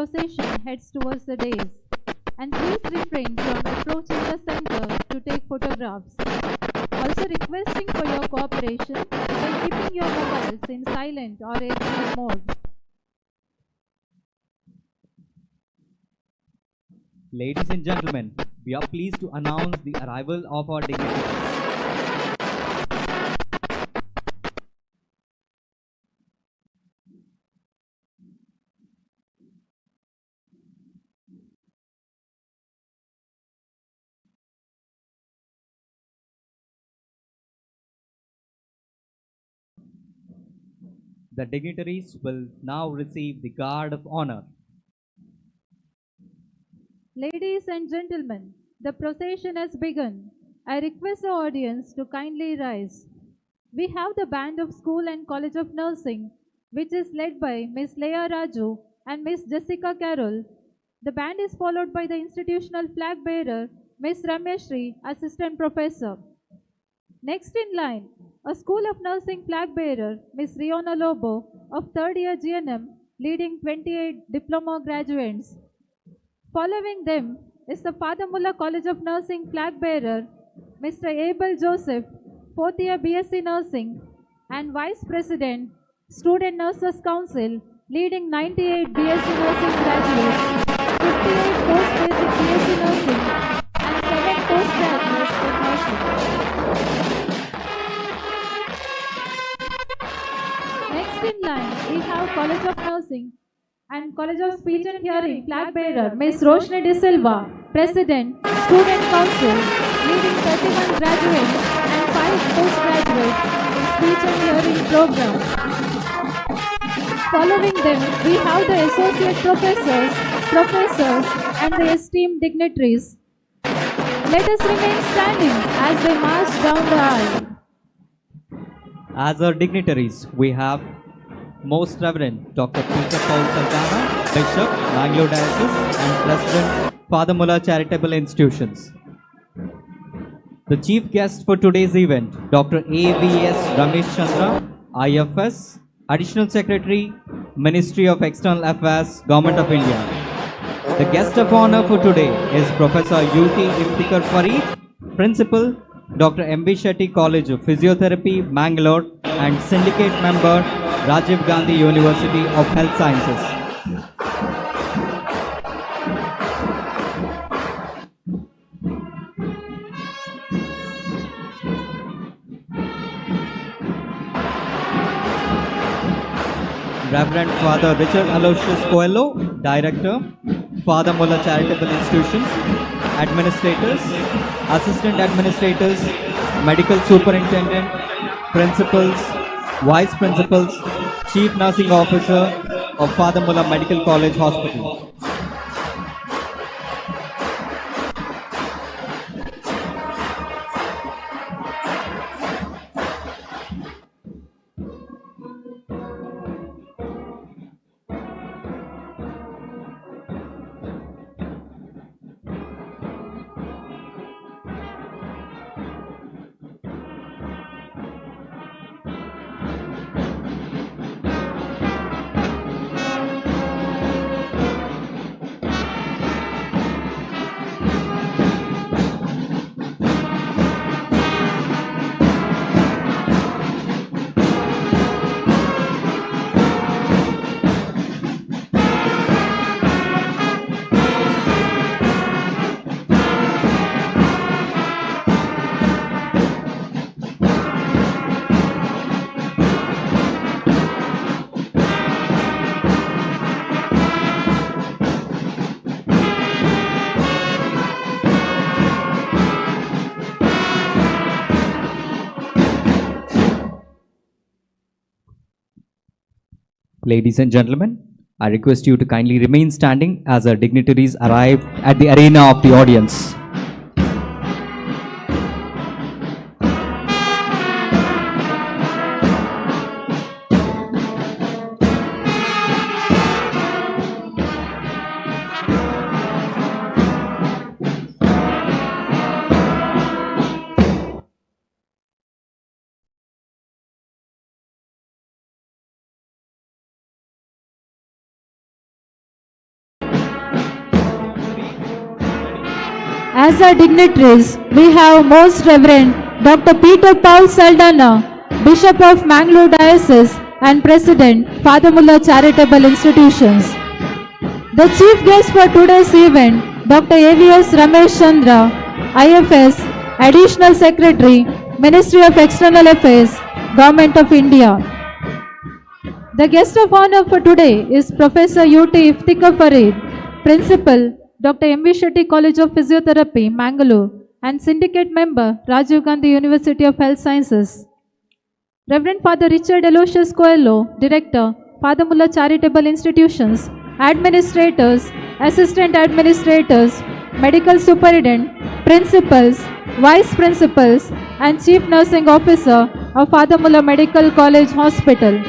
procession heads towards the dais. And please refrain from approaching the center to take photographs. Also requesting for your cooperation by keeping your mobiles in silent or airplane mode. Ladies and gentlemen, we are pleased to announce the arrival of our dignitaries. The dignitaries will now receive the guard of honor. Ladies and gentlemen, the procession has begun. I request the audience to kindly rise. We have the Band of School and College of Nursing, which is led by Miss Leah Raju and Miss Jessica Carroll. The band is followed by the institutional flag bearer, Miss Rameshri, Assistant Professor. Next in line, a School of Nursing flag bearer, Miss Riona Lobo of 3rd year GNM, leading 28 diploma graduates. Following them is the Father Muller College of Nursing flag bearer, Mr. Abel Joseph, 4th year BSc Nursing, and Vice President, Student Nurses Council, leading 98 BSc Nursing graduates, 58 post-basic BSc Nursing, and 7 postgraduates in nursing. Next in line, we have College of Nursing and College of Speech and Hearing flag bearer, Ms. Roshni De Silva, President, Student Council, leading 31 graduates and 5 postgraduates in Speech and Hearing program. Following them, we have the Associate Professors, and the esteemed dignitaries. Let us remain standing as they march down the aisle. As our dignitaries, we have Most Reverend Dr. Peter Paul Santana, Bishop, Mangalore Diocese, and President, Father Muller Charitable Institutions. The chief guest for today's event, Dr. A.V.S. Ramesh Chandra, IFS, Additional Secretary, Ministry of External Affairs, Government of India. The guest of honor for today is Professor U.T. Iftikhar Fareed, Principal, Dr. M.B. Shetty College of Physiotherapy, Mangalore, and Syndicate Member, Rajiv Gandhi University of Health Sciences. Reverend Father Richard Aloysius Coelho, Director, Father Muller Charitable Institutions, Administrators, Assistant Administrators, Medical Superintendent, Principals, Vice Principals, Chief Nursing Officer of Father Muller Medical College Hospital. Ladies and gentlemen, I request you to kindly remain standing as our dignitaries arrive at the arena of the audience. As our dignitaries, we have Most Reverend Dr. Peter Paul Saldana, Bishop of Mangalore Diocese and President, Father Muller Charitable Institutions. The chief guest for today's event, Dr. AVS Ramesh Chandra, IFS, Additional Secretary, Ministry of External Affairs, Government of India. The guest of honor for today is Professor UT Iftikhar Farid, Principal, Dr. M.V. Shetty College of Physiotherapy, Mangalore, and Syndicate Member, Rajiv Gandhi University of Health Sciences. Reverend Father Richard Aloysius Coelho, Director, Father Muller Charitable Institutions, Administrators, Assistant Administrators, Medical Superintendent, Principals, Vice Principals, and Chief Nursing Officer of Father Muller Medical College Hospital.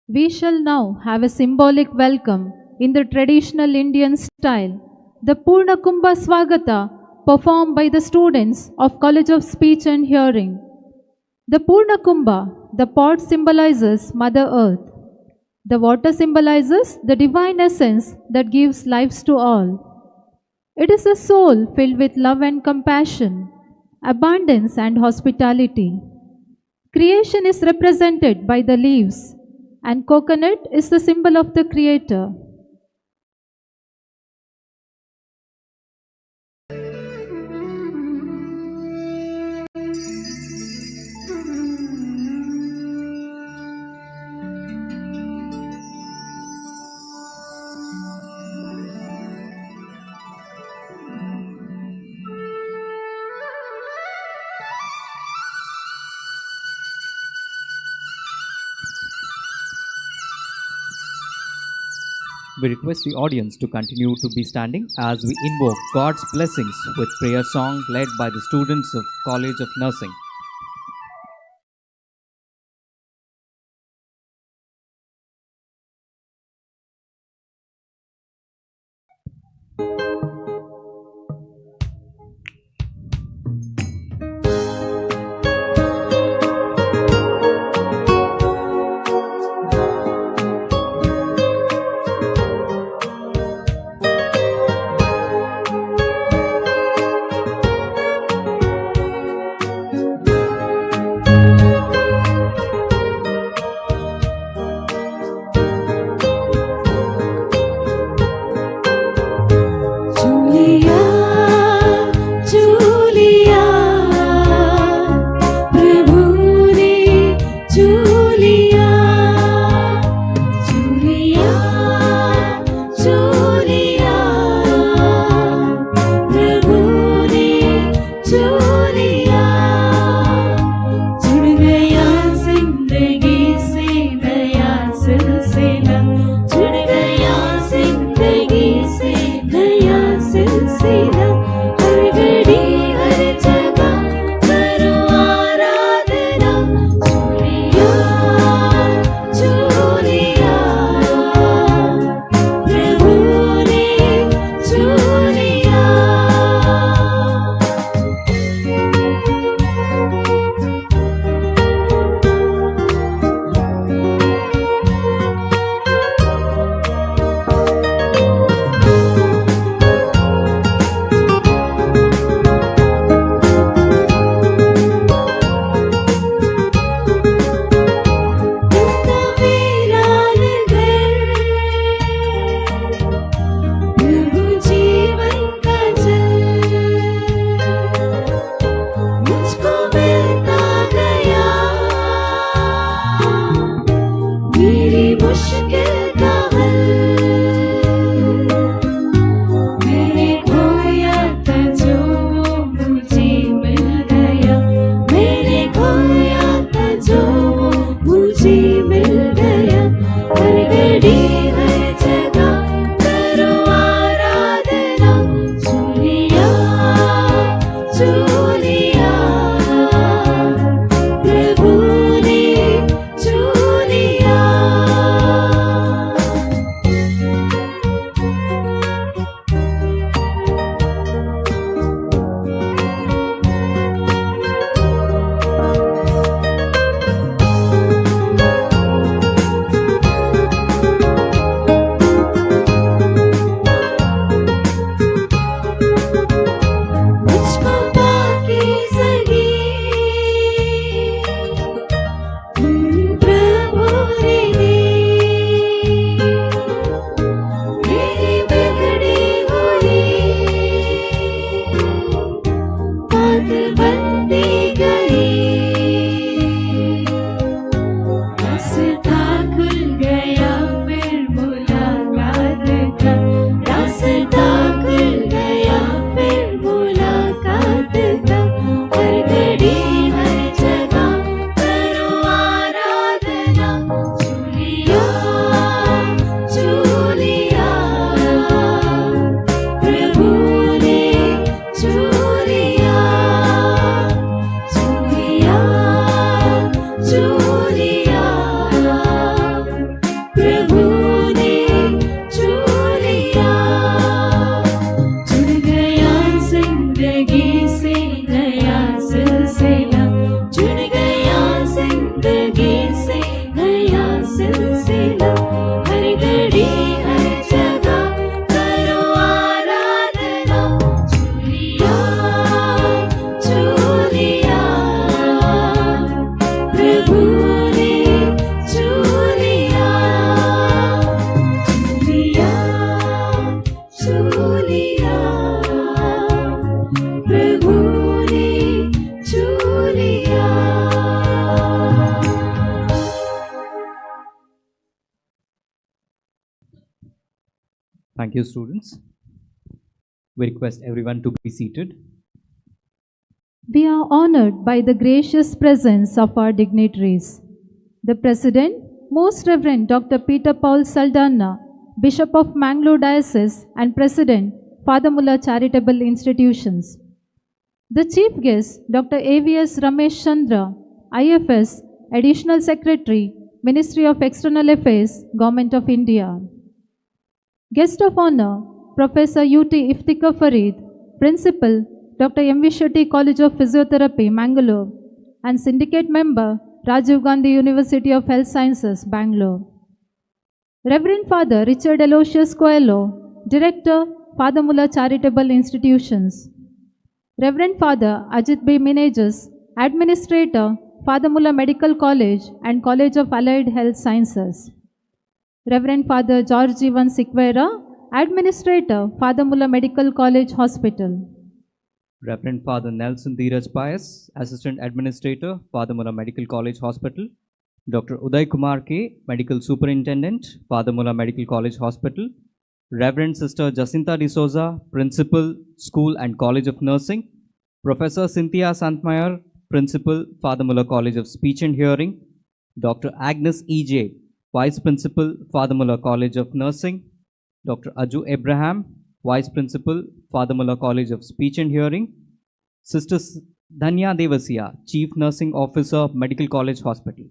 We shall now have a symbolic welcome in the traditional Indian style, the Purna Kumbha Swagata, performed by the students of College of Speech and Hearing. The Purna Kumbha, the pot symbolizes Mother Earth. The water symbolizes the divine essence that gives lives to all. It is a soul filled with love and compassion, abundance and hospitality. Creation is represented by the leaves, and coconut is the symbol of the Creator. We request the audience to continue to be standing as we invoke God's blessings with prayer song led by the students of College of Nursing. you, students. We request everyone to be seated. We are honored by the gracious presence of our dignitaries. The President, Most Reverend Dr. Peter Paul Saldanha, Bishop of Mangalore Diocese and President, Father Muller Charitable Institutions. The Chief Guest, Dr. AVS Ramesh Chandra, IFS, Additional Secretary, Ministry of External Affairs, Government of India. Guest of Honor, Professor U.T. Iftikhar Farid, Principal, Dr. M.V. Shetty College of Physiotherapy, Mangalore, and Syndicate Member, Rajiv Gandhi University of Health Sciences, Bangalore. Reverend Father Richard Aloysius Coelho, Director, Father Muller Charitable Institutions. Reverend Father Ajit B. Menages, Administrator, Father Muller Medical College and College of Allied Health Sciences. Reverend Father George Ivan Sikvera, Administrator, Father Muller Medical College Hospital. Reverend Father Nelson Dheeraj Pius, Assistant Administrator, Father Muller Medical College Hospital. Dr. Uday Kumar K, Medical Superintendent, Father Muller Medical College Hospital. Reverend Sister Jacinta D'Souza, Principal, School and College of Nursing. Professor Cynthia Santmayer, Principal, Father Muller College of Speech and Hearing. Dr. Agnes E.J., Vice Principal, Father Muller College of Nursing. Dr. Aju Abraham, Vice Principal, Father Muller College of Speech and Hearing. Sister Dhanya Devasiya, Chief Nursing Officer, Medical College Hospital.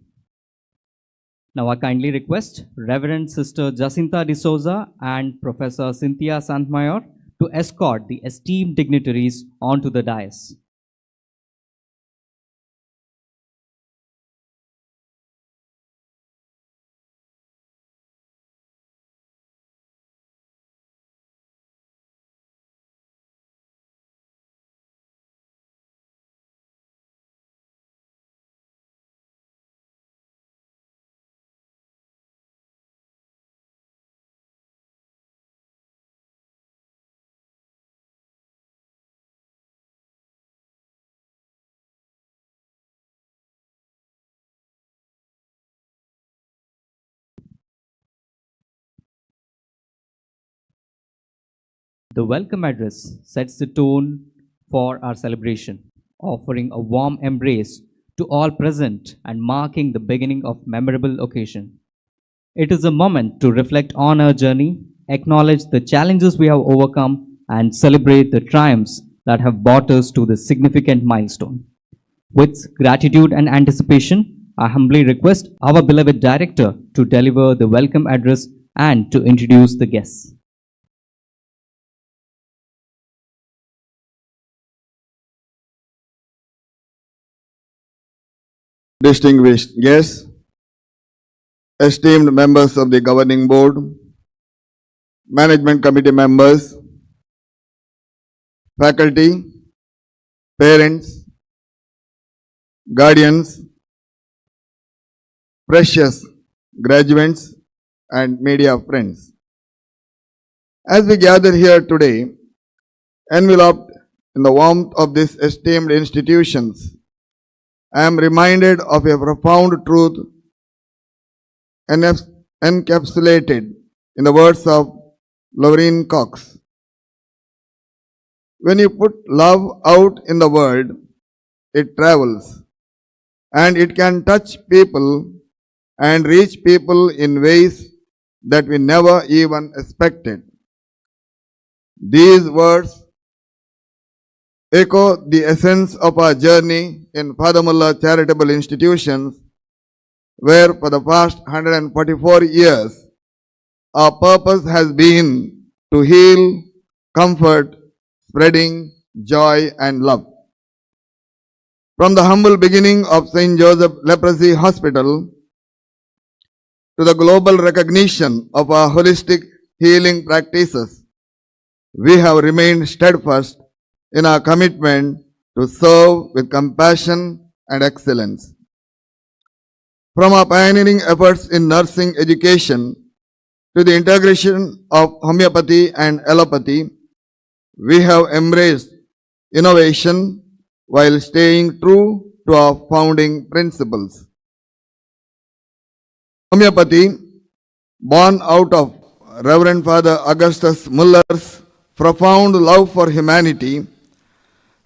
Now I kindly request Reverend Sister Jacinta D'Souza and Professor Cynthia Santmayer to escort the esteemed dignitaries onto the dais. The welcome address sets the tone for our celebration, offering a warm embrace to all present and marking the beginning of memorable occasion. It is a moment to reflect on our journey, acknowledge the challenges we have overcome, and celebrate the triumphs that have brought us to this significant milestone. With gratitude and anticipation, I humbly request our beloved director to deliver the welcome address and to introduce the guests. Distinguished guests, esteemed members of the governing board, management committee members, faculty, parents, guardians, precious graduates, and media friends. As we gather here today, enveloped in the warmth of these esteemed institutions, I am reminded of a profound truth encapsulated in the words of Lorraine Cox. When you put love out in the world, it travels, and it can touch people and reach people in ways that we never even expected. These words echo the essence of our journey in Father Muller Charitable Institutions, where for the past 144 years, our purpose has been to heal, comfort, spreading joy and love. From the humble beginning of St. Joseph Leprosy Hospital to the global recognition of our holistic healing practices, we have remained steadfast in our commitment to serve with compassion and excellence. From our pioneering efforts in nursing education to the integration of homeopathy and allopathy, we have embraced innovation while staying true to our founding principles. Homeopathy, born out of Reverend Father Augustus Muller's profound love for humanity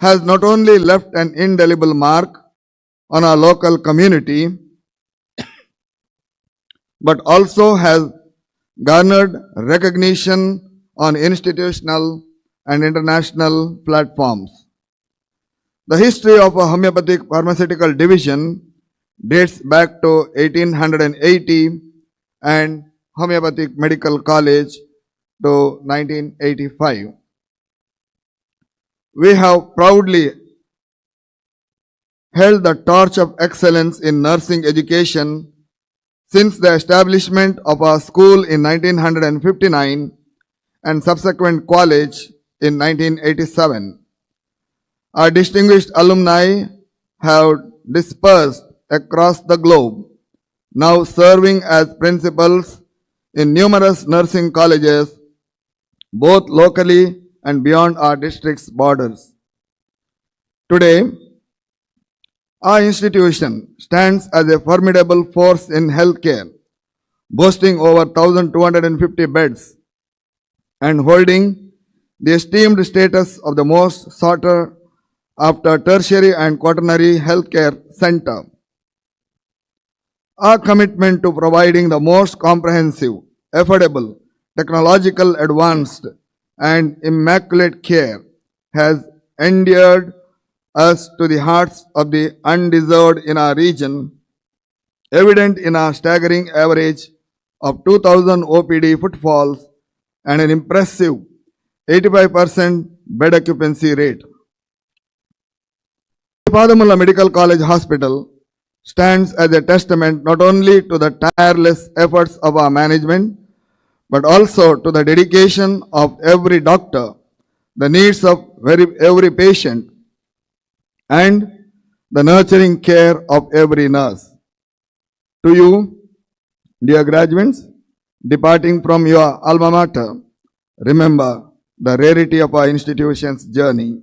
has not only left an indelible mark on our local community, but also has garnered recognition on institutional and international platforms. The history of a homeopathic pharmaceutical division dates back to 1880 and Homeopathic Medical College to 1985. We have proudly held the torch of excellence in nursing education since the establishment of our school in 1959 and subsequent college in 1987. Our distinguished alumni have dispersed across the globe, now serving as principals in numerous nursing colleges, both locally and beyond our district's borders. Today, our institution stands as a formidable force in healthcare, boasting over 1,250 beds and holding the esteemed status of the most sought after tertiary and quaternary healthcare center. Our commitment to providing the most comprehensive, affordable, technological advanced, and immaculate care has endeared us to the hearts of the undeserved in our region, evident in our staggering average of 2,000 OPD footfalls and an impressive 85% bed occupancy rate. Father Mullah Medical College Hospital stands as a testament not only to the tireless efforts of our management, but also to the dedication of every doctor, the needs of every patient, and the nurturing care of every nurse. To you, dear graduates, departing from your alma mater, remember the rarity of our institution's journey.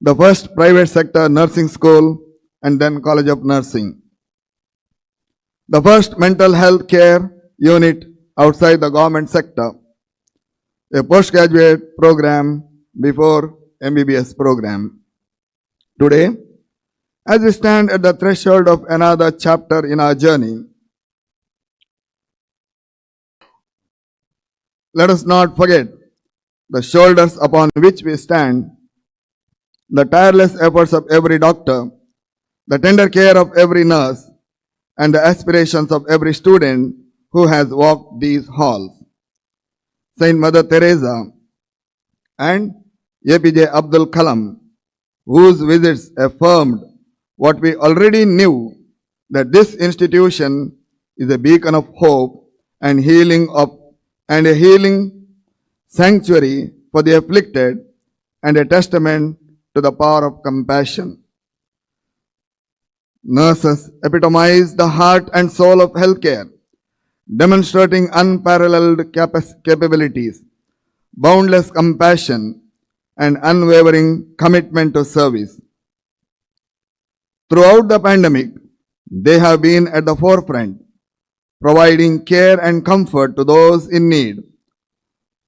The first private sector nursing school and then College of Nursing. The first mental health care unit outside the government sector. A postgraduate program before MBBS program. Today, as we stand at the threshold of another chapter in our journey, let us not forget the shoulders upon which we stand, the tireless efforts of every doctor, the tender care of every nurse, and the aspirations of every student who has walked these halls. Saint Mother Teresa and APJ Abdul Kalam, whose visits affirmed what we already knew, that this institution is a beacon of hope and a healing sanctuary for the afflicted and a testament to the power of compassion. Nurses epitomize the heart and soul of healthcare, demonstrating unparalleled capabilities, boundless compassion, and unwavering commitment to service. Throughout the pandemic, they have been at the forefront, providing care and comfort to those in need,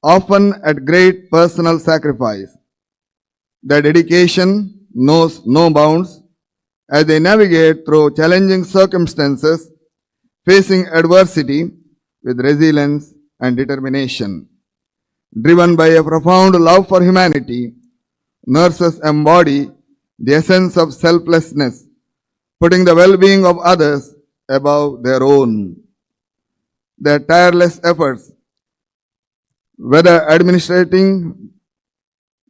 often at great personal sacrifice. Their dedication knows no bounds as they navigate through challenging circumstances, facing adversity with resilience and determination. Driven by a profound love for humanity, nurses embody the essence of selflessness, putting the well-being of others above their own. Their tireless efforts, whether administering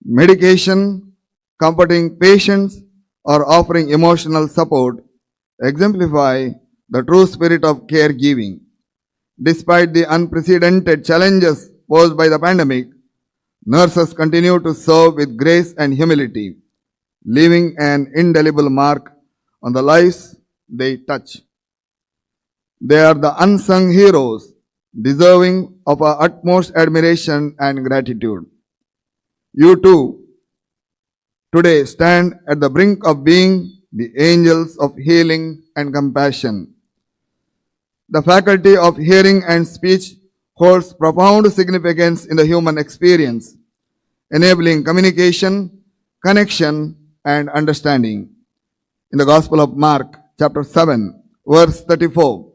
medication, comforting patients, or offering emotional support, exemplify the true spirit of caregiving. Despite the unprecedented challenges posed by the pandemic, nurses continue to serve with grace and humility, leaving an indelible mark on the lives they touch. They are the unsung heroes, deserving of our utmost admiration and gratitude. You too, today stand at the brink of being the angels of healing and compassion. The faculty of hearing and speech holds profound significance in the human experience, enabling communication, connection, and understanding. In the Gospel of Mark, chapter 7, verse 34,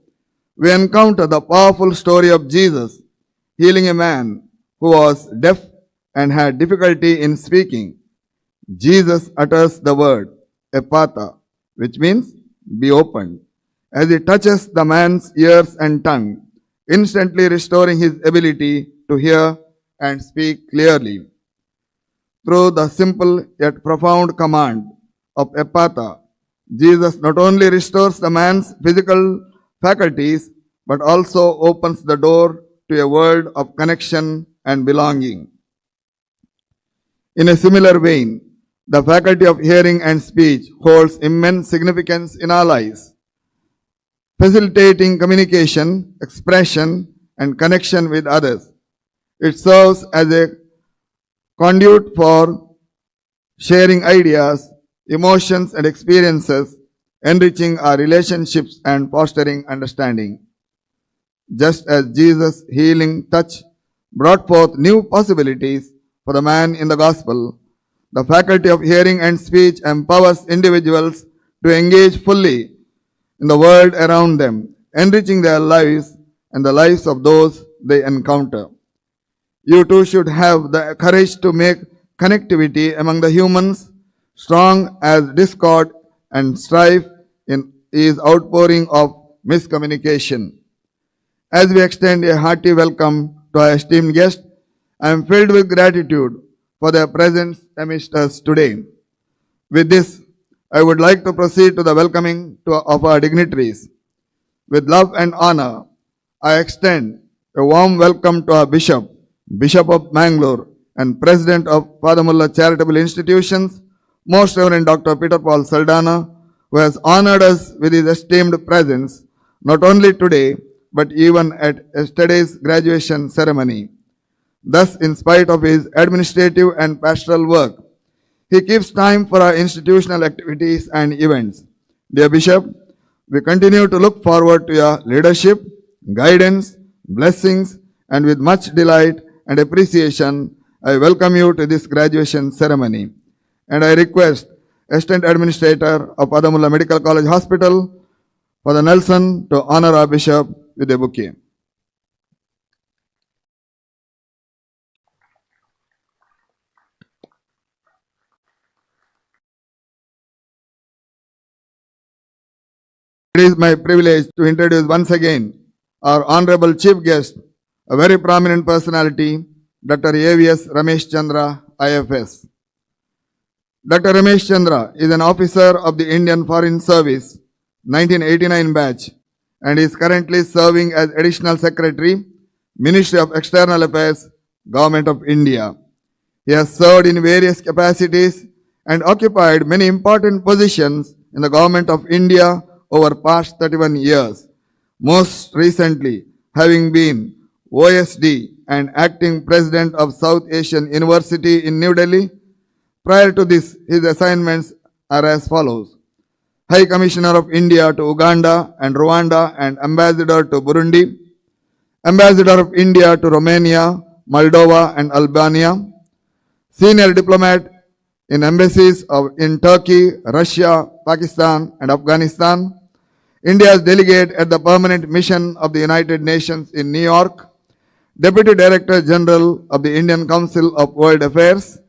we encounter the powerful story of Jesus healing a man who was deaf and had difficulty in speaking. Jesus utters the word "ephphatha," which means be opened, as he touches the man's ears and tongue, instantly restoring his ability to hear and speak clearly. Through the simple yet profound command of "ephphatha," Jesus not only restores the man's physical faculties but also opens the door to a world of connection and belonging. In a similar vein, the faculty of hearing and speech holds immense significance in our lives, facilitating communication, expression, and connection with others. It serves as a conduit for sharing ideas, emotions, and experiences, enriching our relationships and fostering understanding. Just as Jesus' healing touch brought forth new possibilities for the man in the gospel, the faculty of hearing and speech empowers individuals to engage fully in the world around them, enriching their lives and the lives of those they encounter. You too should have the courage to make connectivity among the humans strong as discord and strife is outpouring of miscommunication. As we extend a hearty welcome to our esteemed guests, I am filled with gratitude for their presence amidst us today. With this, I would like to proceed to the welcoming of our dignitaries. With love and honor, I extend a warm welcome to our Bishop, Bishop of Mangalore, and President of Father Muller Charitable Institutions, Most Reverend Dr. Peter Paul Saldana, who has honored us with his esteemed presence, not only today, but even at yesterday's graduation ceremony. Thus, in spite of his administrative and pastoral work, he keeps time for our institutional activities and events. Dear Bishop, we continue to look forward to your leadership, guidance, blessings, and with much delight and appreciation, I welcome you to this graduation ceremony. And I request Assistant Administrator of Father Muller Medical College Hospital, Father Nelson, to honor our Bishop with a bouquet. It is my privilege to introduce once again our Honorable Chief Guest, a very prominent personality, Dr. A.V.S. Ramesh Chandra, IFS. Dr. Ramesh Chandra is an officer of the Indian Foreign Service, 1989 batch, and is currently serving as Additional Secretary, Ministry of External Affairs, Government of India. He has served in various capacities and occupied many important positions in the Government of India over past 31 years, most recently having been OSD and Acting President of South Asian University in New Delhi. Prior to this, his assignments are as follows: High Commissioner of India to Uganda and Rwanda and Ambassador to Burundi, Ambassador of India to Romania, Moldova and Albania, Senior Diplomat in embassies in Turkey, Russia, Pakistan and Afghanistan, India's delegate at the Permanent Mission of the United Nations in New York, Deputy Director General of the Indian Council of World Affairs,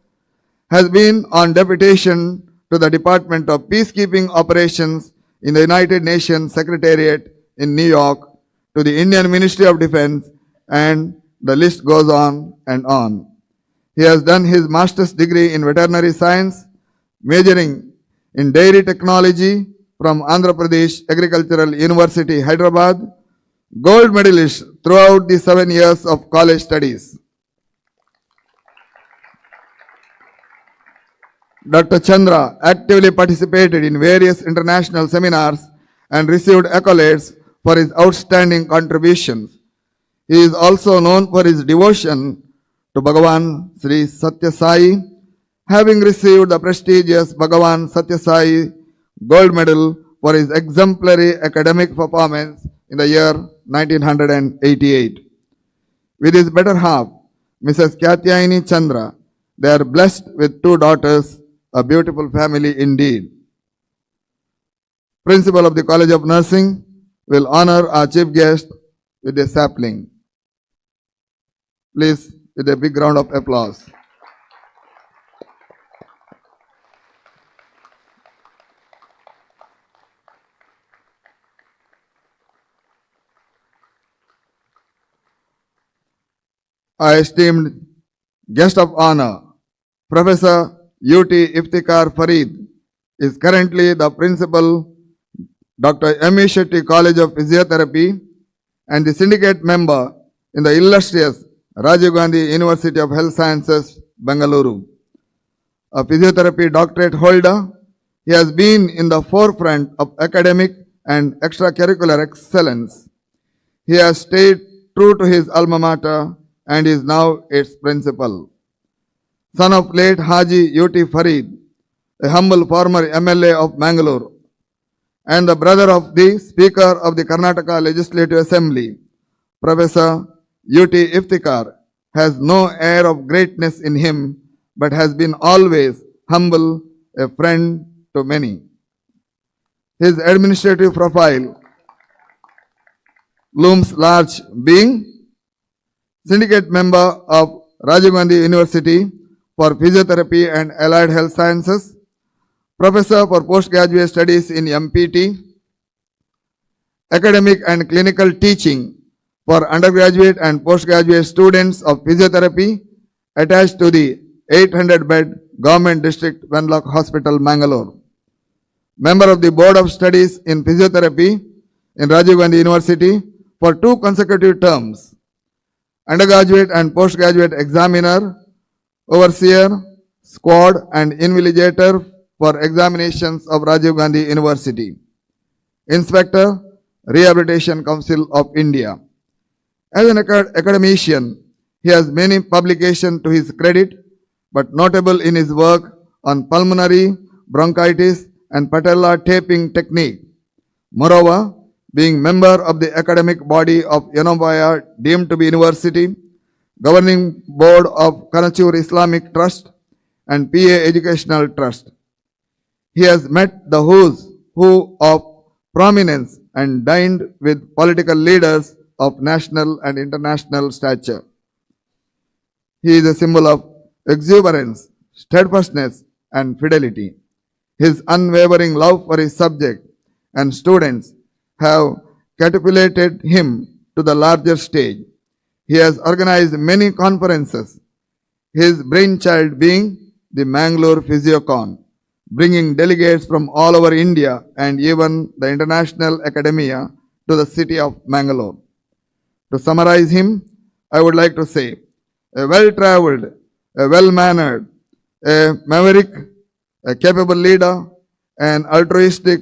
has been on deputation to the Department of Peacekeeping Operations in the United Nations Secretariat in New York, to the Indian Ministry of Defense, and the list goes on and on. He has done his master's degree in veterinary science, majoring in dairy technology from Andhra Pradesh Agricultural University, Hyderabad, gold medalist throughout the 7 years of college studies. Dr. Chandra actively participated in various international seminars and received accolades for his outstanding contributions. He is also known for his devotion to Bhagavan Sri Satya Sai, having received the prestigious Bhagavan Satya Sai Gold Medal for his exemplary academic performance in the year 1988. With his better half, Mrs. Katyayani Chandra, they are blessed with 2 daughters, a beautiful family indeed. Principal of the College of Nursing will honor our chief guest with a sapling. Please, with a big round of applause. Our esteemed guest of honor, Professor U.T. Iftikhar Farid, is currently the principal, Dr. M. E. Shetty College of Physiotherapy, and the syndicate member in the illustrious Rajiv Gandhi University of Health Sciences, Bengaluru. A physiotherapy doctorate holder, he has been in the forefront of academic and extracurricular excellence. He has stayed true to his alma mater and is now its principal. Son of late Haji U.T. Farid, a humble former MLA of Mangalore, and the brother of the Speaker of the Karnataka Legislative Assembly, Professor U.T. Iftikhar, has no air of greatness in him, but has been always humble, a friend to many. His administrative profile looms large, being syndicate member of Rajiv Gandhi University for Physiotherapy and Allied Health Sciences, Professor for Postgraduate Studies in MPT, Academic and Clinical Teaching for undergraduate and postgraduate students of physiotherapy attached to the 800-bed Government District Venlock Hospital, Mangalore. Member of the Board of Studies in Physiotherapy in Rajiv Gandhi University for 2 consecutive terms. Undergraduate and postgraduate examiner, overseer, squad and invigilator for examinations of Rajiv Gandhi University. Inspector, Rehabilitation Council of India. As an academician, he has many publications to his credit, but notable in his work on pulmonary bronchitis and patella taping technique. Moreover, being member of the academic body of Yanobaya deemed to be university, governing board of Kanachur Islamic Trust and PA Educational Trust. He has met the who's who of prominence and dined with political leaders of national and international stature. He is a symbol of exuberance, steadfastness, and fidelity. His unwavering love for his subject and students have catapulted him to the larger stage. He has organized many conferences, his brainchild being the Mangalore FMCON, bringing delegates from all over India and even the international academia to the city of Mangalore. To summarize him, I would like to say, a well-traveled, a well-mannered, a maverick, a capable leader, an altruistic,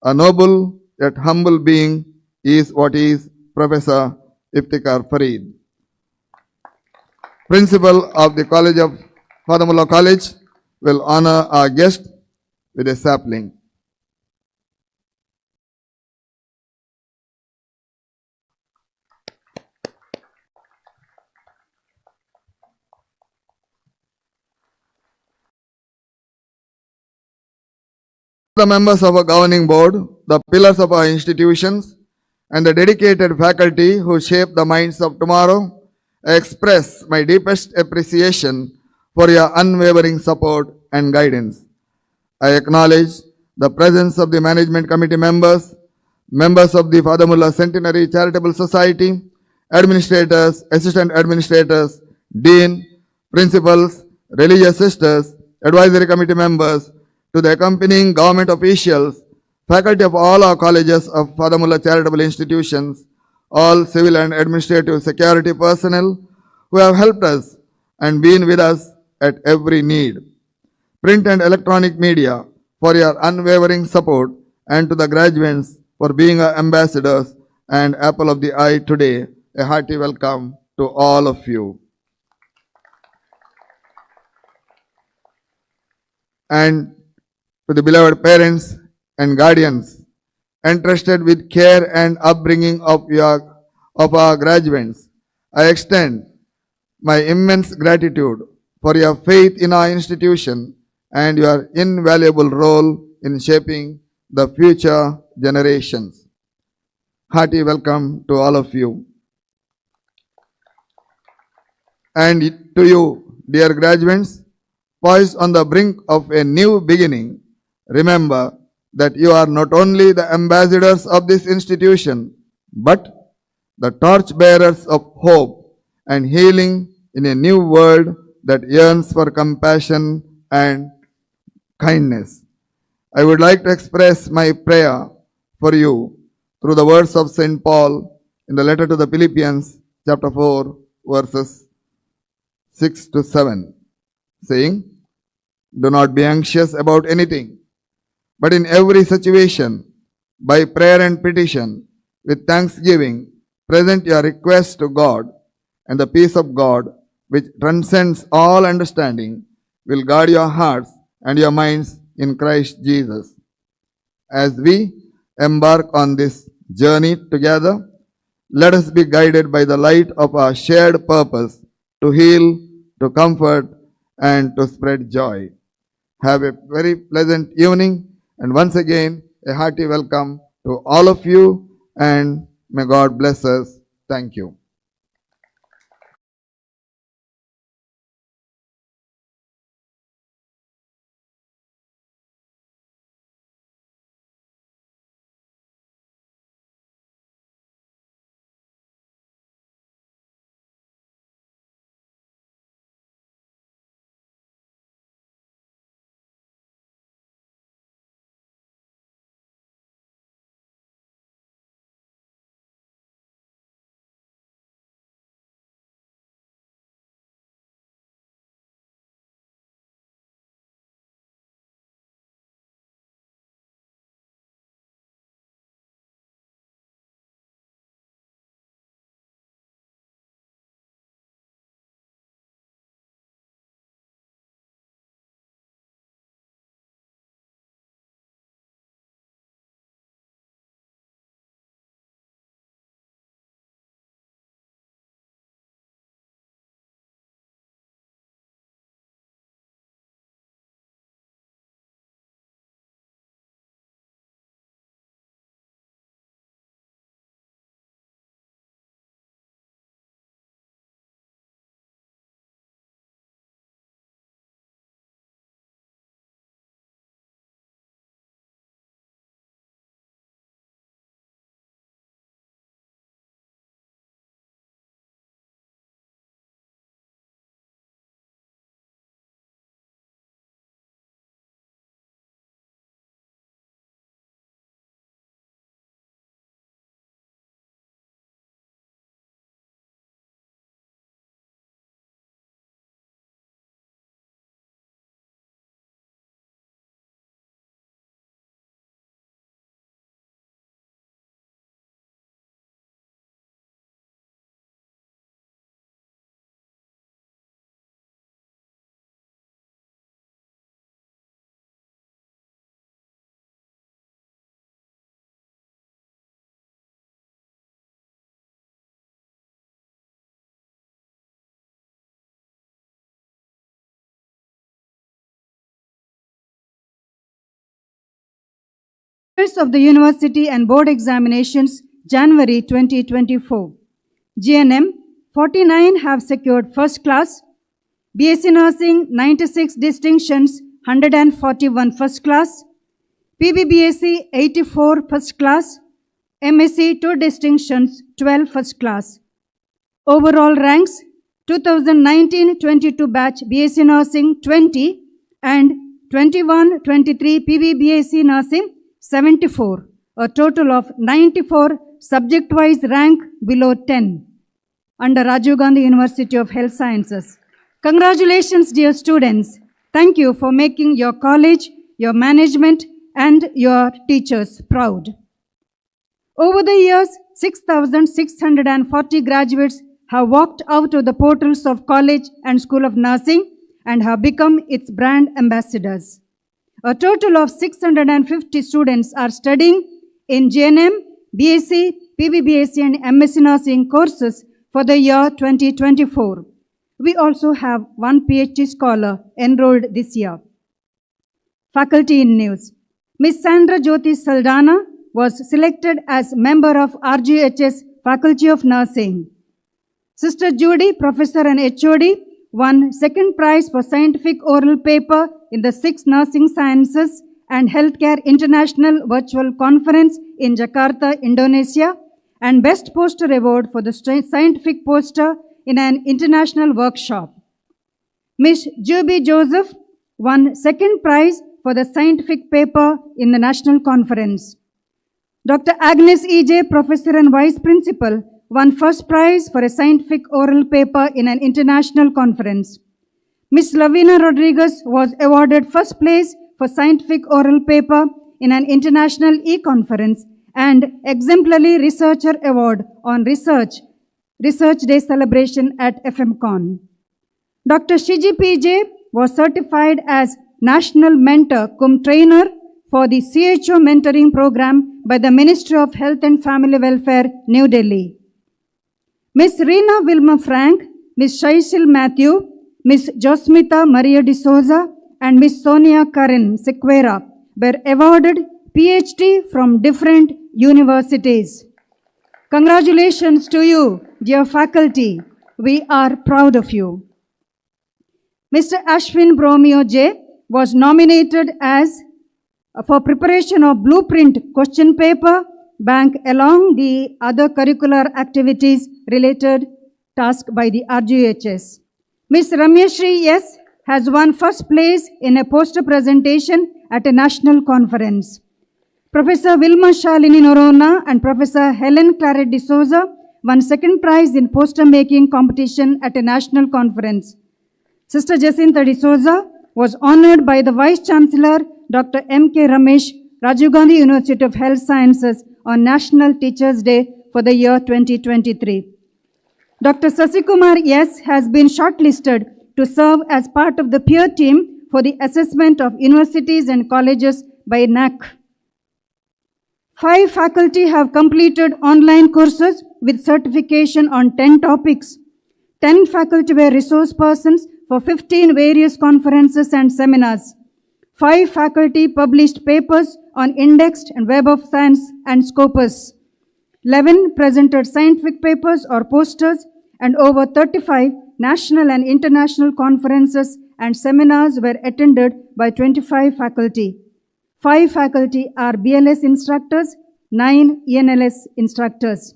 a noble yet humble being is what is Professor Iftikhar Farid. Principal of the College of Father Mullah College will honor our guest with a sapling. The members of our governing board, the pillars of our institutions, and the dedicated faculty who shape the minds of tomorrow, I express my deepest appreciation for your unwavering support and guidance. I acknowledge the presence of the management committee members, members of the Father Mullah Centenary Charitable Society, administrators, assistant administrators, dean, principals, religious sisters, advisory committee members, to the accompanying government officials, faculty of all our colleges of Father Mullah Charitable Institutions, all civil and administrative security personnel who have helped us and been with us at every need. Print and electronic media for your unwavering support, and to the graduates for being our ambassadors and apple of the eye today, a hearty welcome to all of you. And to the beloved parents and guardians entrusted with care and upbringing of our graduates, I extend my immense gratitude for your faith in our institution and your invaluable role in shaping the future generations. Hearty welcome to all of you. And to you, dear graduates, poised on the brink of a new beginning, remember that you are not only the ambassadors of this institution, but the torchbearers of hope and healing in a new world that yearns for compassion and kindness. I would like to express my prayer for you through the words of St. Paul in the letter to the Philippians, chapter 4, verses 6 to 7, saying, "Do not be anxious about anything, but in every situation, by prayer and petition, with thanksgiving, present your requests to God, and the peace of God, which transcends all understanding, will guard your hearts and your minds in Christ Jesus." As we embark on this journey together, let us be guided by the light of our shared purpose to heal, to comfort, and to spread joy. Have a very pleasant evening, and once again, a hearty welcome to all of you, and may God bless us. Thank you. Of the University and Board Examinations, January 2024. GNM, 49 have secured first class. BSc Nursing, 96 distinctions, 141 first class. PBBSc, 84 first class. MSc, 2 distinctions, 12 first class. Overall ranks, 2019-22 batch BSc Nursing, 20, and 21-23 PBBSc Nursing, 74, a total of 94 subject-wise rank below 10 under Rajiv Gandhi University of Health Sciences. Congratulations, dear students. Thank you for making your college, your management, and your teachers proud. Over the years, 6,640 graduates have walked out of the portals of College and School of Nursing and have become its brand ambassadors. A total of 650 students are studying in JNM, BSc, PBBSc and MSc Nursing courses for the year 2024. We also have one PhD scholar enrolled this year. Faculty in news. Ms. Sandra Jyoti Saldana was selected as member of RGHS Faculty of Nursing. Sister Judy, Professor and HOD, won second prize for scientific oral paper in the 6th Nursing Sciences and Healthcare International Virtual Conference in Jakarta, Indonesia, and Best Poster Award for the scientific poster in an international workshop. Ms. Juby Joseph won second prize for the scientific paper in the national conference. Dr. Agnes E.J., Professor and Vice Principal, won first prize for a scientific oral paper in an international conference. Ms. Lavina Rodriguez was awarded first place for scientific oral paper in an international e-conference and Exemplary Researcher Award on Research Day celebration at FMCON. Dr. Shiji P.J. was certified as National Mentor cum Trainer for the CHO Mentoring Program by the Ministry of Health and Family Welfare, New Delhi. Ms. Rina Wilma Frank, Ms. Shaishil Matthew, Ms. Josmita Maria de Souza, and Ms. Sonia Karin Sequeira were awarded PhD from different universities. Congratulations to you, dear faculty. We are proud of you. Mr. Ashwin Bromeo J. was nominated as for preparation of blueprint question paper bank along the other curricular activities related task by the RGHS. Ms. Ramyashri S. has won first place in a poster presentation at a national conference. Professor Vilma Shalini Norona and Professor Helen Claret de Souza won second prize in poster making competition at a national conference. Sister Jacinta de Souza was honored by the Vice Chancellor Dr. M.K. Ramesh, Rajiv Gandhi University of Health Sciences on National Teachers' Day for the year 2023. Dr. Sasikumar S. has been shortlisted to serve as part of the peer team for the assessment of universities and colleges by NAC. 5 faculty have completed online courses with certification on 10 topics. 10 faculty were resource persons for 15 various conferences and seminars. 5 faculty published papers on indexed and Web of Science and Scopus. 11 presented scientific papers or posters, and over 35 national and international conferences and seminars were attended by 25 faculty. 5 faculty are BLS instructors, 9 ENLS instructors.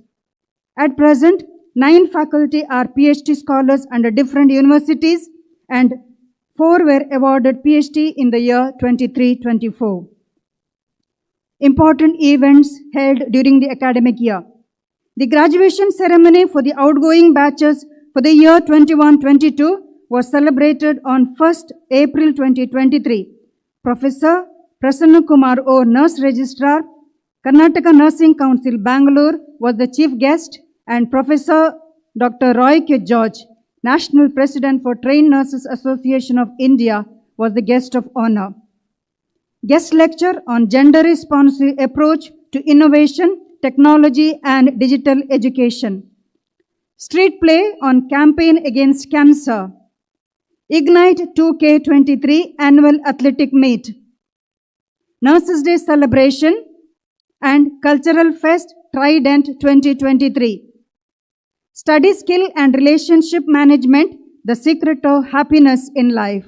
At present, 9 faculty are PhD scholars under different universities, and 4 were awarded PhD in the year 23-24. Important events held during the academic year. The graduation ceremony for the outgoing batches for the year 21-22 was celebrated on 1st April 2023. Professor Prasanna Kumar O, Nurse Registrar, Karnataka Nursing Council, Bangalore, was the chief guest, and Professor Dr. Roy K. George, National President for Trained Nurses Association of India, was the guest of honor. Guest lecture on gender-responsive approach to innovation, technology, and digital education. Street play on campaign against cancer. Ignite 2K23 annual athletic meet. Nurses Day celebration and Cultural Fest Trident 2023. Study skill and relationship management, the secret of happiness in life.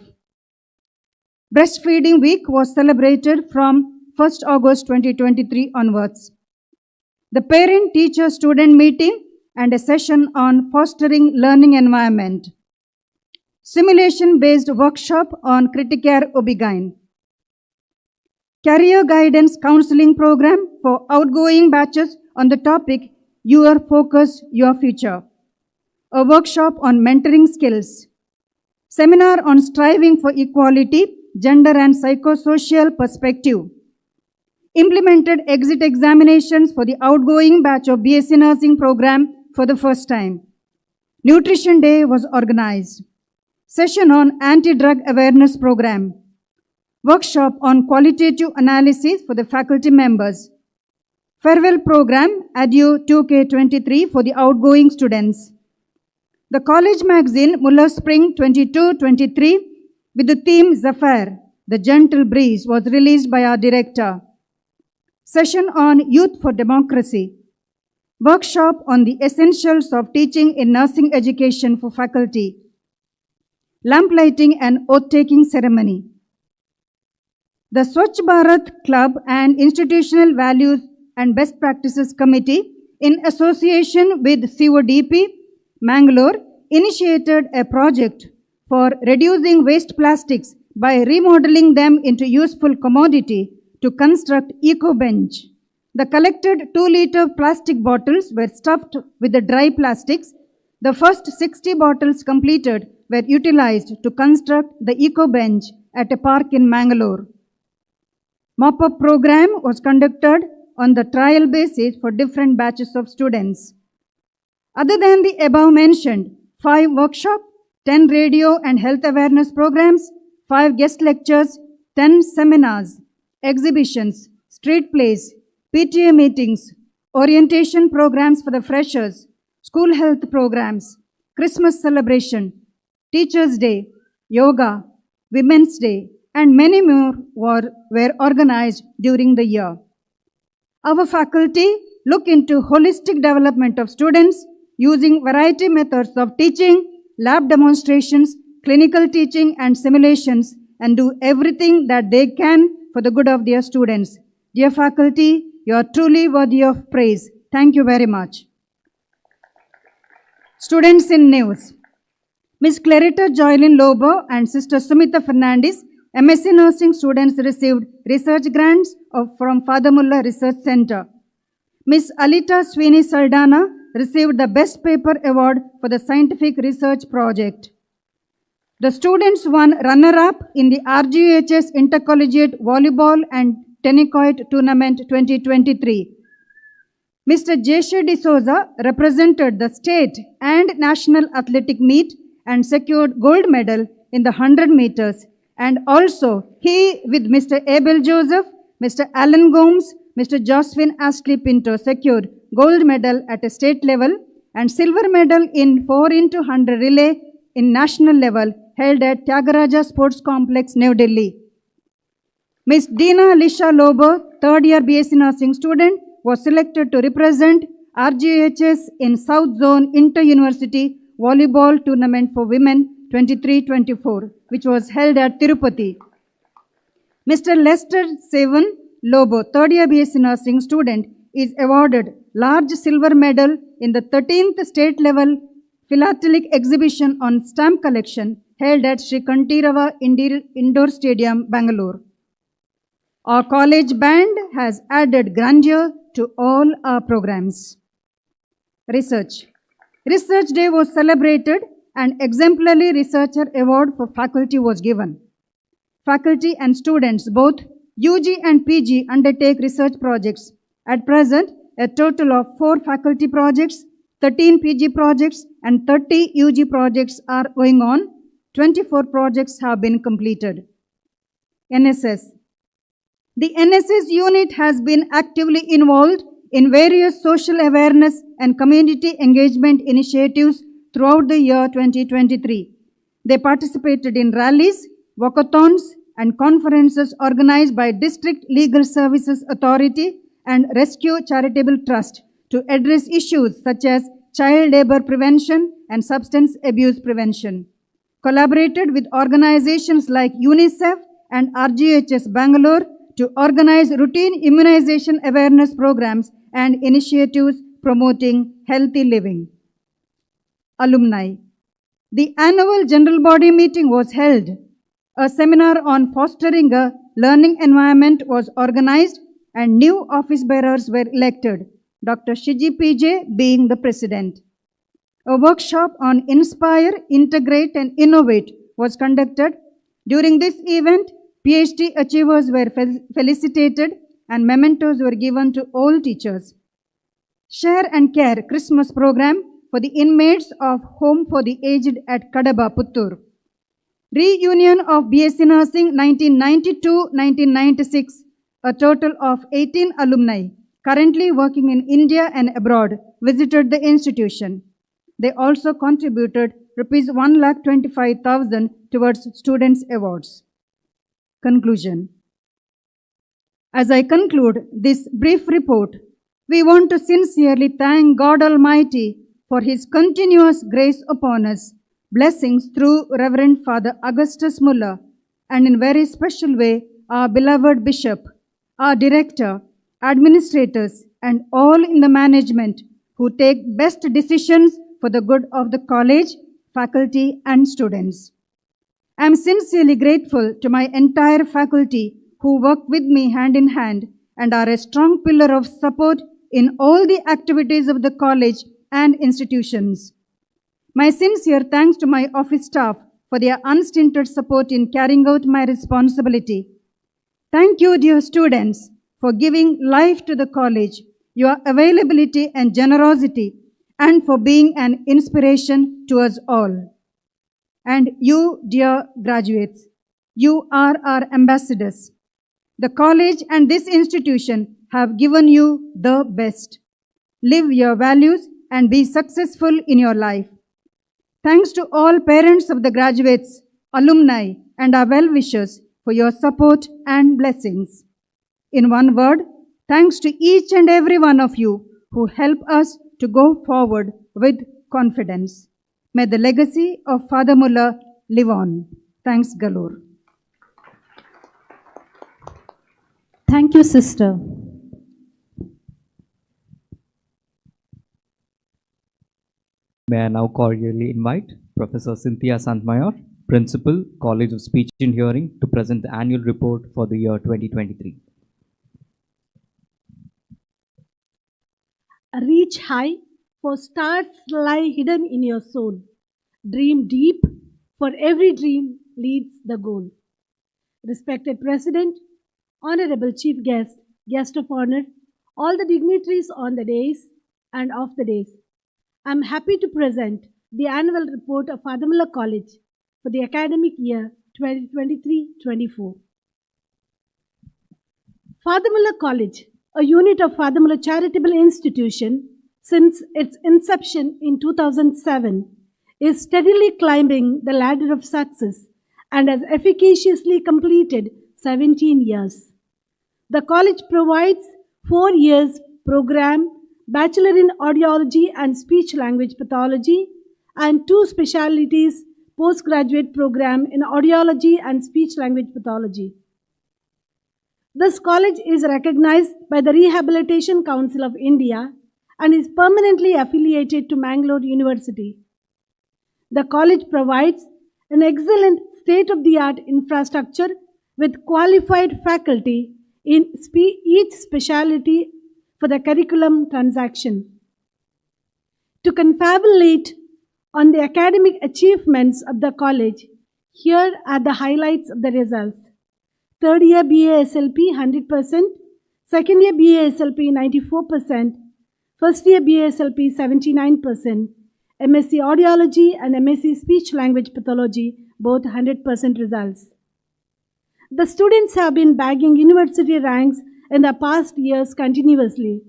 Breastfeeding Week was celebrated from 1st August 2023 onwards. The parent-teacher-student meeting and a session on fostering learning environment. Simulation-based workshop on Criticare Obigine. Career guidance counseling program for outgoing batches on the topic Your Focus, Your Future. A workshop on mentoring skills. Seminar on striving for equality, gender and psychosocial perspective. Implemented exit examinations for the outgoing batch of BSc Nursing program for the first time. Nutrition Day was organized. Session on anti-drug awareness program. Workshop on qualitative analysis for the faculty members. Farewell program, Adieu 2K23 for the outgoing students. The college magazine Muller Spring 22-23 with the theme Zephyr, the Gentle Breeze was released by our director. Session on Youth for Democracy. Workshop on the essentials of teaching in nursing education for faculty. Lamplighting and oath-taking ceremony. The Swachh Bharat Club and Institutional Values and Best Practices Committee, in association with CODP, Mangalore, initiated a project for reducing waste plastics by remodeling them into useful commodity to construct eco-bench. The collected 2-liter plastic bottles were stuffed with the dry plastics. The first 60 bottles completed were utilized to construct the eco-bench at a park in Mangalore. Mop-up program was conducted on the trial basis for different batches of students. Other than the above mentioned, 5 workshops, 10 radio and health awareness programs, 5 guest lectures, 10 seminars, exhibitions, street plays, PTA meetings, orientation programs for the freshers, school health programs, Christmas celebration, Teachers' Day, yoga, Women's Day, and many more were organized during the year. Our faculty look into holistic development of students using variety methods of teaching, lab demonstrations, clinical teaching and simulations, and do everything that they can for the good of their students. Dear faculty, you are truly worthy of praise. Thank you very much. Students in news. Ms. Clarita Joylin Lobo and Sister Sumita Fernandez, MSc Nursing students received research grants from Father Muller Research Center. Ms. Alita Sweeney Saldana received the Best Paper Award for the Scientific Research Project. The students won runner-up in the RGHS Intercollegiate Volleyball and Tennis Tournament 2023. Mr. Jeshe D'Souza represented the state and national athletic meet and secured gold medal in the 100 meters. And also, he with Mr. Abel Joseph, Mr. Alan Gomes, Mr. Josephine Astley Pinto secured gold medal at a state level and silver medal in 4x100 relay in national level held at Tyagaraja Sports Complex, New Delhi. Ms. Dina Lisha Lobo, third-year BSc Nursing student, was selected to represent RGHS in South Zone Inter-University Volleyball Tournament for Women 23-24, which was held at Tirupati. Mr. Lester Sevan Lobo, third-year BSc Nursing student, is awarded large silver medal in the 13th state-level philatelic exhibition on stamp collection held at Sri Kantirava Indoor Stadium, Bangalore. Our college band has added grandeur to all our programs. Research. Research Day was celebrated and Exemplary Researcher Award for faculty was given. Faculty and students, both UG and PG, undertake research projects. At present, a total of 4 faculty projects, 13 PG projects, and 30 UG projects are going on. 24 projects have been completed. NSS. The NSS unit has been actively involved in various social awareness and community engagement initiatives throughout the year 2023. They participated in rallies, walkathons, and conferences organized by District Legal Services Authority and Rescue Charitable Trust to address issues such as child labor prevention and substance abuse prevention. Collaborated with organizations like UNICEF and RGHS Bangalore to organize routine immunization awareness programs and initiatives promoting healthy living. Alumni. The annual general body meeting was held. A seminar on fostering a learning environment was organized and new office bearers were elected, Dr. Shiji PJ being the president. A workshop on Inspire, Integrate and Innovate was conducted. During this event, PhD achievers were felicitated and mementos were given to all teachers. Share and Care Christmas program for the inmates of Home for the Aged at Kadaba, Puttur. Reunion of BSc Nursing 1992-1996, a total of 18 alumni currently working in India and abroad visited the institution. They also contributed rupees 1,25,000 towards students' awards. Conclusion. As I conclude this brief report, we want to sincerely thank God Almighty for His continuous grace upon us, blessings through Reverend Father Augustus Muller, and in very special way, our beloved Bishop, our Director, administrators, and all in the management who take best decisions for the good of the college, faculty, and students. I am sincerely grateful to my entire faculty who work with me hand in hand and are a strong pillar of support in all the activities of the college and institutions. My sincere thanks to my office staff for their unstinted support in carrying out my responsibility. Thank you, dear students, for giving life to the college, your availability and generosity, and for being an inspiration to us all. And you, dear graduates, you are our ambassadors. The college and this institution have given you the best. Live your values and be successful in your life. Thanks to all parents of the graduates, alumni, and our well-wishers for your support and blessings. In one word, thanks to each and every one of you who help us to go forward with confidence. May the legacy of Father Muller live on. Thanks, Galore. Thank you, sister. May I now cordially invite Professor Cynthia Santmayor, Principal, College of Speech and Hearing, to present the annual report for the year 2023. Reach high, for stars lie hidden in your soul. Dream deep, for every dream leads the goal. Respected President, Honorable Chief Guest, Guest of Honor, all the dignitaries on the days and off the days, I am happy to present the annual report of Father Muller College for the academic year 2023-24. Father Muller College, a unit of Father Muller Charitable Institution since its inception in 2007, is steadily climbing the ladder of success and has efficaciously completed 17 years. The college provides 4 years program, Bachelor in Audiology and Speech Language Pathology, and 2 specialties postgraduate program in Audiology and Speech Language Pathology. This college is recognized by the Rehabilitation Council of India and is permanently affiliated to Mangalore University. The college provides an excellent state-of-the-art infrastructure with qualified faculty in each specialty for the curriculum transaction. To confabulate on the academic achievements of the college, here are the highlights of the results. Third year BA SLP 100%, second year BA SLP 94%, first year BA SLP 79%, MSc Audiology and MSc Speech Language Pathology both 100% results. The students have been bagging university ranks in the past years continuously.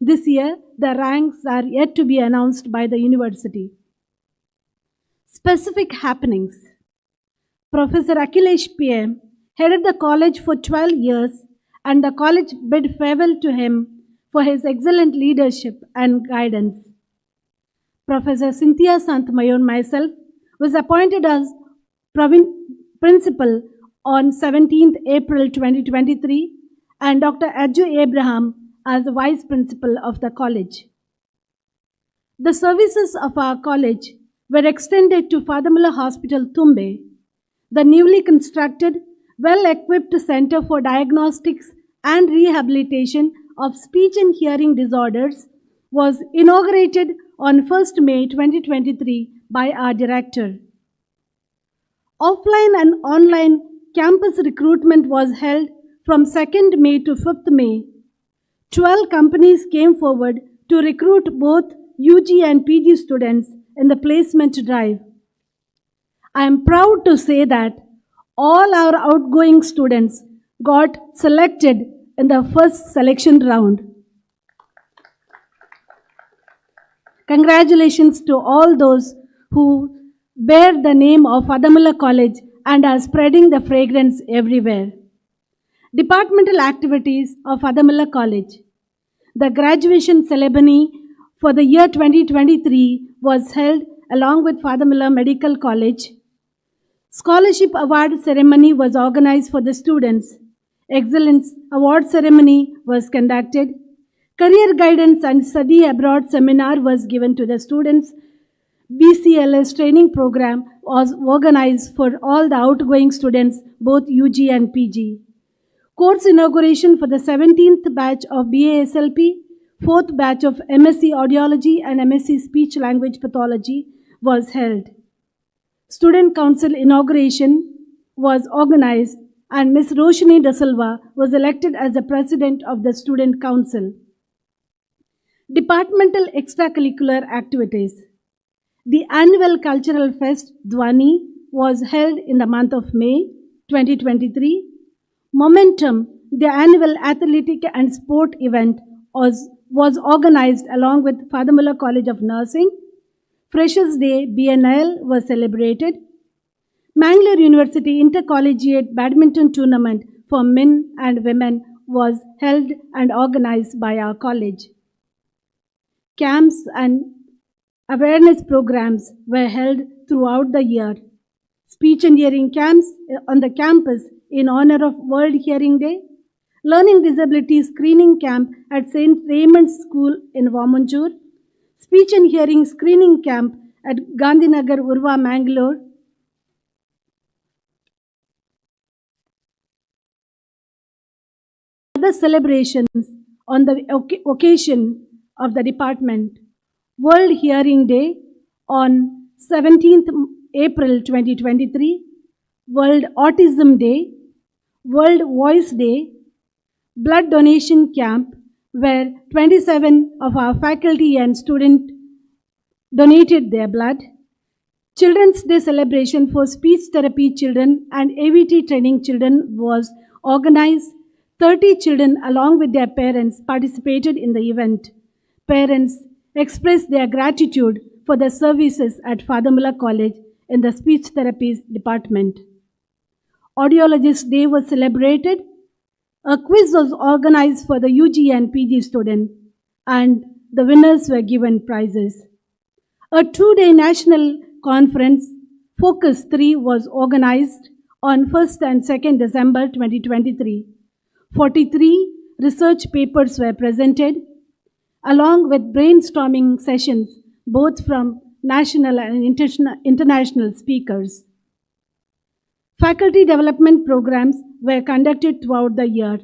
This year, the ranks are yet to be announced by the university. Specific happenings. Professor Akhilesh PM headed the college for 12 years, and the college bid farewell to him for his excellent leadership and guidance. Professor Cynthia Santmayor and myself was appointed as principal on 17th April 2023, and Dr. Adju Abraham as the vice principal of the college. The services of our college were extended to Father Muller Hospital, Tumbe. The newly constructed, well-equipped Center for Diagnostics and Rehabilitation of Speech and Hearing Disorders was inaugurated on 1st May 2023 by our director. Offline and online campus recruitment was held from 2nd May to 5th May. 12 companies came forward to recruit both UG and PG students in the placement drive. I am proud to say that all our outgoing students got selected in the first selection round. Congratulations to all those who bear the name of Fadamulla College and are spreading the fragrance everywhere. Departmental activities of Fadamulla College. The graduation ceremony for the year 2023 was held along with Fadamulla Medical College. Scholarship award ceremony was organized for the students. Excellence award ceremony was conducted. Career guidance and study abroad seminar was given to the students. BCLS training program was organized for all the outgoing students, both UG and PG. Course inauguration for the 17th batch of BASLP, 4th batch of MSc Audiology and MSc Speech Language Pathology was held. Student Council inauguration was organized and Ms. Roshni Da Silva was elected as the President of the Student Council. Departmental extracurricular activities. The annual cultural fest Dhwani was held in the month of May 2023. Momentum, the annual athletic and sport event, was organized along with Fadamulla College of Nursing. Freshers' Day BNL was celebrated. Mangalore University Intercollegiate Badminton Tournament for men and women was held and organized by our college. Camps and awareness programs were held throughout the year. Speech and hearing camps on the campus in honor of World Hearing Day. Learning Disability Screening Camp at St. Raymond's School in Vamanjur. Speech and Hearing Screening Camp at Gandhinagar, Urva, Mangalore. Other celebrations on the occasion of the department. World Hearing Day on 17th April 2023. World Autism Day. World Voice Day. Blood donation camp where 27 of our faculty and students donated their blood. Children's Day celebration for speech therapy children and AVT training children was organized. 30 children along with their parents participated in the event. Parents expressed their gratitude for the services at Fadamulla College in the speech therapies department. Audiologist Day was celebrated. A quiz was organized for the UG and PG students and the winners were given prizes. A 2-day national conference, Focus 3, was organized on 1st and 2nd December 2023. 43 research papers were presented along with brainstorming sessions both from national and international speakers. Faculty development programs were conducted throughout the year.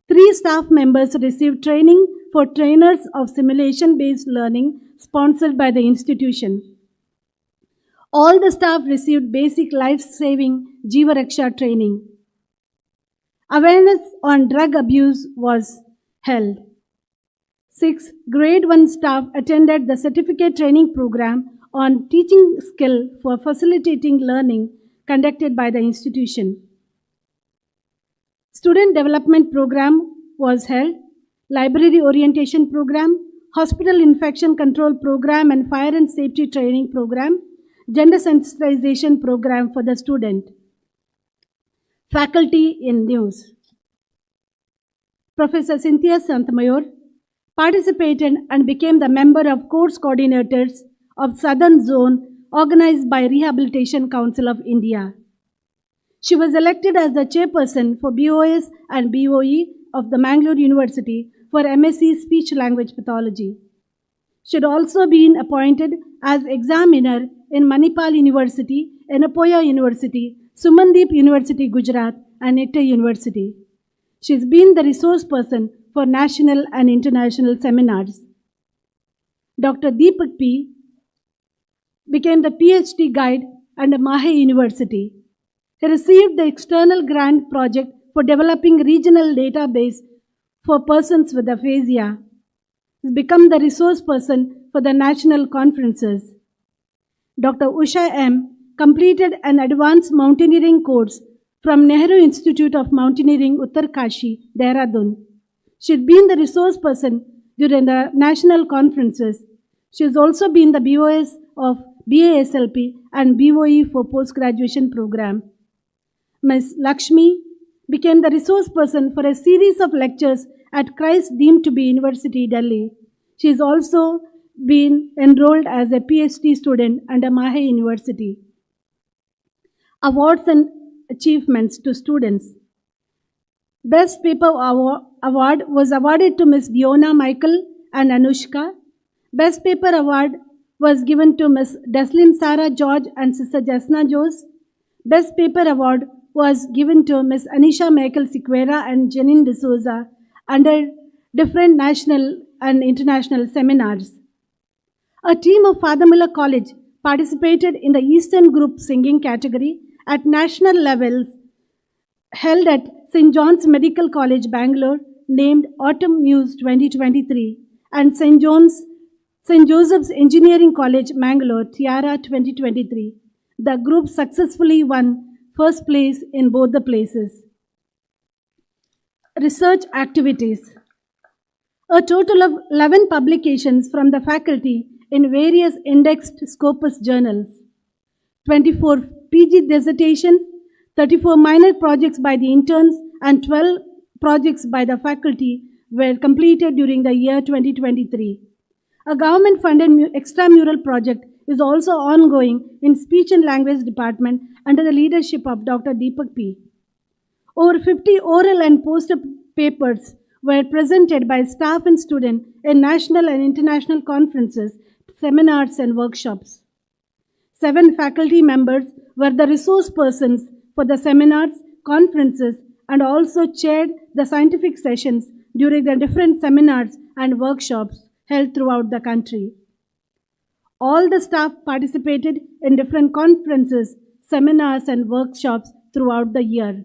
3 staff members received training for trainers of simulation-based learning sponsored by the institution. All the staff received basic life-saving Jeeva Raksha training. Awareness on drug abuse was held. 6 grade 1 staff attended the certificate training program on teaching skill for facilitating learning conducted by the institution. Student development program was held. Library orientation program, hospital infection control program and fire and safety training program, gender sensitization program for the student. Faculty in news. Professor Cynthia Santamayor participated and became the member of course coordinators of Southern Zone organized by Rehabilitation Council of India. She was elected as the chairperson for BOS and BOE of the Mangalore University for MSc Speech Language Pathology. She had also been appointed as examiner in Manipal University, Enapoya University, Sumandeep University, Gujarat, and Netta University. She has been the resource person for national and international seminars. Dr. Deepak P. became the PhD guide at Mahe University. He received the external grant project for developing regional database for persons with aphasia. He has become the resource person for the national conferences. Dr. Usha M. completed an advanced mountaineering course from Nehru Institute of Mountaineering, Uttarkashi, Dehradun. She had been the resource person during the national conferences. She has also been the BOS of BASLP and BOE for post-graduation program. Ms. Lakshmi became the resource person for a series of lectures at Christ Deemed to be University, Delhi. She has also been enrolled as a PhD student under Mahe University. Awards and achievements to students. Best Paper Award was awarded to Ms. Diona Michael and Anushka. Best Paper Award was given to Ms. Deslin Sarah George and Sister Jasna Jose. Best Paper Award was given to Ms. Anisha Michael Siqueira and Janine D'Souza under different national and international seminars. A team of Father Muller College participated in the Eastern Group Singing category at national levels held at St. John's Medical College, Bangalore, named Autumn Muse 2023, and St. Joseph's Engineering College, Mangalore, Tiara 2023. The group successfully won first place in both the places. Research activities. A total of 11 publications from the faculty in various indexed Scopus journals, 24 PG dissertations, 34 minor projects by the interns, and 12 projects by the faculty were completed during the year 2023. A government-funded extramural project is also ongoing in Speech and Language Department under the leadership of Dr. Deepak P. Over 50 oral and poster papers were presented by staff and students in national and international conferences, seminars, and workshops. 7 faculty members were the resource persons for the seminars, conferences, and also chaired the scientific sessions during the different seminars and workshops held throughout the country. All the staff participated in different conferences, seminars, and workshops throughout the year.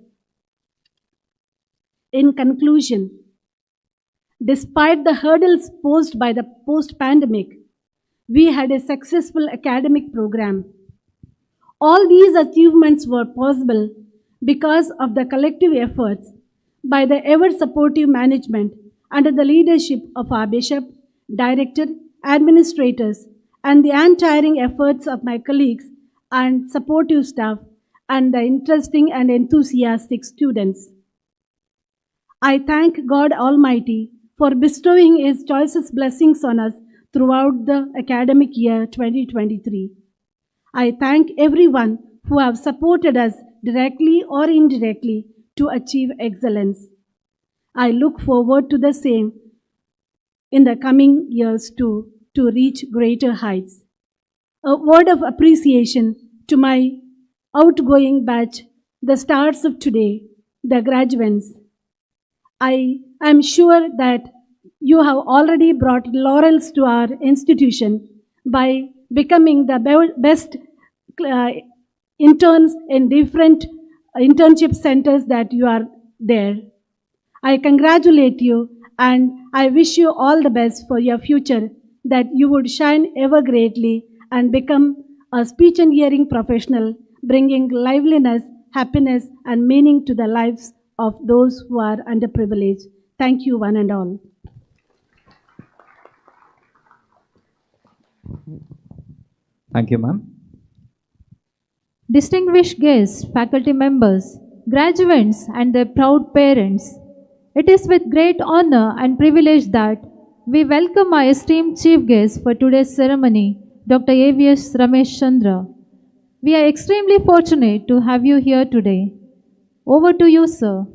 In conclusion, despite the hurdles posed by the post-pandemic, we had a successful academic program. All these achievements were possible because of the collective efforts by the ever-supportive management under the leadership of our bishop, director, administrators, and the untiring efforts of my colleagues and supportive staff and the interesting and enthusiastic students. I thank God Almighty for bestowing His choicest blessings on us throughout the academic year 2023. I thank everyone who have supported us directly or indirectly to achieve excellence. I look forward to the same in the coming years too, to reach greater heights. A word of appreciation to my outgoing batch, the stars of today, the graduates. I am sure that you have already brought laurels to our institution by becoming the best interns in different internship centers that you are there. I congratulate you and I wish you all the best for your future, that you would shine ever greatly and become a speech and hearing professional, bringing liveliness, happiness, and meaning to the lives of those who are underprivileged. Thank you, one and all. Thank you, ma'am. Distinguished guests, faculty members, graduates, and their proud parents, it is with great honor and privilege that we welcome our esteemed chief guest for today's ceremony, Dr. A.V.S. Ramesh Chandra. We are extremely fortunate to have you here today. Over to you, sir.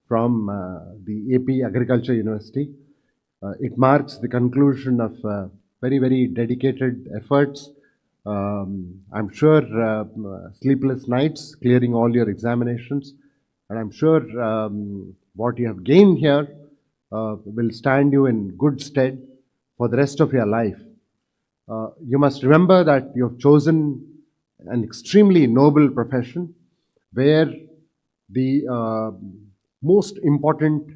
from the AP Agriculture University. It marks the conclusion of very, very dedicated efforts. I'm sure sleepless nights clearing all your examinations, and I'm sure what you have gained here will stand you in good stead for the rest of your life. You must remember that you have chosen an extremely noble profession where the most important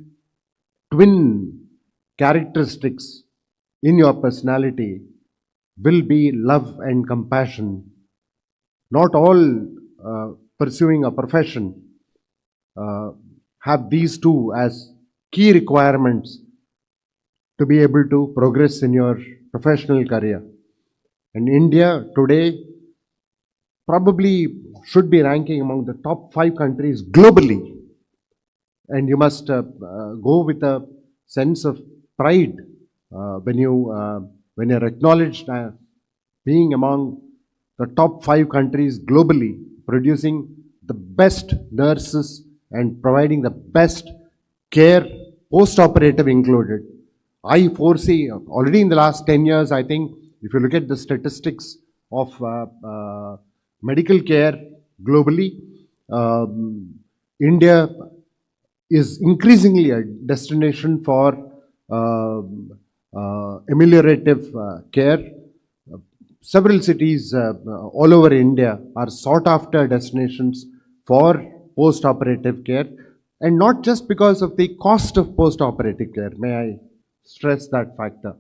twin characteristics in your personality will be love and compassion. Not all pursuing a profession have these two as key requirements to be able to progress in your professional career. And India today probably should be ranking among the top 5 countries globally. And you must go with a sense of pride when you're acknowledged being among the top 5 countries globally, producing the best nurses and providing the best care, post-operative included. I foresee already in the last 10 years, I think, if you look at the statistics of medical care globally, India is increasingly a destination for ameliorative care. Several cities all over India are sought after destinations for post-operative care, and not just because of the cost of post-operative care. May I stress that factor?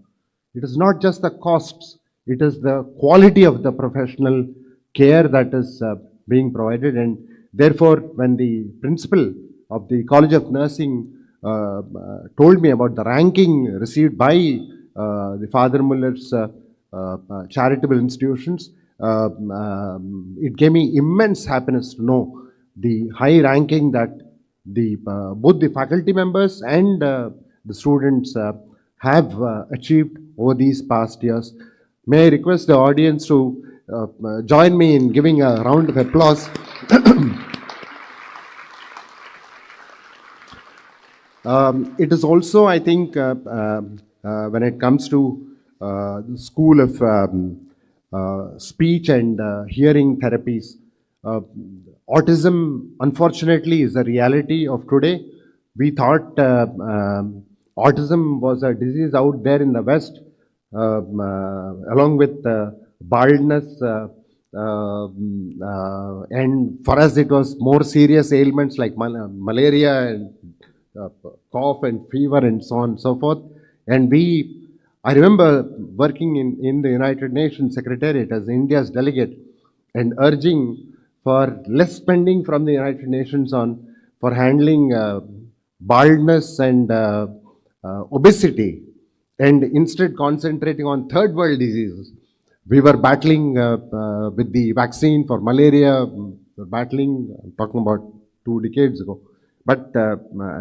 It is not just the costs, it is the quality of the professional care that is being provided. And therefore, when the principal of the College of Nursing told me about the ranking received by the Father Muller's charitable institutions, it gave me immense happiness to know the high ranking that both the faculty members and the students have achieved over these past years. May I request the audience to join me in giving a round of applause. It is also, I think, when it comes to the School of Speech and Hearing Therapies, autism, unfortunately, is a reality of today. We thought autism was a disease out there in the West, along with baldness, and for us it was more serious ailments like malaria and cough and fever and so on and so forth. And I remember working in the United Nations Secretariat as India's delegate and urging for less spending from the United Nations for handling baldness and obesity, and instead concentrating on third world diseases. We were battling with the vaccine for malaria, I'm talking about 2 decades ago. But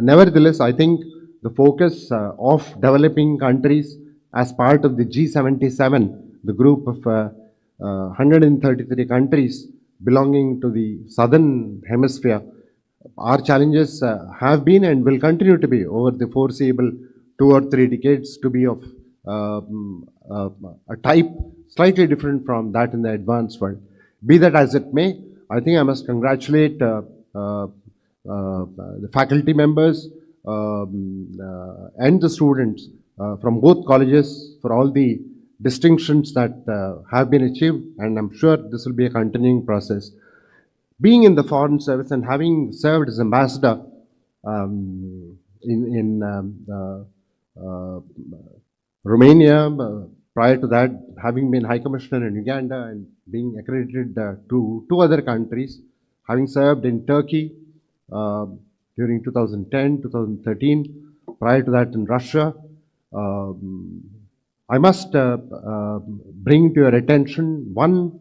nevertheless, I think the focus of developing countries as part of the G77, the group of 133 countries belonging to the southern hemisphere, our challenges have been and will continue to be over the foreseeable 2 or 3 decades to be of a type slightly different from that in the advanced world. Be that as it may, I think I must congratulate the faculty members and the students from both colleges for all the distinctions that have been achieved, and I'm sure this will be a continuing process. Being in the Foreign Service and having served as ambassador in Romania, prior to that having been High Commissioner in Uganda and being accredited to 2 other countries, having served in Turkey during 2010, 2013, prior to that in Russia, I must bring to your attention one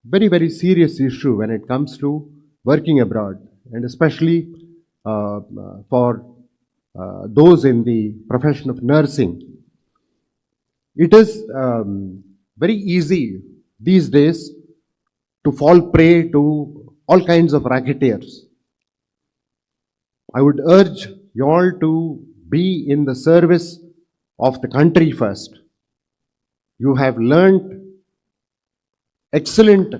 very, very serious issue when it comes to working abroad, and especially for those in the profession of nursing. It is very easy these days to fall prey to all kinds of racketeers. I would urge you all to be in the service of the country first. You have learned excellent,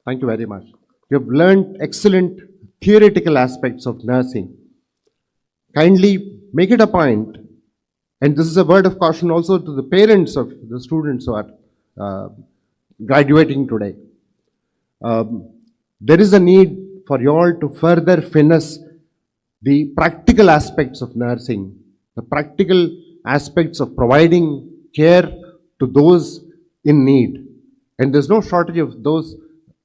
thank you very much. You have learned excellent theoretical aspects of nursing. Kindly make it a point, and this is a word of caution also to the parents of the students who are graduating today. There is a need for you all to further finesse the practical aspects of nursing, the practical aspects of providing care to those in need. And there's no shortage of those,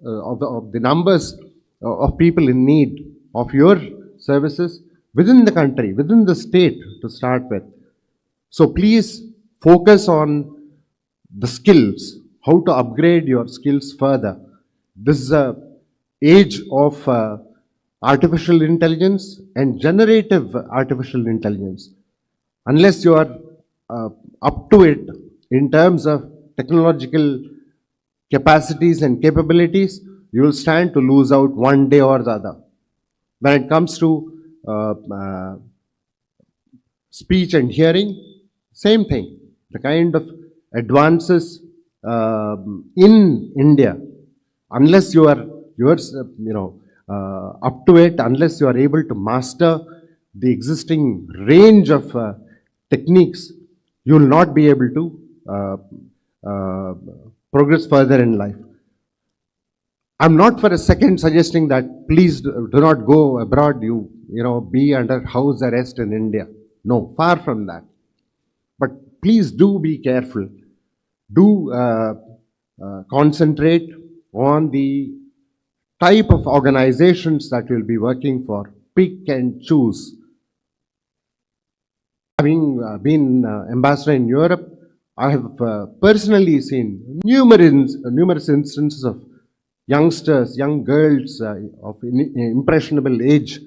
of the numbers of people in need of your services within the country, within the state to start with. So please focus on the skills, how to upgrade your skills further. This is a age of artificial intelligence and generative artificial intelligence. Unless you are up to it in terms of technological capacities and capabilities, you will stand to lose out one day or the other. When it comes to speech and hearing, same thing. The kind of advances in India, unless you are up to it, unless you are able to master the existing range of techniques, you will not be able to progress further in life. I'm not for a second suggesting that please do not go abroad, be under house arrest in India. No, far from that. But please do be careful. Do concentrate on the type of organizations that you'll be working for. Pick and choose. Having been ambassador in Europe, I have personally seen numerous instances of youngsters, young girls of impressionable age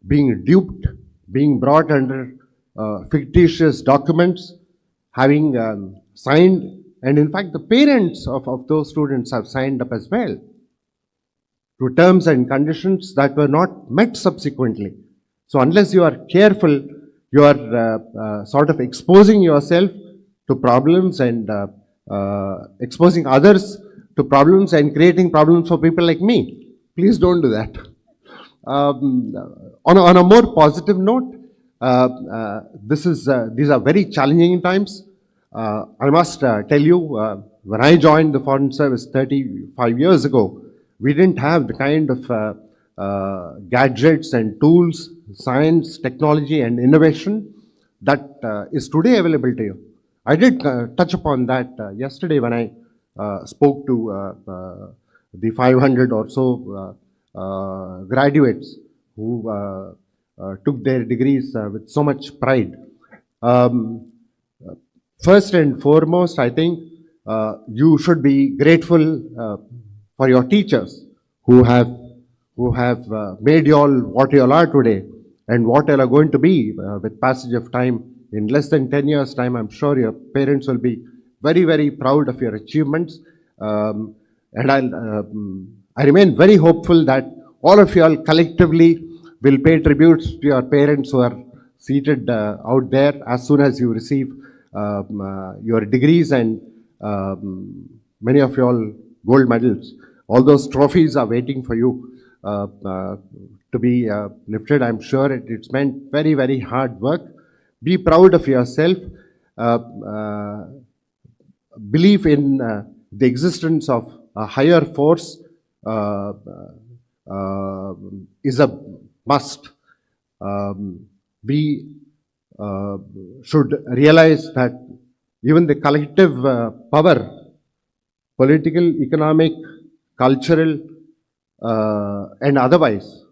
being duped, being brought under fictitious documents, having signed, and in fact the parents of those students have signed up as well to terms and conditions that were not met subsequently. So unless you are careful, you are sort of exposing yourself to problems and exposing others to problems and creating problems for people like me. Please don't do that. On a more positive note, these are very challenging times. I must tell you, when I joined the Foreign Service 35 years ago, we didn't have the kind of gadgets and tools, science, technology and innovation that is today available to you. I did touch upon that yesterday when I spoke to the 500 or so graduates who took their degrees with so much pride. First and foremost, I think you should be grateful for your teachers who have made you all what you all are today and what you all are going to be with passage of time. In less than 10 years' time, I'm sure your parents will be very, very proud of your achievements. And I remain very hopeful that all of you all collectively will pay tributes to your parents who are seated out there as soon as you receive your degrees and many of you all gold medals. All those trophies are waiting for you to be lifted. I'm sure it's meant very, very hard work. Be proud of yourself. Believe in the existence of a higher force is a must. We should realize that even the collective power, political, economic, cultural, and otherwise,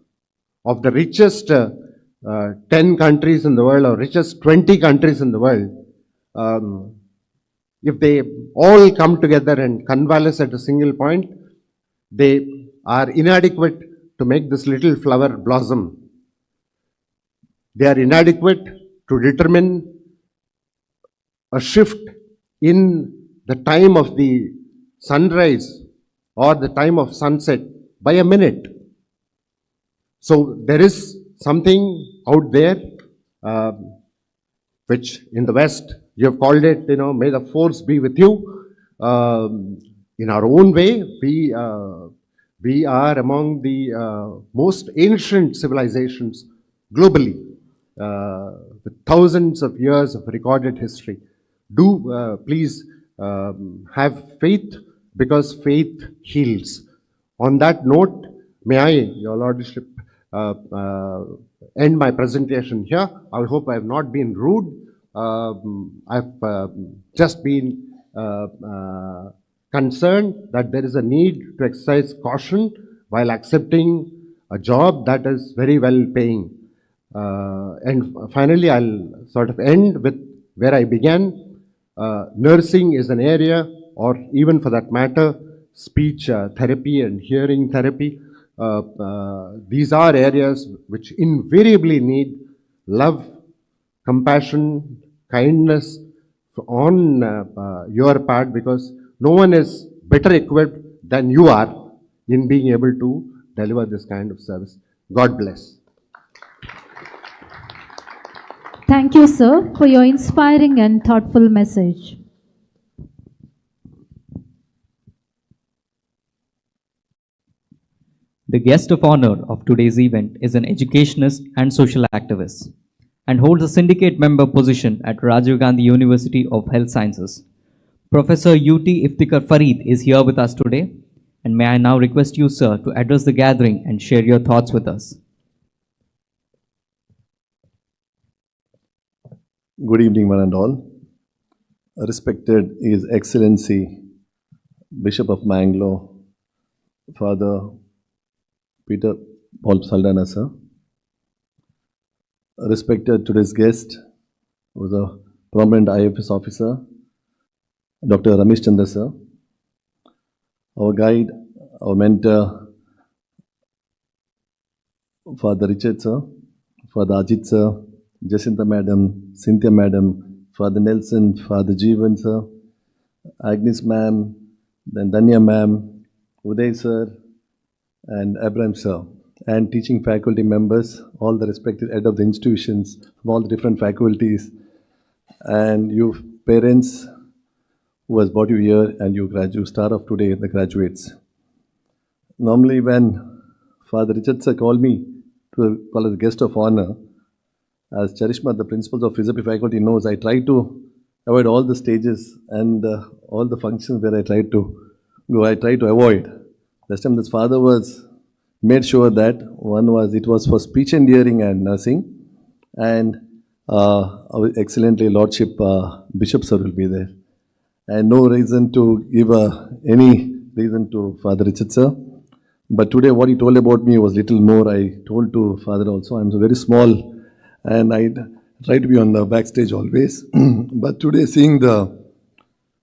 of the richest 10 countries in the world or richest 20 countries in the world, if they all come together and convalesce at a single point, they are inadequate to make this little flower blossom. They are inadequate to determine a shift in the time of the sunrise or the time of sunset by a minute. So there is something out there, uh, which in the West you have called it, may the force be with you. In our own way, we are among the most ancient civilizations globally, with thousands of years of recorded history. Do please have faith, because faith heals. On that note, may I, Your Lordship, end my presentation here. I hope I have not been rude. I've just been concerned that there is a need to exercise caution while accepting a job that is very well paying. And finally, I'll sort of end with where I began. Nursing is an area, or even for that matter, speech therapy and hearing therapy. These are areas which invariably need love, compassion, kindness on your part, because no one is better equipped than you are in being able to deliver this kind of service. God bless. Thank you, sir, for your inspiring and thoughtful message. The guest of honor of today's event is an educationist and social activist, and holds a syndicate member position at Rajiv Gandhi University of Health Sciences. Professor U.T. Iftikhar Farid is here with us today, and may I now request you, sir, to address the gathering and share your thoughts with us. Good evening, one and all. Respected His Excellency, Bishop of Mangalore, Father Peter Paul Saldana, sir. Respected today's guest, who is a prominent IFS officer, Dr. Ramesh Chandra, sir. Our guide, our mentor, Father Richard, sir. Father Ajit, sir. Jacinta Madam, Cynthia Madam, Father Nelson, Father Jeevan, sir. Agnes Ma'am, then Danya Ma'am, Uday, sir, and Abraham, sir, and teaching faculty members, all the respected head of the institutions from all the different faculties, and you parents who has brought you here, and you star of today, the graduates. Normally when Father Richard sir called me to call as a guest of honor, as Charishma, the principal of physical faculty, knows, I try to avoid all the stages and all the functions where I try to go, I try to avoid. Last time this father was made sure that it was for speech and hearing and nursing, and our excellently Lordship Bishop sir will be there. And no reason to give any reason to Father Richard sir. But today what he told about me was little more. I told to Father also, I'm very small and I try to be on the backstage always. But today seeing the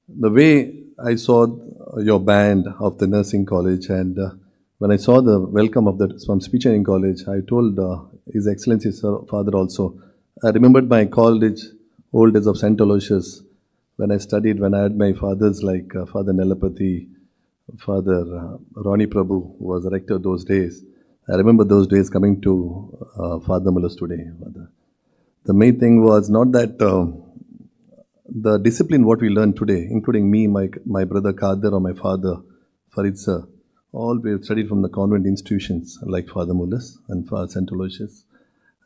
way I saw your band of the nursing college, and when I saw the welcome of the from speech and college, I told His Excellency Sir, Father also. I remembered my college old days of St. Aloysius when I studied, when I had my fathers like Father Nelapati, Father Ronnie Prabhu, who was the rector those days. I remember those days coming to Father Muller's today. The main thing was not that the discipline what we learned today, including me, my brother Kader, or my father Farid sir, all we have studied from the convent institutions like Father Muller's and Father St. Aloysius.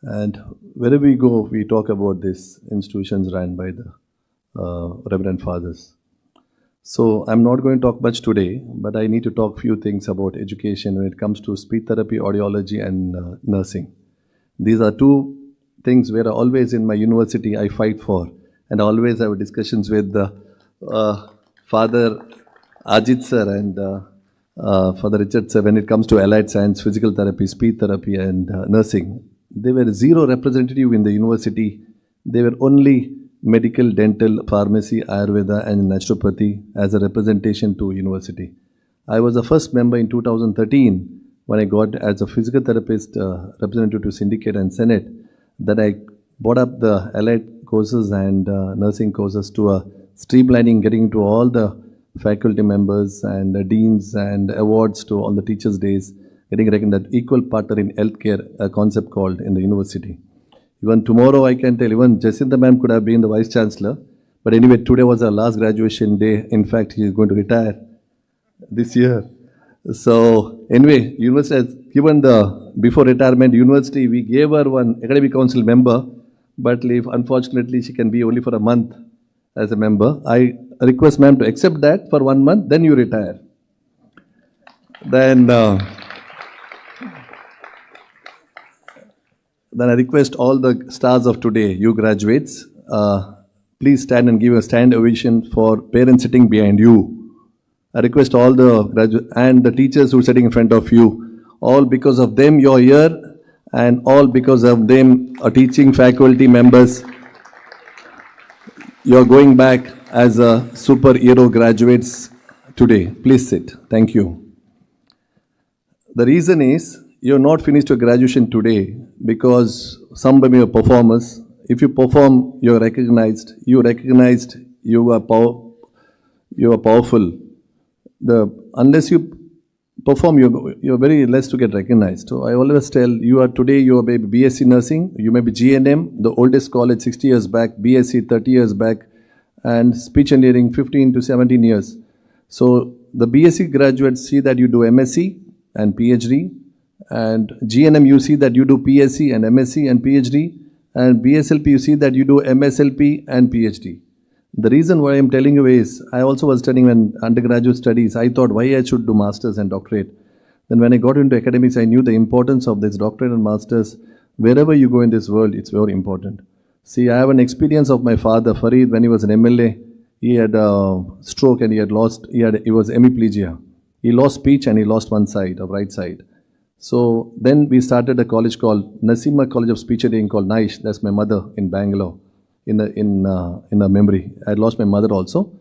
And wherever we go, we talk about these institutions ran by the Reverend Fathers. So I'm not going to talk much today, but I need to talk few things about education when it comes to speech therapy, audiology, and nursing. These are two things where always in my university I fight for, and always have discussions with Father Ajit sir and Father Richard sir when it comes to allied science, physical therapy, speech therapy, and nursing. They were zero representative in the university. They were only medical, dental, pharmacy, Ayurveda, and naturopathy as a representation to university. I was the first member in 2013 when I got as a physical therapist representative to syndicate and senate, that I brought up the allied courses and nursing courses to a streamlining, getting into all the faculty members and deans and awards to all the teachers' days, getting recognized, equal partner in healthcare, a concept called in the university. Even tomorrow, I can tell, even Jacinta ma'am could have been the vice chancellor. But anyway, today was our last graduation day. In fact, he is going to retire this year. So anyway, university has given before retirement, university, we gave her one academic council member, but unfortunately she can be only for a month as a member. I request ma'am to accept that for 1 month, then you retire. Then I request all the stars of today, you graduates, please stand and give a stand ovation for parents sitting behind you. I request all the graduates and the teachers who are sitting in front of you, all because of them you're here, and all because of them are teaching faculty members. You're going back as a superhero graduates today. Please sit. Thank you. The reason is you're not finished your graduation today because some of your performers, if you perform, you're recognized. You recognized, you are powerful. Unless you perform, you're very less to get recognized. So I always tell you are today, you are maybe BSc nursing, you may be GNM, the oldest college 60 years back, BSc 30 years back, and speech engineering 15 to 17 years. So the BSc graduates see that you do MSc and PhD, and GNM you see that you do PSc and MSc and PhD, and BSLP you see that you do MSLP and PhD. The reason why I'm telling you is, I also was studying when undergraduate studies, I thought why I should do masters and doctorate. Then when I got into academics, I knew the importance of this doctorate and masters. Wherever you go in this world, it's very important. See, I have an experience of my father, Farid, when he was an MLA, he had a stroke and he was hemiplegia. He lost speech and he lost one side, of right side. So then we started a college called Nasima College of Speech Editing called Naish. That's my mother in Bangalore. In a memory. I had lost my mother also.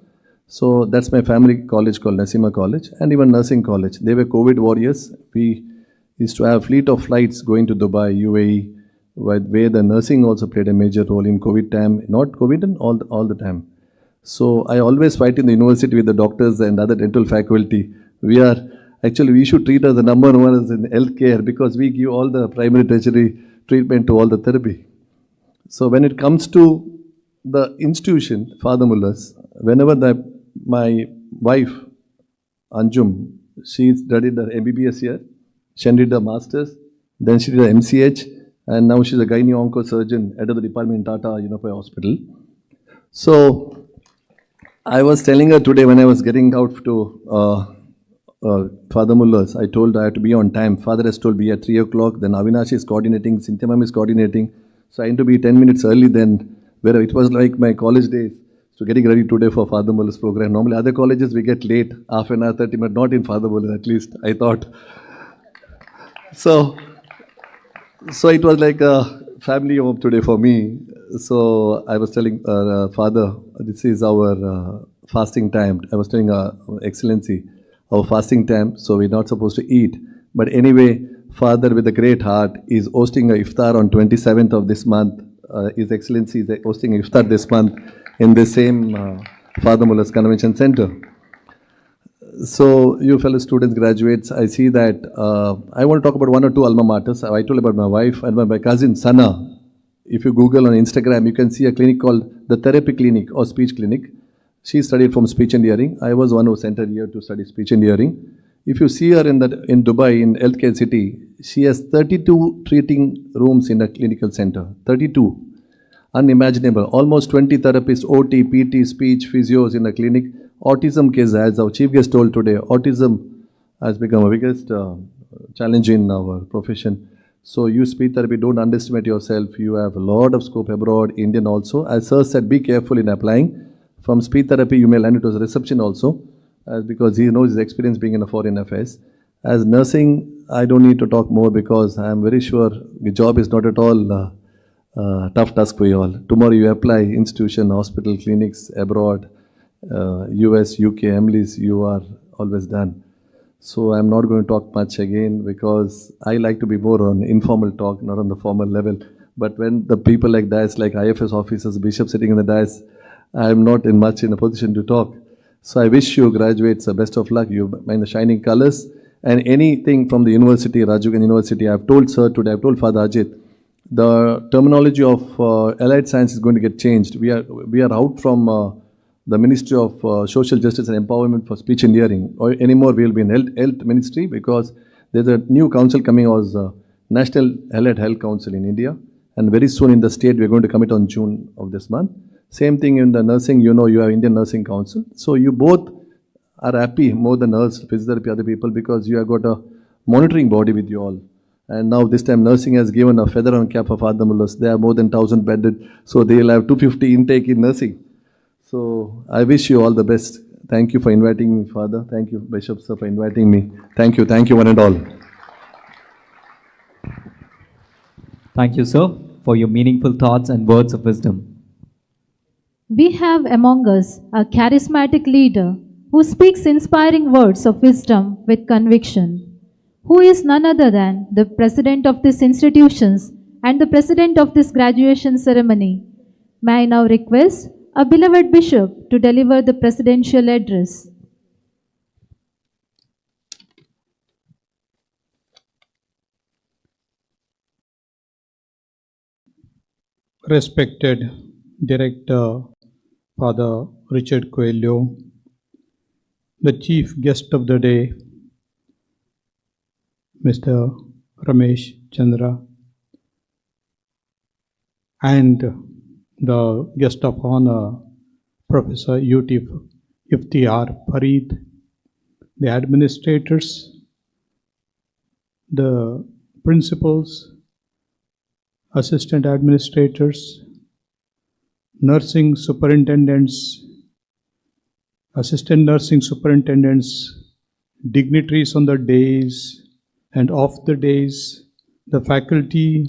So that's my family college called Nasima College, and even nursing college. They were COVID warriors. We used to have a fleet of flights going to Dubai, UAE, where the nursing also played a major role in COVID time. Not COVID and all the time. So I always fight in the university with the doctors and other dental faculty. We should treat us the number one as in healthcare because we give all the primary tertiary treatment to all the therapy. So when it comes to the institution, Father Muller's, whenever my wife, Anjum, she studied her MBBS here, she did her master's, then she did her MCH, and now she's a gynae surgeon, head of the department in Tata Unified Hospital. So I was telling her today when I was getting out to Father Muller's, I told her I have to be on time. Father has told me at 3 o'clock, then Avinash is coordinating, Cynthia ma'am is coordinating. So I had to be 10 minutes early then, where it was like my college days. So getting ready today for Father Muller's program. Normally other colleges we get late, half an hour, 30 minutes, not in Father Muller at least, I thought. So it was like a family home today for me. So I was telling Father, this is our fasting time. I was telling Excellency, our fasting time, so we're not supposed to eat. But anyway, Father with a great heart is hosting a iftar on 27th of this month. His Excellency is hosting a iftar this month in the same Father Muller's Convention Center. So you fellow students, graduates, I see that I want to talk about one or two alma maters. I told about my wife and my cousin Sana. If you Google on Instagram, you can see a clinic called the Therapy Clinic or Speech Clinic. She studied from speech engineering. I was one who sent her here to study speech engineering. If you see her in Dubai, in healthcare city, she has 32 treating rooms in a clinical center. 32. Unimaginable. Almost 20 therapists, OT, PT, speech, physios in a clinic. Autism case, as our chief guest told today, autism has become a biggest challenge in our profession. So you speech therapy, don't underestimate yourself. You have a lot of scope abroad, Indian also. As sir said, be careful in applying. From speech therapy, you may land it as a reception also. Because he knows his experience being in a foreign affairs. As nursing, I don't need to talk more because I am very sure the job is not at all tough task for you all. Tomorrow you apply institution, hospital, clinics, abroad, US, UK, Emily's, you are always done. So I'm not going to talk much again because I like to be more on informal talk, not on the formal level. But when the people like dais, like IFS officers, bishops sitting in the dais, I'm not much in a position to talk. So I wish you graduates the best of luck. You mind the shining colors. And anything from the university, Rajugan University, I've told sir today, I've told Father Ajit, the terminology of allied science is going to get changed. We are out from the Ministry of Social Justice and Empowerment for Speech and Hearing, or anymore we will be in health Ministry, because there's a new council coming as National Allied Health Council in India, and very soon in the state we're going to commit on June of this month. Same thing in the nursing, you know, you have Indian Nursing Council. So you both are happy, more than nurse, physiotherapy, other people, because you have got a monitoring body with you all. And now this time nursing has given a feather on cap for Father Mullers. They are more than 1,000 bedded, so they'll have 250 intake in nursing. So I wish you all the best. Thank you for inviting me, Father. Thank you, Bishop sir, for inviting me. Thank you one and all. Thank you, sir, for your meaningful thoughts and words of wisdom. We have among us a charismatic leader who speaks inspiring words of wisdom with conviction, who is none other than the president of these institutions and the president of this graduation ceremony. May I now request our beloved bishop to deliver the presidential address. Respected Director Father Richard Coelho, the chief guest of the day, Mr. Ramesh Chandra, and the guest of honor, Professor Iftikhar Farid, the administrators, the principals, assistant administrators, nursing superintendents, assistant nursing superintendents, dignitaries on the days and off the days, the faculty,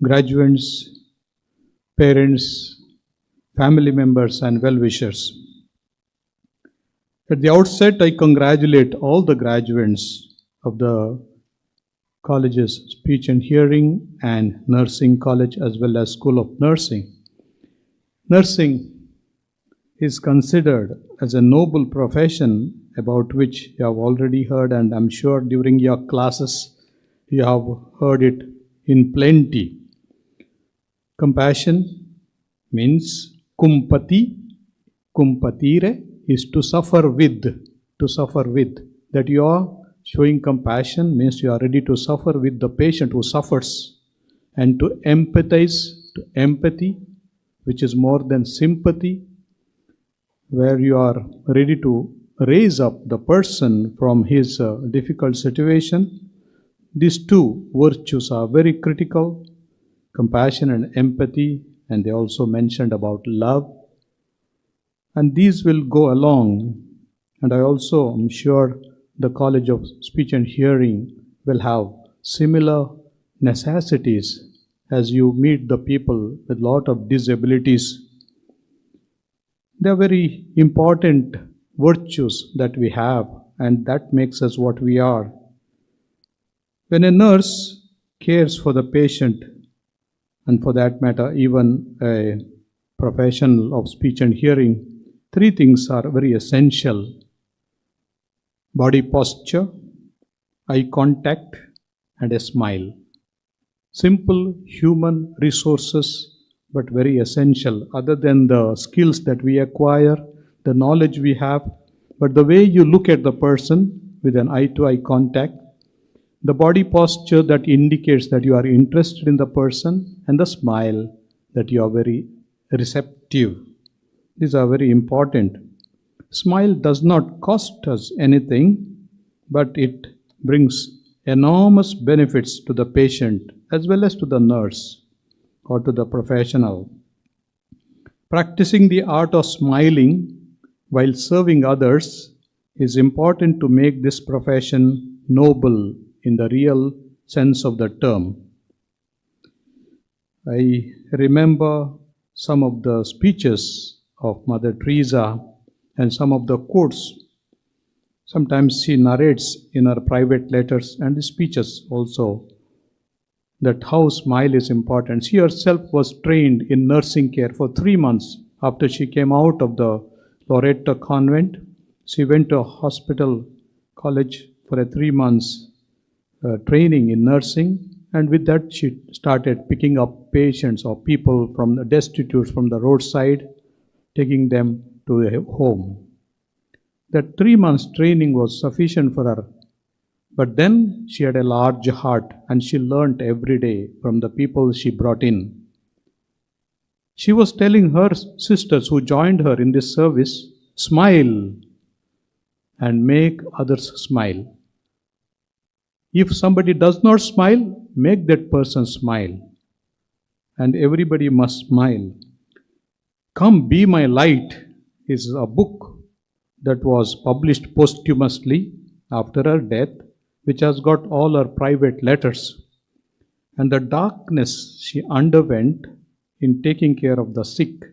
graduates, parents, family members, and well-wishers. At the outset, I congratulate all the graduates of the colleges Speech and Hearing and Nursing College, as well as School of Nursing. Nursing is considered as a noble profession about which you have already heard, and I'm sure during your classes you have heard it in plenty. Compassion means kumpati. Kumpatire is to suffer with. To suffer with. That you are showing compassion means you are ready to suffer with the patient who suffers. And to empathize, to empathy, which is more than sympathy, where you are ready to raise up the person from his difficult situation. These two virtues are very critical, compassion and empathy, and they also mentioned about love. And these will go along, and I also am sure the College of Speech and Hearing will have similar necessities as you meet the people with a lot of disabilities. They are very important virtues that we have, and that makes us what we are. When a nurse cares for the patient, and for that matter even a professional of speech and hearing, three things are very essential: body posture, eye contact, and a smile. Simple human resources, but very essential, other than the skills that we acquire, the knowledge we have, but the way you look at the person with an eye-to-eye contact, the body posture that indicates that you are interested in the person, and the smile that you are very receptive. These are very important. Smile does not cost us anything, but it brings enormous benefits to the patient as well as to the nurse or to the professional. Practicing the art of smiling while serving others is important to make this profession noble in the real sense of the term. I remember some of the speeches of Mother Teresa and some of the quotes. Sometimes she narrates in her private letters and speeches also that how smile is important. She herself was trained in nursing care for 3 months after she came out of the Loreto convent. She went to a hospital, college for a 3 months training in nursing, and with that she started picking up patients or people from the destitutes from the roadside, taking them to a home. That 3 months training was sufficient for her. But then she had a large heart and she learnt every day from the people she brought in. She was telling her sisters who joined her in this service, smile and make others smile. If somebody does not smile, make that person smile. And everybody must smile. Come Be My Light is a book that was published posthumously after her death, which has got all her private letters. And the darkness she underwent in taking care of the sick,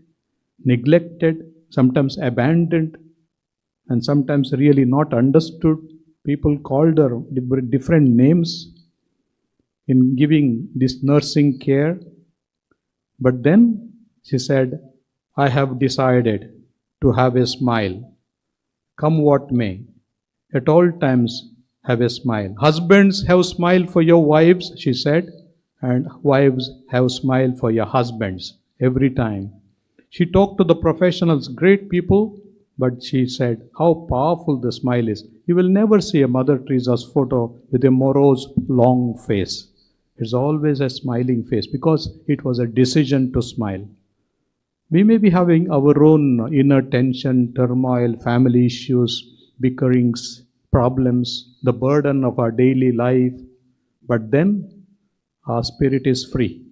neglected, sometimes abandoned, and sometimes really not understood. People called her different names in giving this nursing care. But then she said, I have decided to have a smile. Come what may, at all times have a smile. Husbands, have smile for your wives, she said, and wives, have smile for your husbands every time. She talked to the professionals, great people, but she said how powerful the smile is. You will never see a Mother Teresa's photo with a morose, long face. It's always a smiling face because it was a decision to smile. We may be having our own inner tension, turmoil, family issues, bickerings, problems, the burden of our daily life, but then our spirit is free.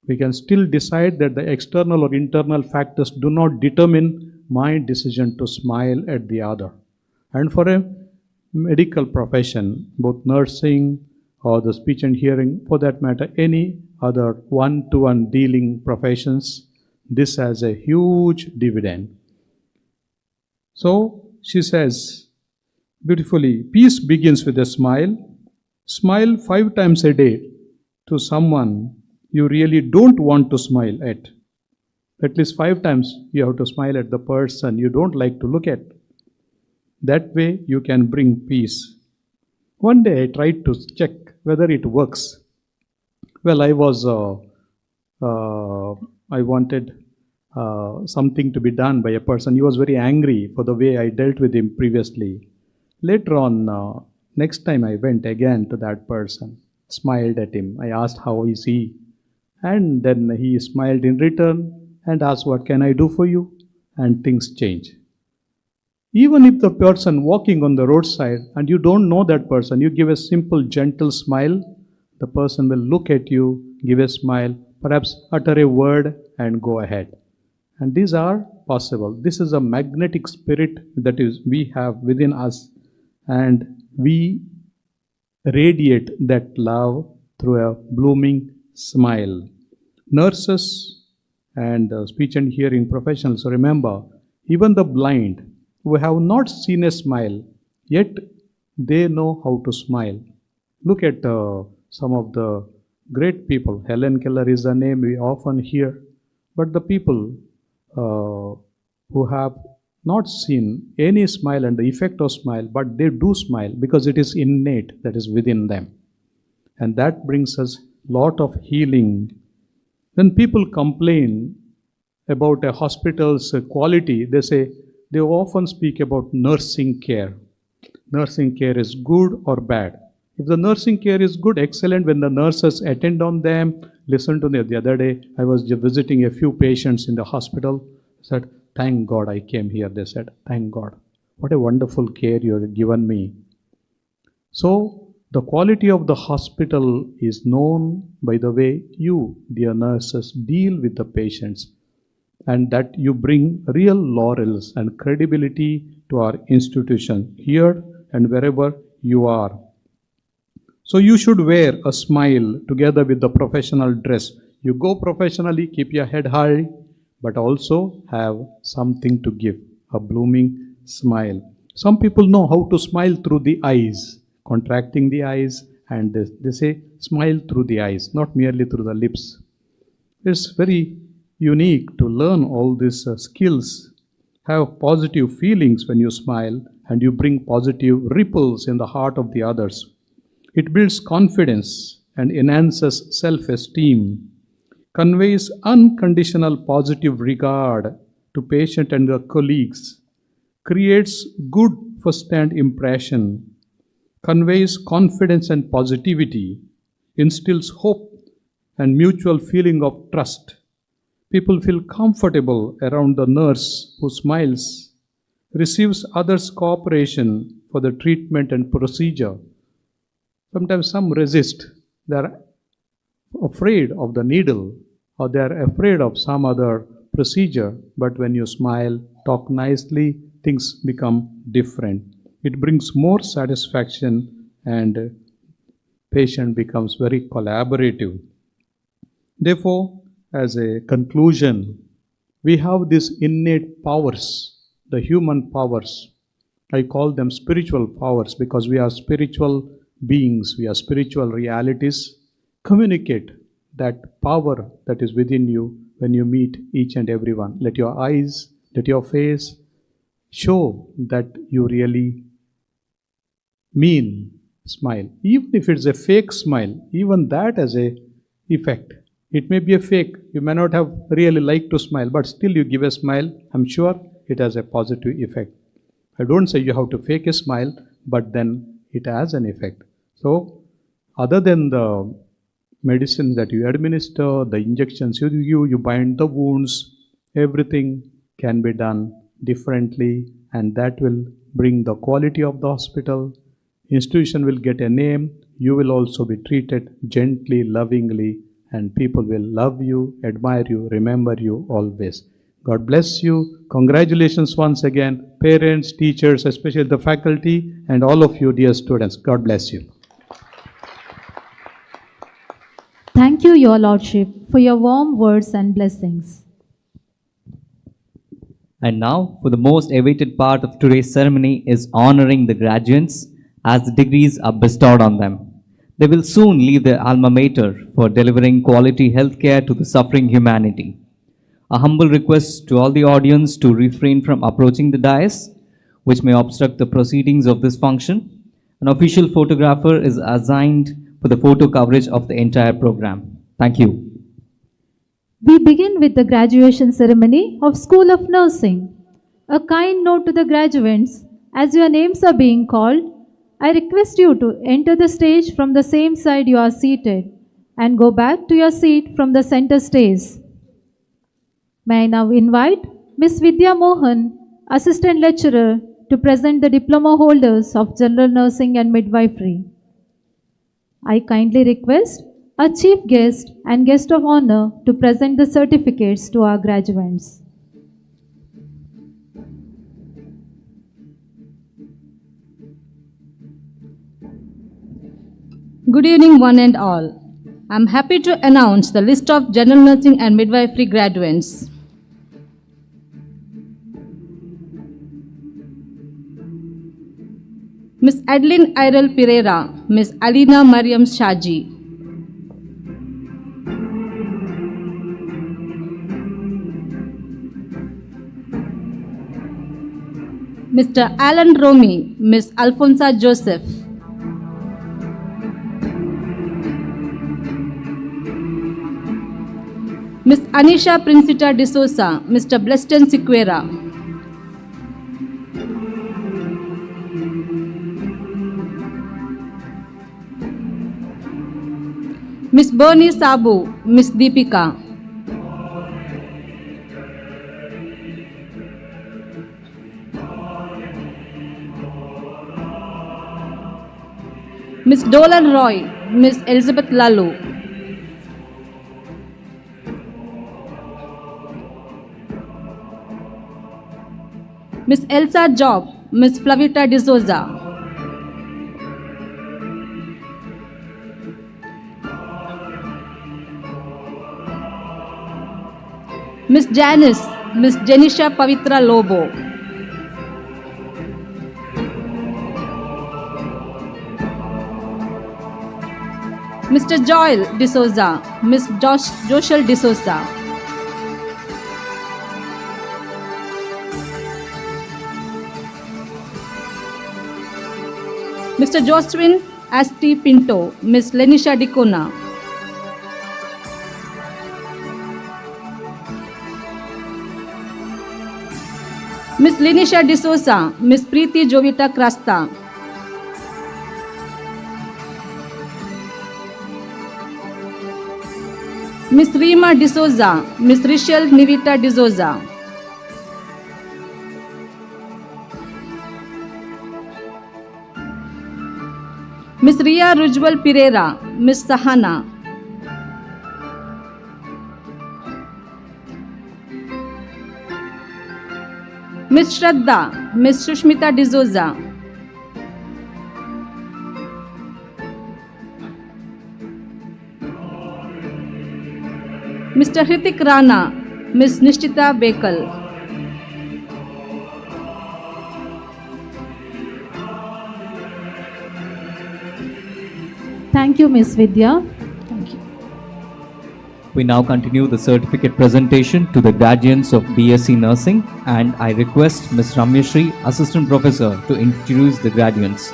We can still decide that the external or internal factors do not determine my decision to smile at the other. And for a medical profession, both nursing or the speech and hearing, for that matter, any other one-to-one dealing professions, this has a huge dividend. So she says beautifully, peace begins with a smile. Smile 5 times a day to someone you really don't want to smile at. At least 5 times you have to smile at the person you don't like to look at. That way you can bring peace. One day I tried to check whether it works. Well, I wanted something to be done by a person. He was very angry for the way I dealt with him previously. Later on, next time I went again to that person, smiled at him. I asked how is he, and then he smiled in return and asked, what can I do for you? And things change. Even if the person walking on the roadside and you don't know that person, you give a simple gentle smile, the person will look at you, give a smile, perhaps utter a word and go ahead. And these are possible. This is a magnetic spirit that is we have within us, and we radiate that love through a blooming smile. Nurses and speech and hearing professionals, remember, even the blind who have not seen a smile, yet they know how to smile. Look at some of the great people. Helen Keller is a name we often hear, but the people who have not seen any smile and the effect of smile, but they do smile because it is innate, that is within them. And that brings us lot of healing. When people complain about a hospital's quality, they often speak about nursing care. Nursing care is good or bad. If the nursing care is good, excellent, when the nurses attend on them, listen to them. The other day, I was visiting a few patients in the hospital. I said, thank God I came here. They said, thank God. What a wonderful care you have given me. So, the quality of the hospital is known by the way you, dear nurses, deal with the patients, and that you bring real laurels and credibility to our institution here and wherever you are. So you should wear a smile together with the professional dress. You go professionally, keep your head high, but also have something to give, a blooming smile. Some people know how to smile through the eyes, contracting the eyes, and they say smile through the eyes, not merely through the lips. It's very unique to learn all these skills. Have positive feelings when you smile, and you bring positive ripples in the heart of the others. It builds confidence and enhances self-esteem, conveys unconditional positive regard to patient and their colleagues, creates good first-hand impression, conveys confidence and positivity, instills hope and mutual feeling of trust. People feel comfortable around the nurse who smiles, receives others' cooperation for the treatment and procedure. Sometimes some resist. They are afraid of the needle or they are afraid of some other procedure. But when you smile, talk nicely, things become different. It brings more satisfaction and patient becomes very collaborative. Therefore, as a conclusion, we have these innate powers, the human powers. I call them spiritual powers because we are spiritual beings, we are spiritual realities. Communicate that power that is within you when you meet each and everyone. Let your eyes, let your face show that you really mean smile. Even if it's a fake smile, even that has a effect. It may be a fake. You may not have really liked to smile, but still you give a smile. I'm sure it has a positive effect. I don't say you have to fake a smile, but then it has an effect. So, other than the medicines that you administer, the injections you bind the wounds, everything can be done differently, and that will bring the quality of the hospital. Institution will get a name. You will also be treated gently, lovingly, and people will love you, admire you, remember you always. God bless you. Congratulations once again, parents, teachers, especially the faculty, and all of you, dear students. God bless you. Thank you, Your Lordship, for your warm words and blessings. And now, for the most awaited part of today's ceremony is honoring the graduates as the degrees are bestowed on them. They will soon leave their alma mater for delivering quality healthcare to the suffering humanity. A humble request to all the audience to refrain from approaching the dais, which may obstruct the proceedings of this function. An official photographer is assigned for the photo coverage of the entire program. Thank you. We begin with the graduation ceremony of School of Nursing. A kind note to the graduates, as your names are being called, I request you to enter the stage from the same side you are seated and go back to your seat from the center stage. May I now invite Ms. Vidya Mohan, Assistant Lecturer, to present the diploma holders of General Nursing and Midwifery. I kindly request our Chief Guest and Guest of Honor to present the certificates to our graduates. Good evening, one and all. I'm happy to announce the list of General Nursing and Midwifery graduates. Ms. Adeline Irel Pereira, Ms. Alina Mariam Shaji. Mr. Alan Romy, Ms. Alfonsa Joseph. Ms. Anisha Princita D'Souza, Mr. Bleston Siqueira. Ms. Bernie Sabu, Ms. Deepika. Ms. Dolan Roy, Ms. Elizabeth Lalu. Ms. Elsa Job, Ms. Flavita D'Souza. Ms. Janice, Ms. Jenisha Pavitra Lobo. Mr. Joel D'Souza, Ms. Joshel D'Souza. Mr. Josephine Asti Pinto, Miss Lenisha Dicona. Miss Lenisha D'Souza, Miss Preeti Jovita Krasta. Miss Rima D'Souza, Miss Richelle Nivita D'Souza. Miss Ria Rujwal Pereira, Miss Sahana. Miss Shraddha, Miss Sushmita D'Souza. Mr. Hrithik Rana, Miss Nishtita Bekal. Thank you, Miss Vidya. Thank you. We now continue the certificate presentation to the graduates of BSc Nursing, and I request Ms. Ramyashri, Assistant Professor, to introduce the graduates.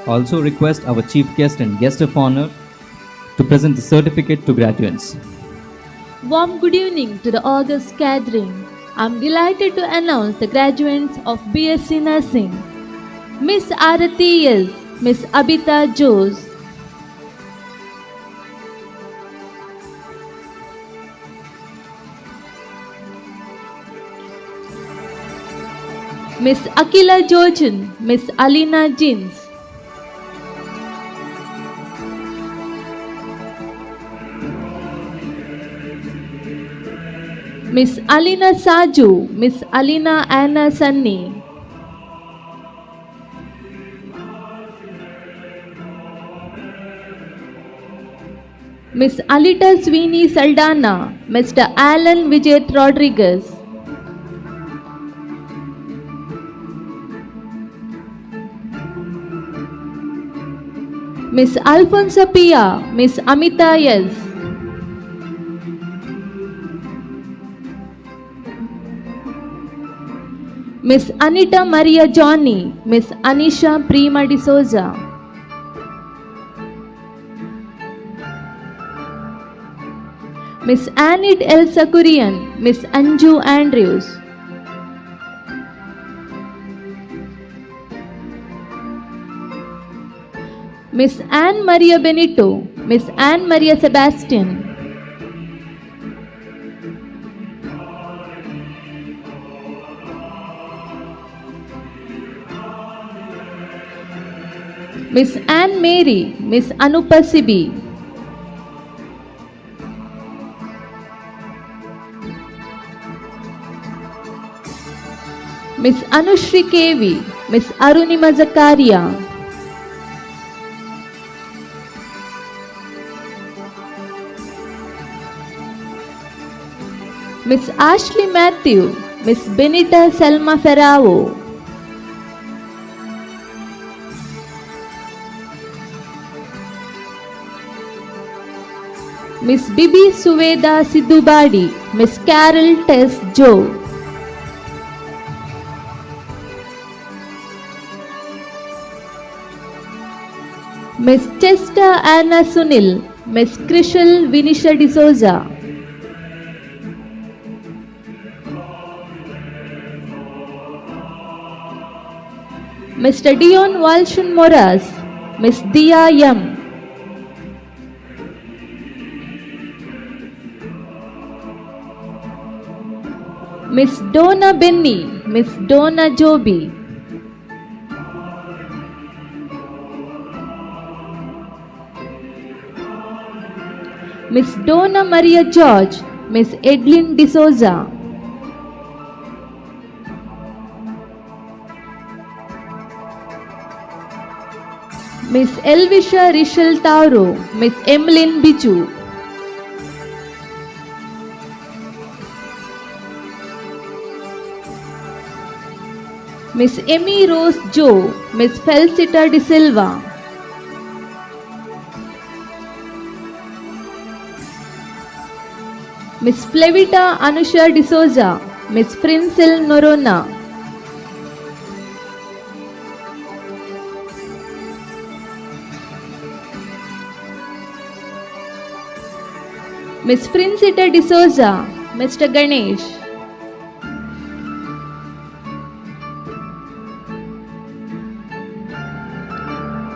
Also request our Chief Guest and Guest of Honor to present the certificate to graduates. Warm good evening to the august gathering. I am delighted to announce the graduates of BSc Nursing. Miss Arati S, Miss Abita Jose, Miss Akila Jojan, Miss Alina Jins, Miss Alina Saju, Miss Alina Anna Sunny, Miss Alita Sweeney Saldana, Mr. Alan Vijay Rodriguez, Miss Alfonso Pia, Miss Amita S, Miss Anita Maria Johnny, Miss Anisha Prima D'Souza, Miss Anid Elsa Kurian, Miss Anju Andrews, Miss Anne Maria Benito, Miss Anne Maria Sebastian, Miss Anne Mary, Miss Anupa Sibi, Miss Anushri Kevi, Miss Arunima Zakaria, Miss Ashley Matthew, Miss Benita Selma Ferrao, Miss Bibi Suveda Sidhubadi, Miss Carol Tess Joe, Miss Chester Anna Sunil, Miss Krishal Vinisha D'Souza, Mr. Dion Walshun Moras, Miss Dia Yam, Miss Donna Benny, Miss Donna Joby, Miss Donna Maria George, Miss Edlin D'Souza, Miss Elvisha Rishal Tauro, Miss Emmeline Biju, Miss Emmy Rose Joe, Miss Felicita De Silva, Miss Flevita Anusha D'Souza, Miss Frincil Norona, Miss Frincita D'Souza, Mr. Ganesh.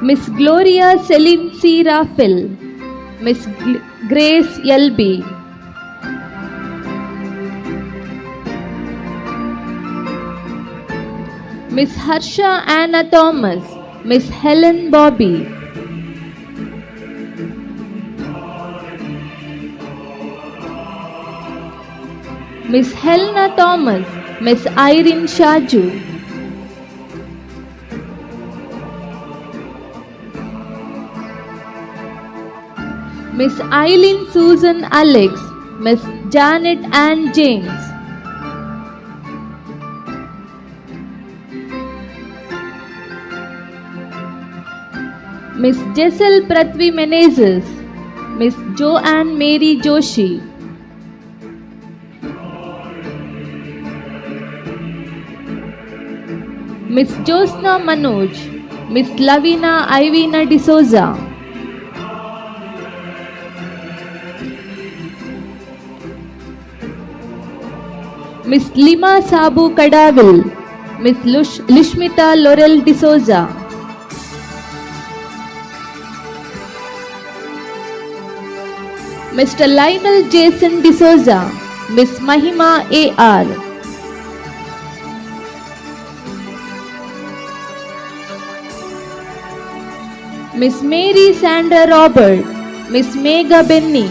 Miss Gloria Celine C. Raffel, Miss Grace L.B. Miss Harsha Anna Thomas, Miss Helen Bobby. Miss Helena Thomas, Miss Irene Shaju. Miss Eileen Susan Alex, Miss Janet Ann James. Miss Jessel Prithvi Menezes, Miss Joanne Mary Joshi. Miss Josna Manoj, Miss Lavina Ivina D'Souza. Miss Lima Sabu Kadavil, Miss Lishmita Laurel D'Souza. Mr. Lionel Jason D'Souza, Miss Mahima A.R. Miss Mary Sandra Robert, Miss Mega Benny.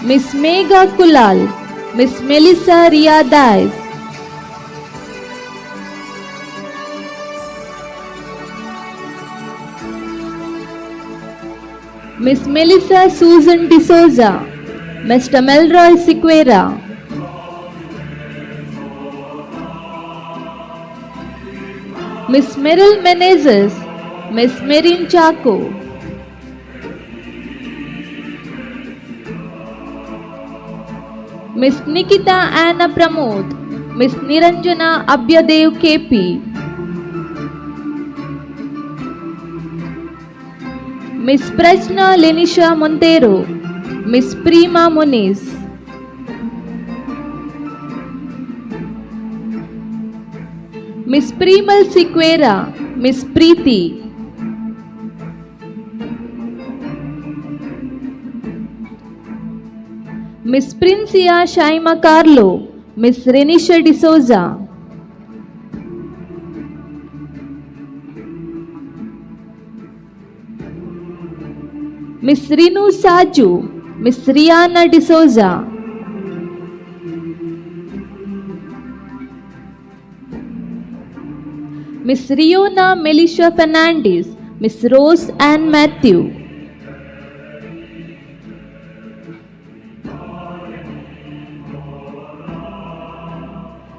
Miss Mega Kulal, Miss Melissa Ria Dice. Miss Melissa Susan D'Souza, Mr. Melroy Sequeira. Miss Meryl Menezes, Miss Merin Chaco. Miss Nikita Anna Pramod, Miss Niranjana Abhyadev KP. Miss Prajna Lenisha Montero, Miss Prima Muniz. Miss Primal Sequeira, Miss Preeti. Miss Princia Shaima Carlo, Miss Renisha D'Souza. Miss Rinu Saju, Miss Rihanna D'Souza. Miss Riona Melisha Fernandez, Miss Rose Ann Matthew.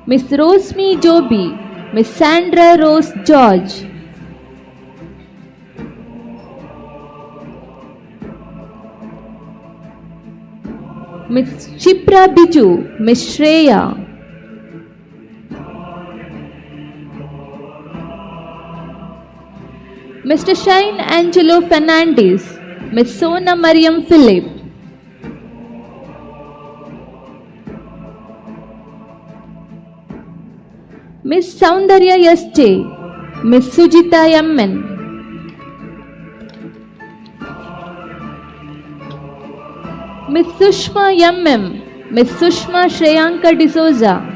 Miss Rosmi Joby, Miss Sandra Rose George. Miss Chipra Biju, Miss Shreya. Mr. Shine Angelo Fernandez, Miss Sona Mariam Philip. Miss Soundarya S.J., Miss Sujita Yammen. Miss Sushma Yammem, Miss Sushma Shreyanka D'Souza.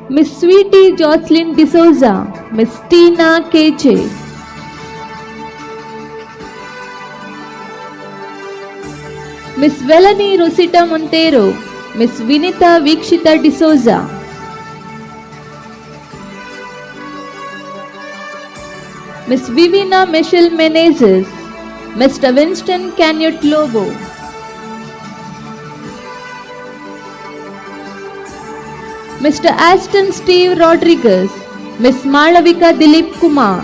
Miss Sweetie Jocelyn D'Souza, Miss Tina Keche. Miss Velani Rosita Montero, Miss Vinita Vikshita D'Souza. Miss Vivina Michelle Menezes, Mr. Winston Canute Lobo. Mr. Aston Steve Rodriguez, Miss Malavika Dilip Kumar.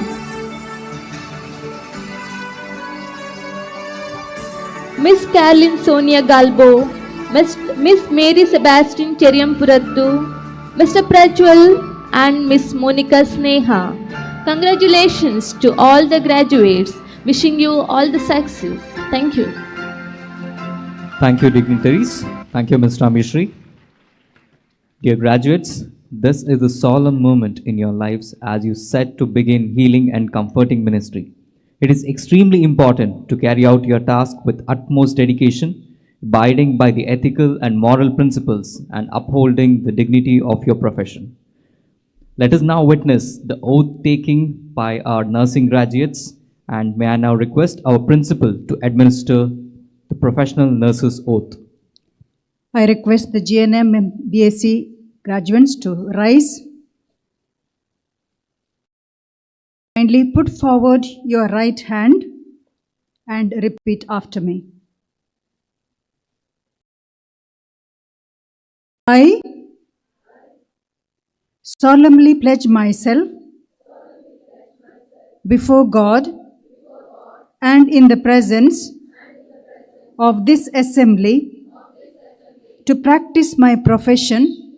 Miss Carolyn Sonia Galbo, Miss Mary Sebastian Cheriampurattu, Mr. Prajwal and Miss Monica Sneha. Congratulations to all the graduates. Wishing you all the success. Thank you. Thank you, dignitaries. Thank you, Mr. Amishri. Dear graduates, this is a solemn moment in your lives as you set to begin healing and comforting ministry. It is extremely important to carry out your task with utmost dedication, abiding by the ethical and moral principles and upholding the dignity of your profession. Let us now witness the oath taking by our nursing graduates, and may I now request our principal to administer the professional nurse's oath. I request the GNM and BSc graduates to rise. Kindly put forward your right hand and repeat after me. I solemnly pledge myself before God and in the presence of this assembly to practice my profession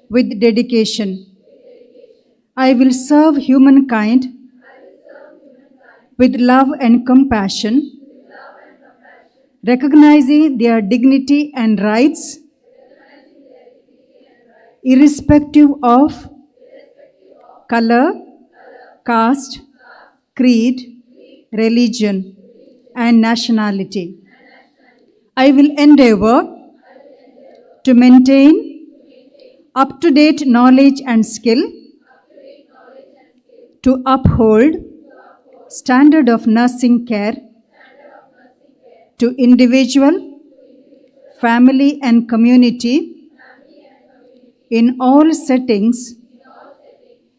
with dedication. I will serve humankind with love and compassion, recognizing their dignity and rights, irrespective of color, caste, creed, religion, and nationality. I will endeavor to maintain up-to-date knowledge and skill, to uphold standard of nursing care to individual, family, and community in all settings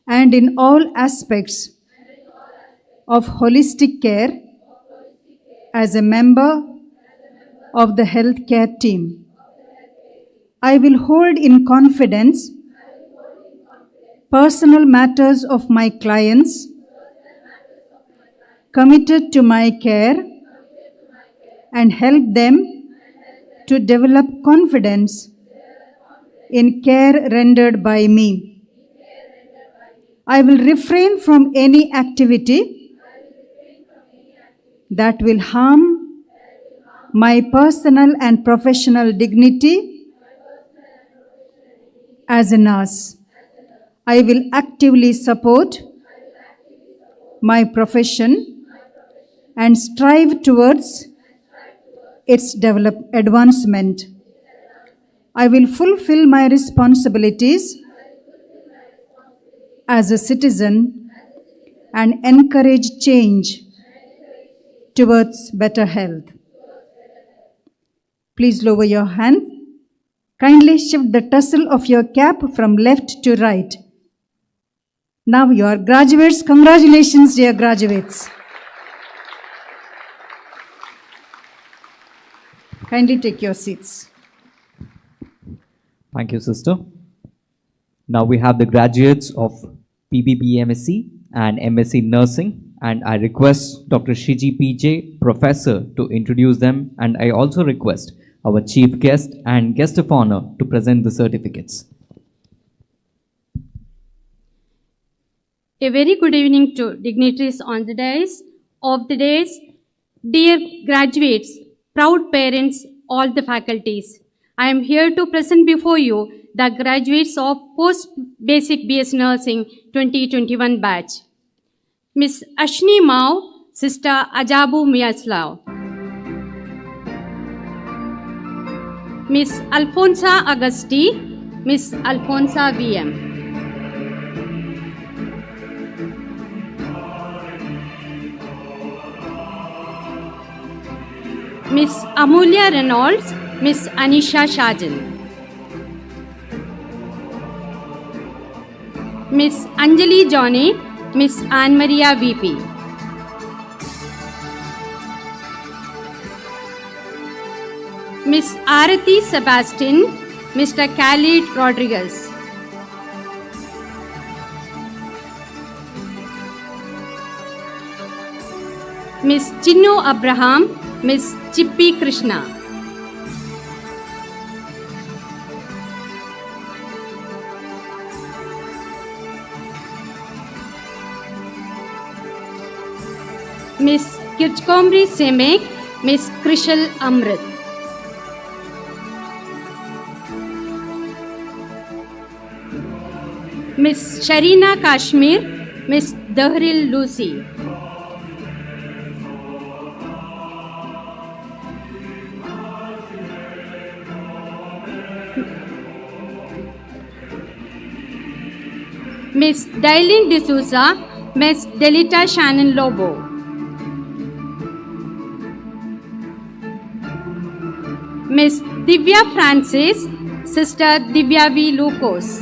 and in all aspects of holistic care as a member of the healthcare team. I will hold in confidence personal matters of my clients, committed to my care, and help them to develop confidence in care rendered by me. I will refrain from any activity that will harm my personal and professional dignity as a nurse. I will actively support my profession and strive towards its advancement. I will fulfill my responsibilities as a citizen and encourage change towards better health. Please lower your hand. Kindly shift the tassel of your cap from left to right. Now your graduates, congratulations dear graduates. Kindly take your seats. Thank you, sister. Now we have the graduates of PBB MSc and MSc Nursing, and I request Dr. Shiji PJ, Professor, to introduce them, and I also request our chief guest and guest of honor to present the certificates. A very good evening to dignitaries on the dais, of the dais, dear graduates, proud parents, all the faculties. I am here to present before you the graduates of Post-Basic BS Nursing 2021 batch. Miss Ashni Mao, Sister Ajabu Miyaslao. Miss Alfonsa Agasti, Miss Alfonsa VM. Miss Amulia Reynolds, Miss Anisha Shajan. Miss Anjali Johnny, Miss Anne Maria VP. Miss Arati Sebastian, Mr. Khalid Rodriguez. Miss Chinnu Abraham, Miss Chippy Krishna. Miss Kirchkomri Semek, Miss Krishal Amrit. Miss Sharina Kashmir, Miss Dahril Lucy. Miss Dailin D'Souza, Miss Delita Shannon Lobo. Miss Divya Francis, Sister Divya V. Lucas.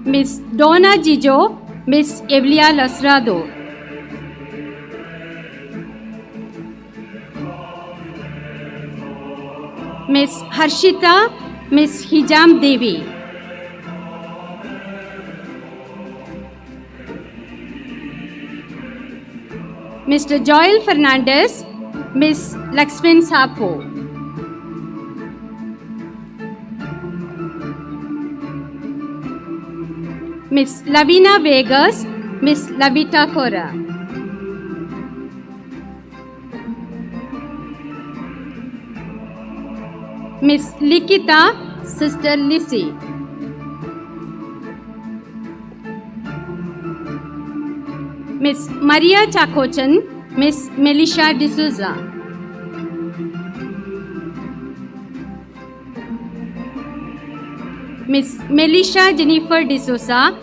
Miss Donna Jijo, Miss Evlia Lasrado. Miss Harshita, Miss Hijam Devi. Mr. Joel Fernandez, Miss Laxmin Sapo. Miss Lavina Vegas, Miss Lavita Cora. Miss Likita, Sister Lissy. Miss Maria Chakochan, Miss Melisha D'Souza. Miss Melisha Jennifer D'Souza,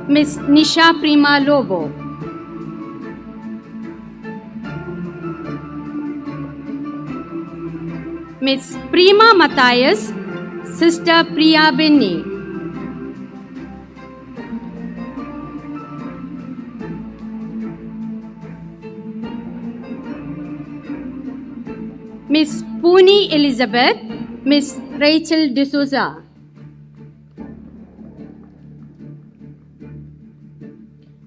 Miss Nisha Prima Lobo. Miss Prima Matthias, Sister Priya Benny. Miss Puni Elizabeth, Miss Rachel D'Souza.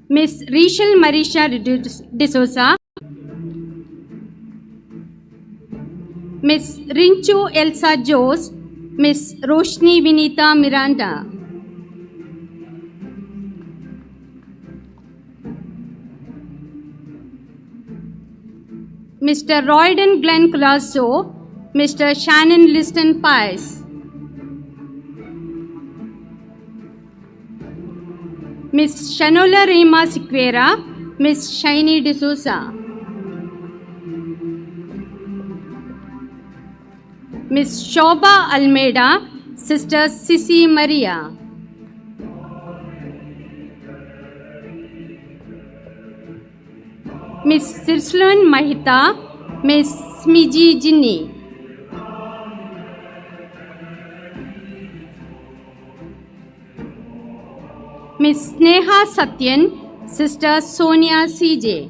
Miss Rachel Marisha D'Souza. Miss Rinchu Elsa Jose, Miss Roshni Vinita Miranda. Mr. Royden Glenn Colasso, Mr. Shannon Liston Pies. Miss Shanola Rema Siquera, Miss Shiny D'Souza. Miss Shoba Almeida, Sister Sissy Maria. Miss Sirslun Mahita, Miss Smiji Jinni. Miss Sneha Satyan, Sister Sonia CJ.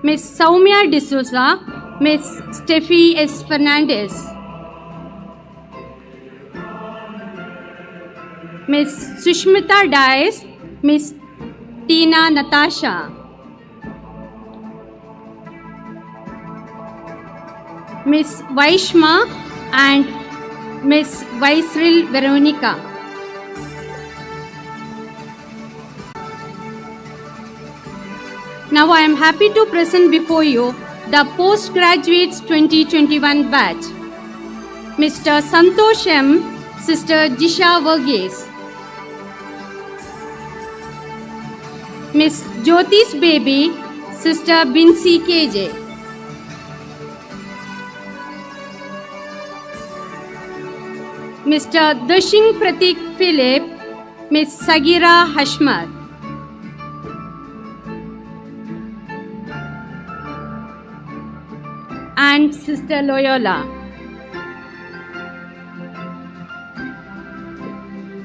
Miss Saumya D'Souza, Miss Steffi S. Fernandez. Miss Sushmita Dias, Miss Tina Natasha. Miss Vaishma and Miss Vaisril Veronica. Now I am happy to present before you the Postgraduates 2021 batch. Mr. Santosh M., Sister Jisha Varghese. Miss Jyoti's baby, Sister Binsi KJ. Mr. Dashing Pratik Philip, Miss Sagira Hashmat. And Sister Loyola.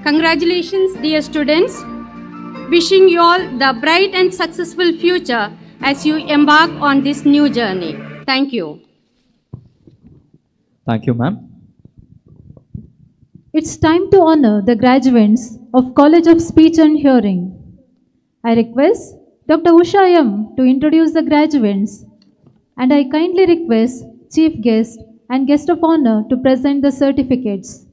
Congratulations, dear students. Wishing you all the bright and successful future as you embark on this new journey. Thank you. Thank you, ma'am. It's time to honor the graduates of College of Speech and Hearing. I request Dr. Usha M. to introduce the graduates, and I kindly request Chief Guest and guest of honor to present the certificates.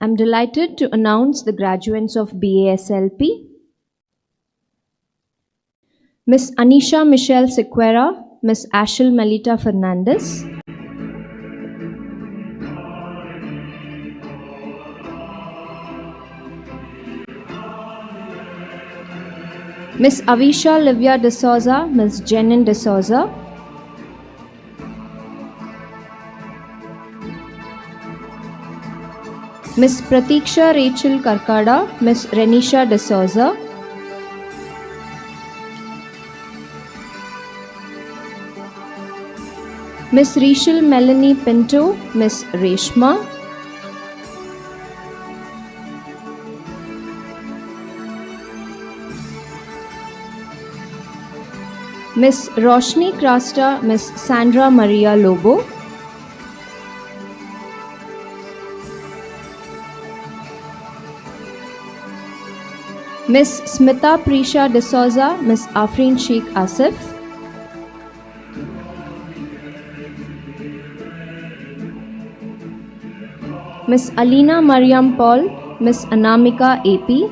I'm delighted to announce the graduates of BASLP. Miss Anisha Michelle Sequeira, Miss Ashel Melita Fernandez. Miss Avisha Livia De Souza, Miss Jenin De Souza. Miss Pratiksha Rachel Karkada, Miss Renisha De Souza. Miss Rachel Melanie Pinto, Miss Reshma. Miss Roshni Krasta, Miss Sandra Maria Lobo. Miss Smita Prisha De Souza, Miss Afreen Sheikh Asif. Miss Alina Mariam Paul, Miss Anamika AP.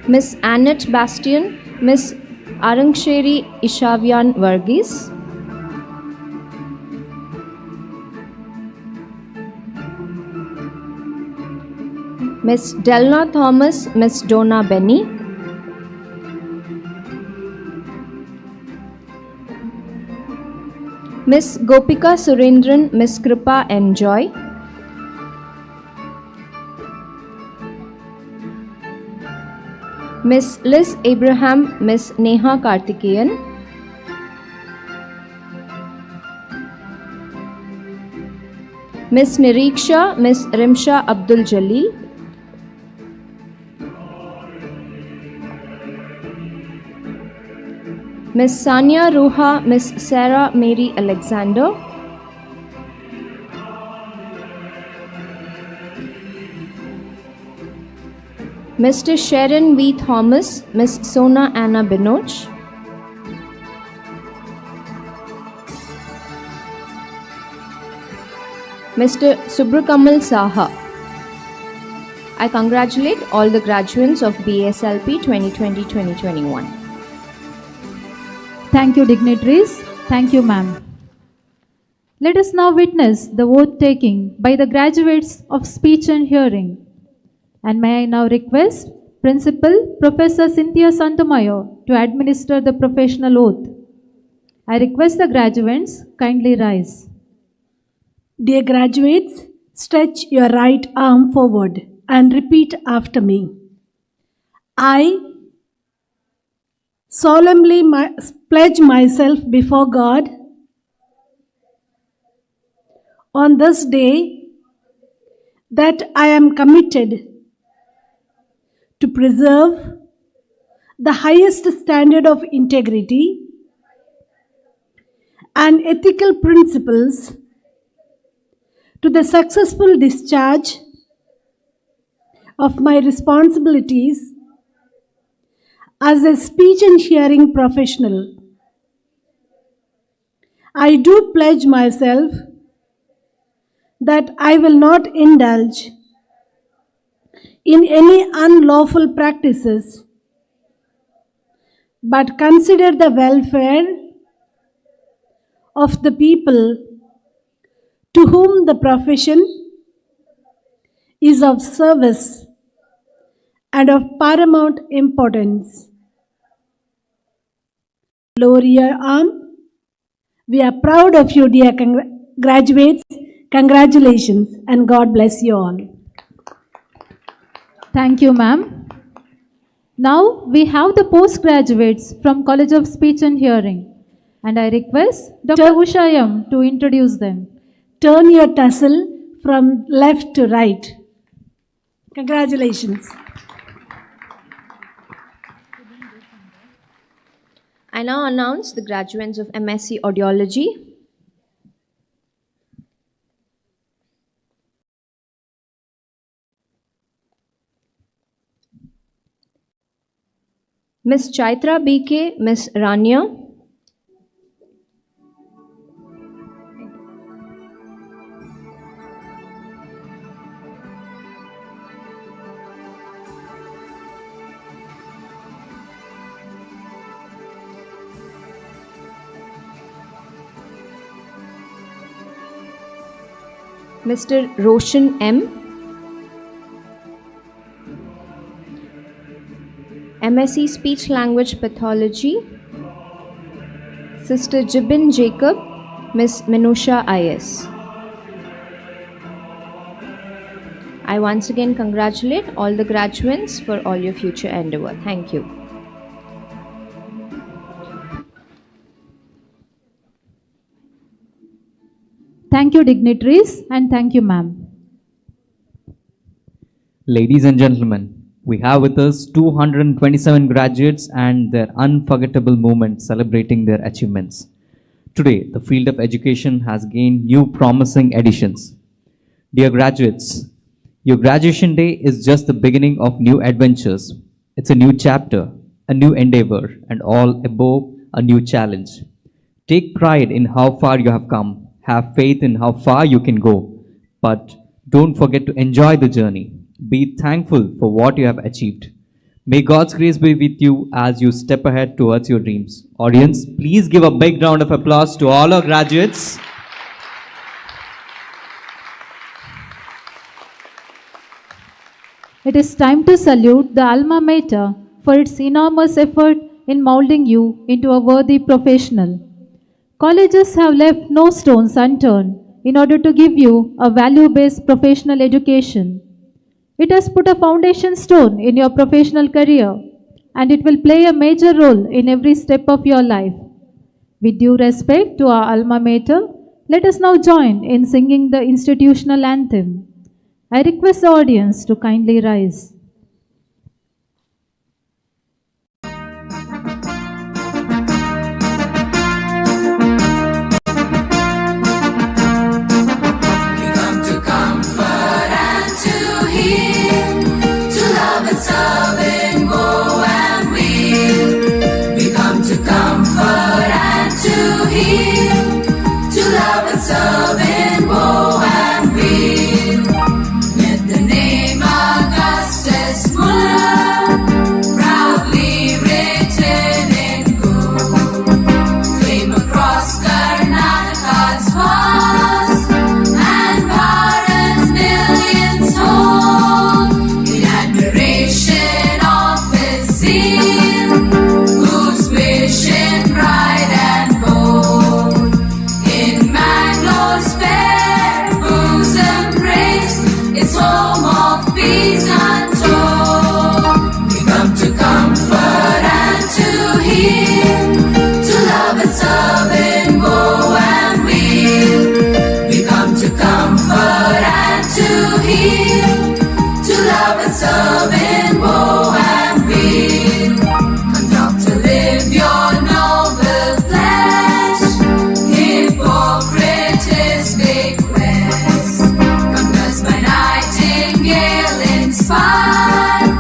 Miss Annette Bastian, Miss Arangsheri Ishavian Varghese. Miss Delna Thomas, Miss Donna Benny. Miss Gopika Surendran, Miss Kripa Enjoy. Miss Liz Abraham, Miss Neha Kartikeyan. Miss Niriksha, Miss Rimsha Abdul Jalil. Miss Sania Ruha, Miss Sarah Mary Alexander. Mr. Sharon V. Thomas, Miss Sona Anna Binoch. Mr. Subrakamal Saha. I congratulate all the graduates of BASLP 2020-2021. Thank you, dignitaries. Thank you, ma'am. Let us now witness the vote taking by the graduates of speech and hearing. And may I now request Principal Professor Cynthia Santamayo to administer the professional oath. I request the graduates kindly rise. Dear graduates, stretch your right arm forward and repeat after me. I solemnly pledge myself before God on this day that I am committed to preserve the highest standard of integrity and ethical principles to the successful discharge of my responsibilities as a speech and hearing professional. I do pledge myself that I will not indulge in any unlawful practices, but consider the welfare of the people to whom the profession is of service and of paramount importance. Lower your arm. We are proud of you, dear graduates. Congratulations and God bless you all. Thank you, ma'am. Now we have the postgraduates from College of Speech and Hearing. And I request Dr. Usha M. to introduce them. Turn your tassel from left to right. Congratulations. I now announce the graduates of MSc Audiology. Miss Chaitra BK, Miss Rania. Mr. Roshan M. MSc Speech Language Pathology. Sister Jibin Jacob, Miss Minusha IS. I once again congratulate all the graduates for all your future endeavor. Thank you. Thank you, dignitaries, and thank you, ma'am. Ladies and gentlemen, we have with us 227 graduates and their unforgettable moment celebrating their achievements. Today, the field of education has gained new promising additions. Dear graduates, your graduation day is just the beginning of new adventures. It's a new chapter, a new endeavor, and all above, a new challenge. Take pride in how far you have come. Have faith in how far you can go. But don't forget to enjoy the journey. Be thankful for what you have achieved. May God's grace be with you as you step ahead towards your dreams. Audience, please give a big round of applause to all our graduates. It is time to salute the alma mater for its enormous effort in molding you into a worthy professional. Colleges have left no stones unturned in order to give you a value-based professional education. It has put a foundation stone in your professional career, and it will play a major role in every step of your life. With due respect to our alma mater, let us now join in singing the institutional anthem. I request the audience to kindly rise. Serve and go and win. We come to comfort and to heal, to love and serve and go and win. Let the name Augustus Muller proudly written in gold flame across Karnataka's walls and Bharat's millions hold in admiration of his zeal, whose vision bright and bold in Mangalore's fair bosom race its home of peace untold. We come to comfort and to heal, to love and serve and go and win. We come to comfort and to heal, to love and serve and go and win. Come down to live your noble pledge, Hippocrates' bequest. Come thus my nightingale inspired,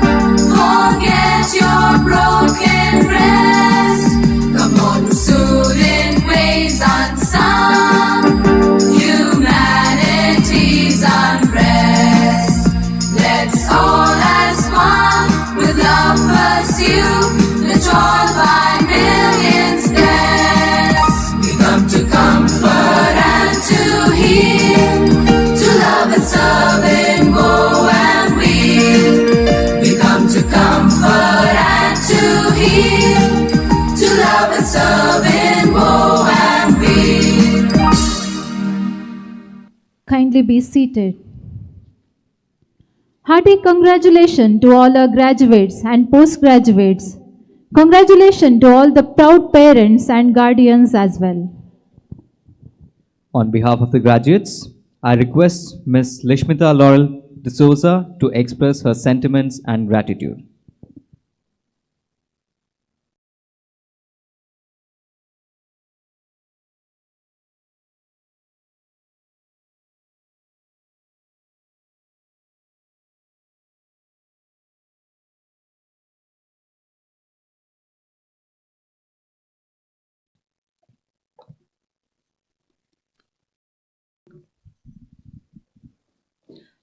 forget your broken rest. Come on who soothe in ways unsung, humanity's unrest. Let's all as one with love pursue the joy by millions blessed. We come to comfort and to heal, to love and serve and go and win. We come to comfort and to heal, to love and serve and go and win. Kindly be seated. Hearty congratulations to all our graduates and postgraduates. Congratulations to all the proud parents and guardians as well. On behalf of the graduates, I request Ms. Lishmita Laurel D'Souza to express her sentiments and gratitude.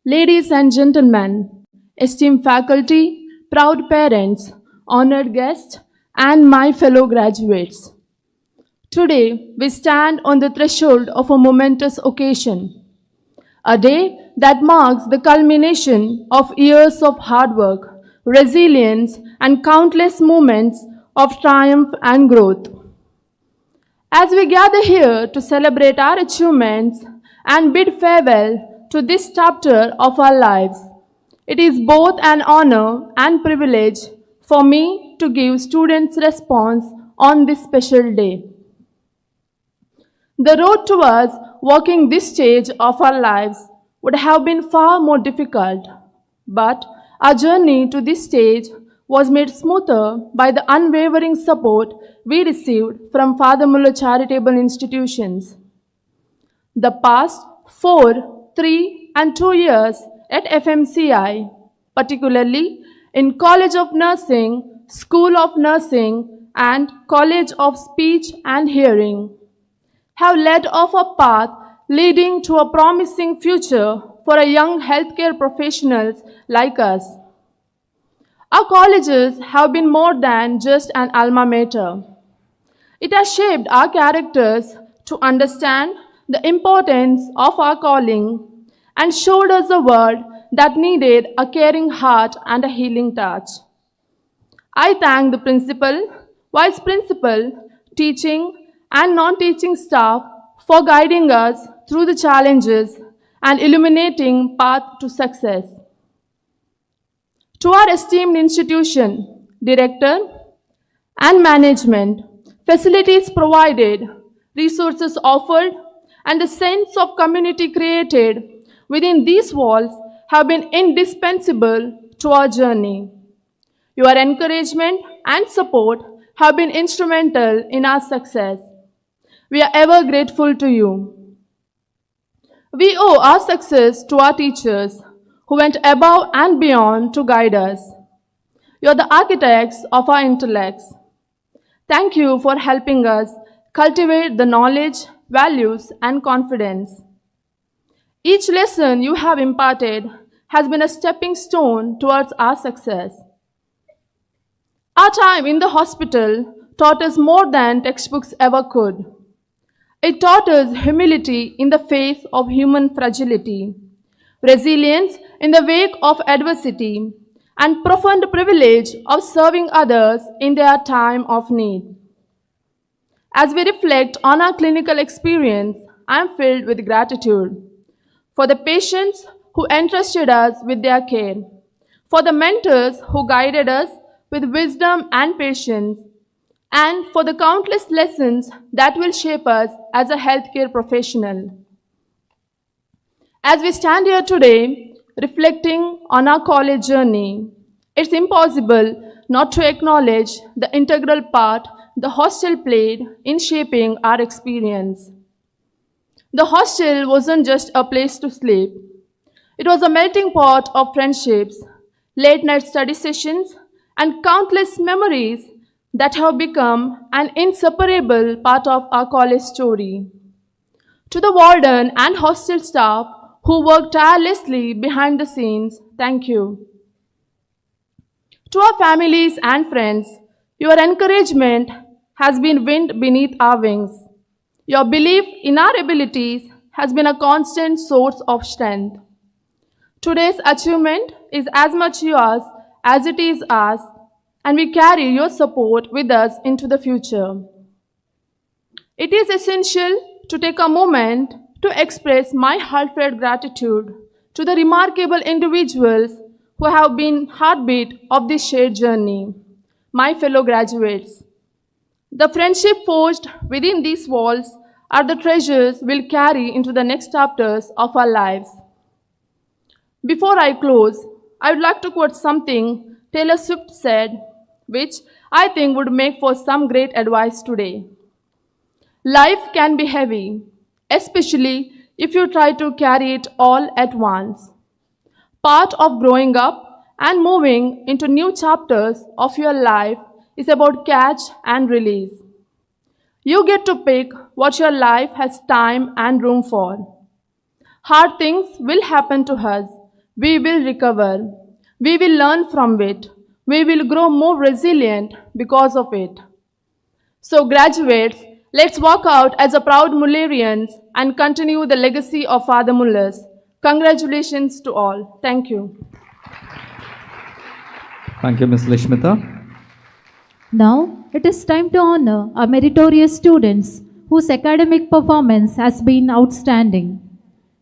Ladies and gentlemen, esteemed faculty, proud parents, honored guests, and my fellow graduates. Today, we stand on the threshold of a momentous occasion, a day that marks the culmination of years of hard work, resilience, and countless moments of triumph and growth. As we gather here to celebrate our achievements and bid farewell to this chapter of our lives, it is both an honor and privilege for me to give students' response on this special day. The road towards walking this stage of our lives would have been far more difficult, but our journey to this stage was made smoother by the unwavering support we received from Father Muller Charitable Institutions. The past 4, 3, and 2 years at FMCI, particularly in College of Nursing, School of Nursing, and College of Speech and Hearing, have led off a path leading to a promising future for a young healthcare professionals like us. Our colleges have been more than just an alma mater. It has shaped our characters to understand the importance of our calling and showed us a world that needed a caring heart and a healing touch. I thank the principal, vice principal, teaching and non-teaching staff for guiding us through the challenges and illuminating path to success. To our esteemed institution, director and management, facilities provided, resources offered, and the sense of community created within these walls have been indispensable to our journey. Your encouragement and support have been instrumental in our success. We are ever grateful to you. We owe our success to our teachers who went above and beyond to guide us. You are the architects of our intellects. Thank you for helping us cultivate the knowledge, values, and confidence. Each lesson you have imparted has been a stepping stone towards our success. Our time in the hospital taught us more than textbooks ever could. It taught us humility in the face of human fragility, resilience in the wake of adversity, and profound privilege of serving others in their time of need. As we reflect on our clinical experience, I am filled with gratitude for the patients who entrusted us with their care, for the mentors who guided us with wisdom and patience, and for the countless lessons that will shape us as a healthcare professional. As we stand here today, reflecting on our college journey, it's impossible not to acknowledge the integral part the hostel played in shaping our experience. The hostel wasn't just a place to sleep. It was a melting pot of friendships, late-night study sessions, and countless memories that have become an inseparable part of our college story. To the warden and hostel staff who worked tirelessly behind the scenes, thank you. To our families and friends, your encouragement has been wind beneath our wings. Your belief in our abilities has been a constant source of strength. Today's achievement is as much yours as it is ours, and we carry your support with us into the future. It is essential to take a moment to express my heartfelt gratitude to the remarkable individuals who have been heartbeat of this shared journey, my fellow graduates. The friendship forged within these walls are the treasures we'll carry into the next chapters of our lives. Before I close, I would like to quote something Taylor Swift said, which I think would make for some great advice today. Life can be heavy, especially if you try to carry it all at once. Part of growing up and moving into new chapters of your life is about catch and release. You get to pick what your life has time and room for. Hard things will happen to us, We will recover. We will learn from it. We will grow more resilient because of it. So graduates, let's walk out as a proud Mullerians and continue the legacy of Father Mullers. Congratulations to all. Thank you. Thank you, Ms. Lishmita. Now, it is time to honor our meritorious students whose academic performance has been outstanding.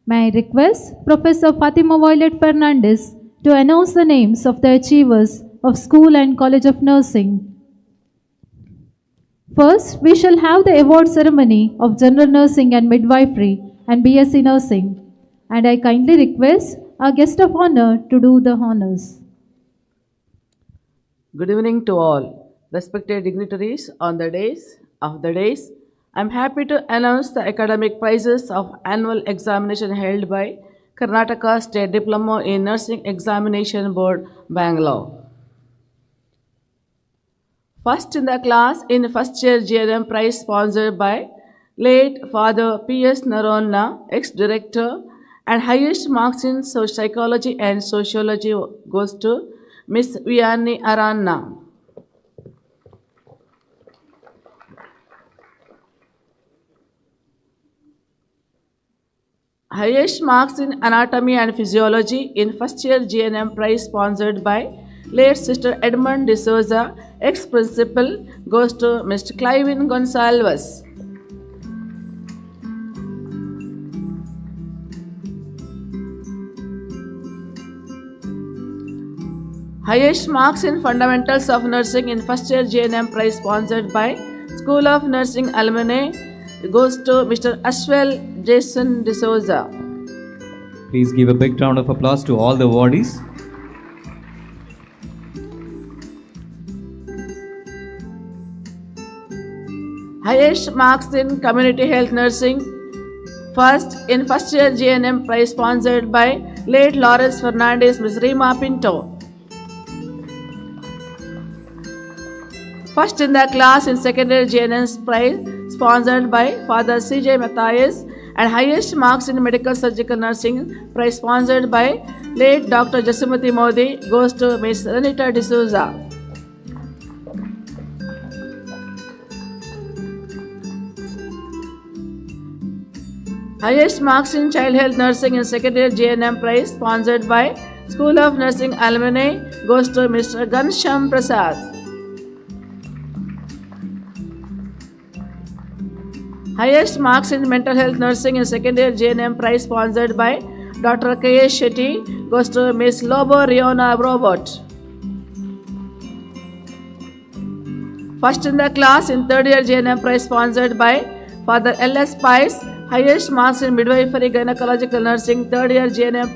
May I request Professor Fatima Violet Fernandez to announce the names of the achievers of School and College of Nursing. First, we shall have the award ceremony of General Nursing and Midwifery and BSc Nursing. And I kindly request our guest of honor to do the honors. Good evening to all, respected dignitaries on the days. I'm happy to announce the academic prizes of annual examination held by Karnataka State Diploma in Nursing Examination Board, Bangalore. First in the class in first year GNM prize sponsored by late Father P.S. Naronna, ex-director, and highest marks in psychology and sociology goes to Miss Vianney Aranna. Highest marks in anatomy and physiology in first year GNM prize sponsored by late Sister Edmund D'Souza, ex-principal, goes to Mr. Cliven Gonsalves. Highest marks in fundamentals of nursing in first year GNM prize sponsored by School of Nursing alumni goes to Mr. Ashwell Jason D'Souza. Please give a big round of applause to all the awardees. Highest marks in community health nursing first in first year GNM prize sponsored by late Lawrence Fernandez, Ms. Rima Pinto. First in the class in second year GNM prize sponsored by Father C.J. Matthias, and highest marks in medical surgical nursing prize sponsored by late Dr. Jasimati Modi goes to Ms. Renita D'Souza. Highest marks in child health nursing in second year GNM prize sponsored by School of Nursing alumni goes to Mr. Ghansham Prasad. Highest marks in mental health nursing in second year GNM prize sponsored by Dr. K. Shetty goes to Ms. Lobo Riona Robot. First in the class in third year GNM prize sponsored by Father L.S. Pice. Highest marks in midwifery gynecological nursing third year GNM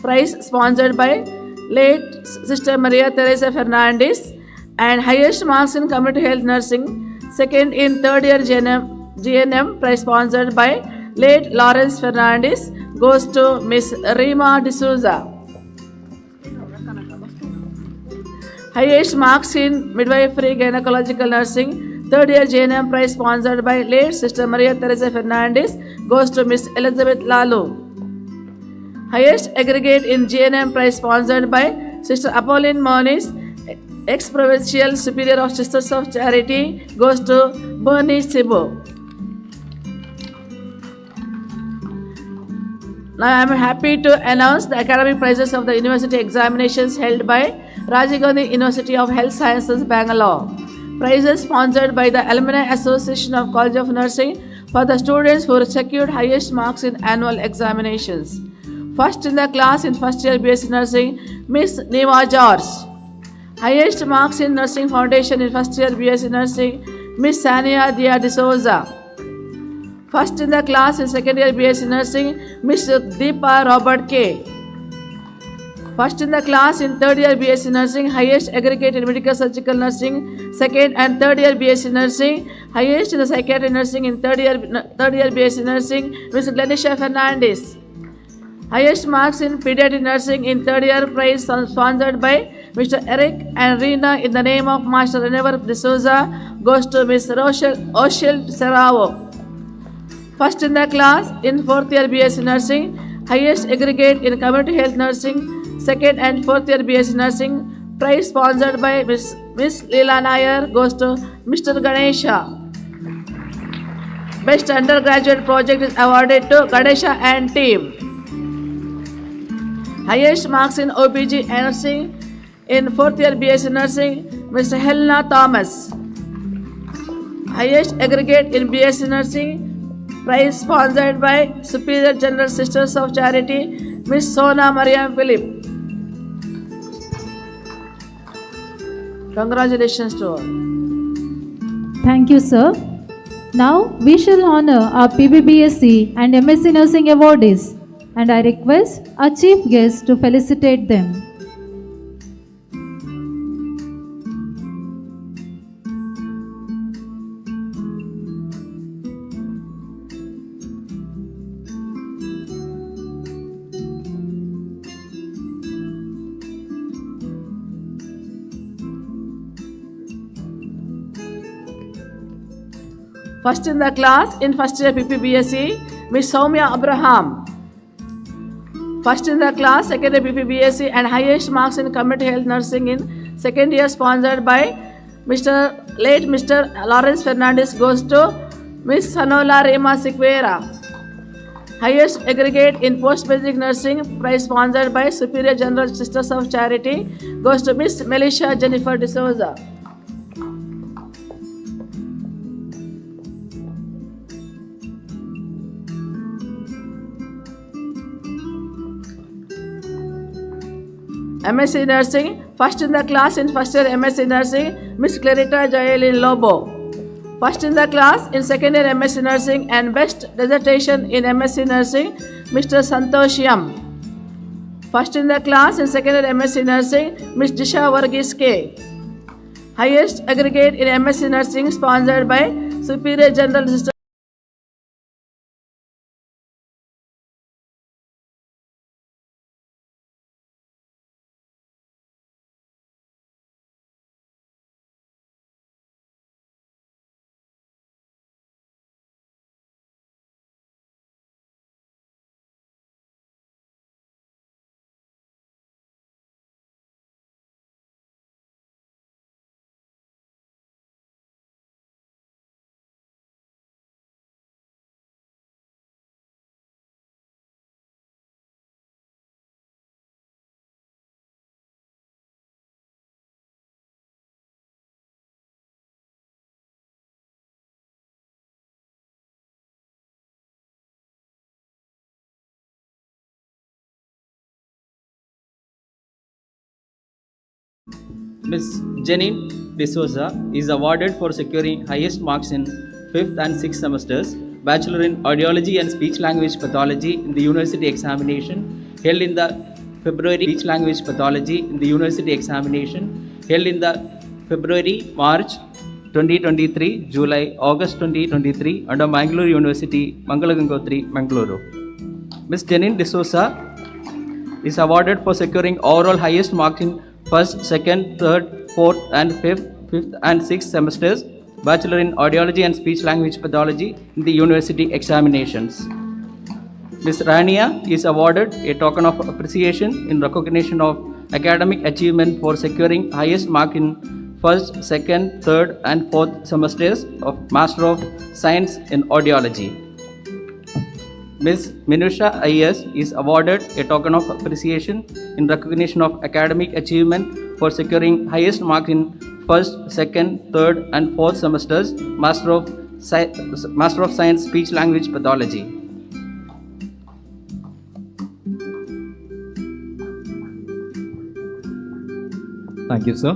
prize sponsored by late Sister Maria Teresa Fernandez, and highest marks in community health nursing second in third year GNM prize sponsored by late Lawrence Fernandez goes to Miss Rima D'Souza. Highest marks in midwifery gynecological nursing third year GNM prize sponsored by late Sister Maria Teresa Fernandez goes to Miss Elizabeth Lalu. Highest aggregate in GNM prize sponsored by Sister Apolline Moniz, ex-provincial superior of Sisters of Charity goes to Bernie Sibo. Now I am happy to announce the academic prizes of the university examinations held by Rajiv Gandhi University of Health Sciences, Bangalore. Prizes sponsored by the Alumni Association of College of Nursing for the students who secured highest marks in annual examinations. First in the class in first year BSc Nursing, Miss Neva George. Highest marks in Nursing Foundation in first year BSc Nursing, Miss Sania Dia D'Souza. First in the class in second year BSc Nursing, Miss Deepa Robert K. First in the class in third year BSc Nursing, highest aggregate in medical surgical nursing, second and third year BSc Nursing, highest in the psychiatric nursing in third year BSc Nursing, Ms. Glenisha Fernandez. Highest marks in pediatric nursing in third year prize sponsored by Mr. Eric and Rina in the name of Master Renever D'Souza goes to Ms. Oshel Serravo. First in the class in fourth year BSc Nursing, Highest aggregate in community health nursing, second and fourth year BSc nursing. Prize sponsored by Miss Leela Nair goes to Mr. Ganesha. Best undergraduate project is awarded to Ganesha and team. Highest marks in OPG nursing in fourth year BSc nursing, Mr. Helena Thomas. Highest aggregate in BSc nursing, prize sponsored by Superior General Sisters of Charity, Miss Sona Mariam Philip. Congratulations to all. Thank you, sir. Now we shall honor our PBBSc and MSc Nursing awardees, and I request our chief guest to felicitate them. First in the class in first year PPBSc, Miss Soumya Abraham. First in the class, second year PPBSc and highest marks in community health nursing in second year sponsored by Mr. Lawrence Fernandez goes to Miss Sanola Rema Siqueira. Highest aggregate in post-basic nursing, prize sponsored by Superior General Sisters of Charity goes to Miss Melisha Jennifer D'Souza. MSc Nursing, first in the class in first year MSc Nursing, Miss Clarita Jaelin Lobo. First in the class in second year MSc Nursing and best dissertation in MSc Nursing, Mr. Santosh Yam. First in the class in second year MSc Nursing, Miss Disha Varghese K. Highest aggregate in MSc Nursing sponsored by Superior General Sister. Ms. Janine D'Souza is awarded for securing highest marks in 5th and 6th semesters, Bachelor in Audiology and Speech Language Pathology in the University Examination held in the February Speech Language Pathology in the University Examination held in the February, March 2023, July, August 2023 under Mangalore University, Mangalagangotri, Mangaluru. Ms. Janine D'Souza is awarded for securing overall highest marks in 1st, 2nd, 3rd, 4th and 5th and 6th semesters, Bachelor in Audiology and Speech Language Pathology in the University Examinations. Ms. Rania is awarded a token of appreciation in recognition of academic achievement for securing highest mark in 1st, 2nd, 3rd and 4th semesters of Master of Science in Audiology. Ms. Minusha IS is awarded a token of appreciation in recognition of academic achievement for securing highest mark in 1st, 2nd, 3rd and 4th semesters Master of Science Speech Language Pathology. Thank you, sir.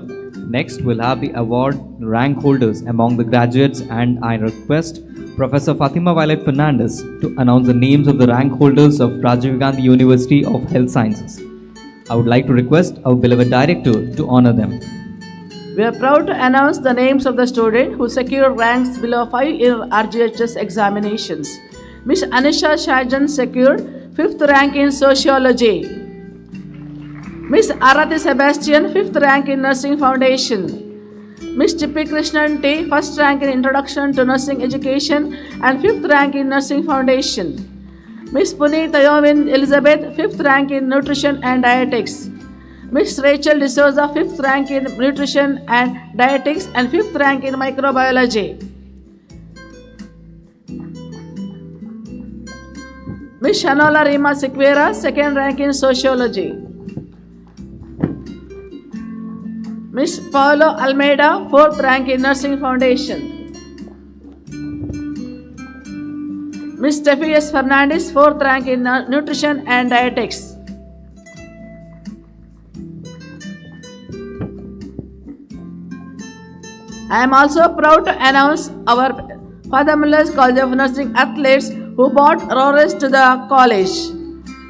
Next, we'll have the award rank holders among the graduates, and I request Professor Fatima Violet Fernandez to announce the names of the rank holders of Rajiv Gandhi University of Health Sciences. I would like to request our beloved director to honor them. We are proud to announce the names of the students who secured ranks below 5 in RGHS examinations. Ms. Anisha Shajan secured 5th rank in Sociology. Ms. Arati Sebastian 5th rank in Nursing Foundation. Ms. Chippy Krishnan T, 1st rank in Introduction to Nursing Education and 5th rank in Nursing Foundation. Miss Puneet Tayovin Elizabeth, 5th rank in Nutrition and Dietetics. Miss Rachel D'Souza, 5th rank in Nutrition and Dietetics and 5th rank in Microbiology. Miss Shanola Rima Sequeira, 2nd rank in Sociology. Miss Paulo Almeida, 4th rank in Nursing Foundation. Miss Steffi S. Fernandez, 4th rank in Nutrition and Dietetics. I am also proud to announce our Father Muller's College of Nursing athletes who brought laurels to the college.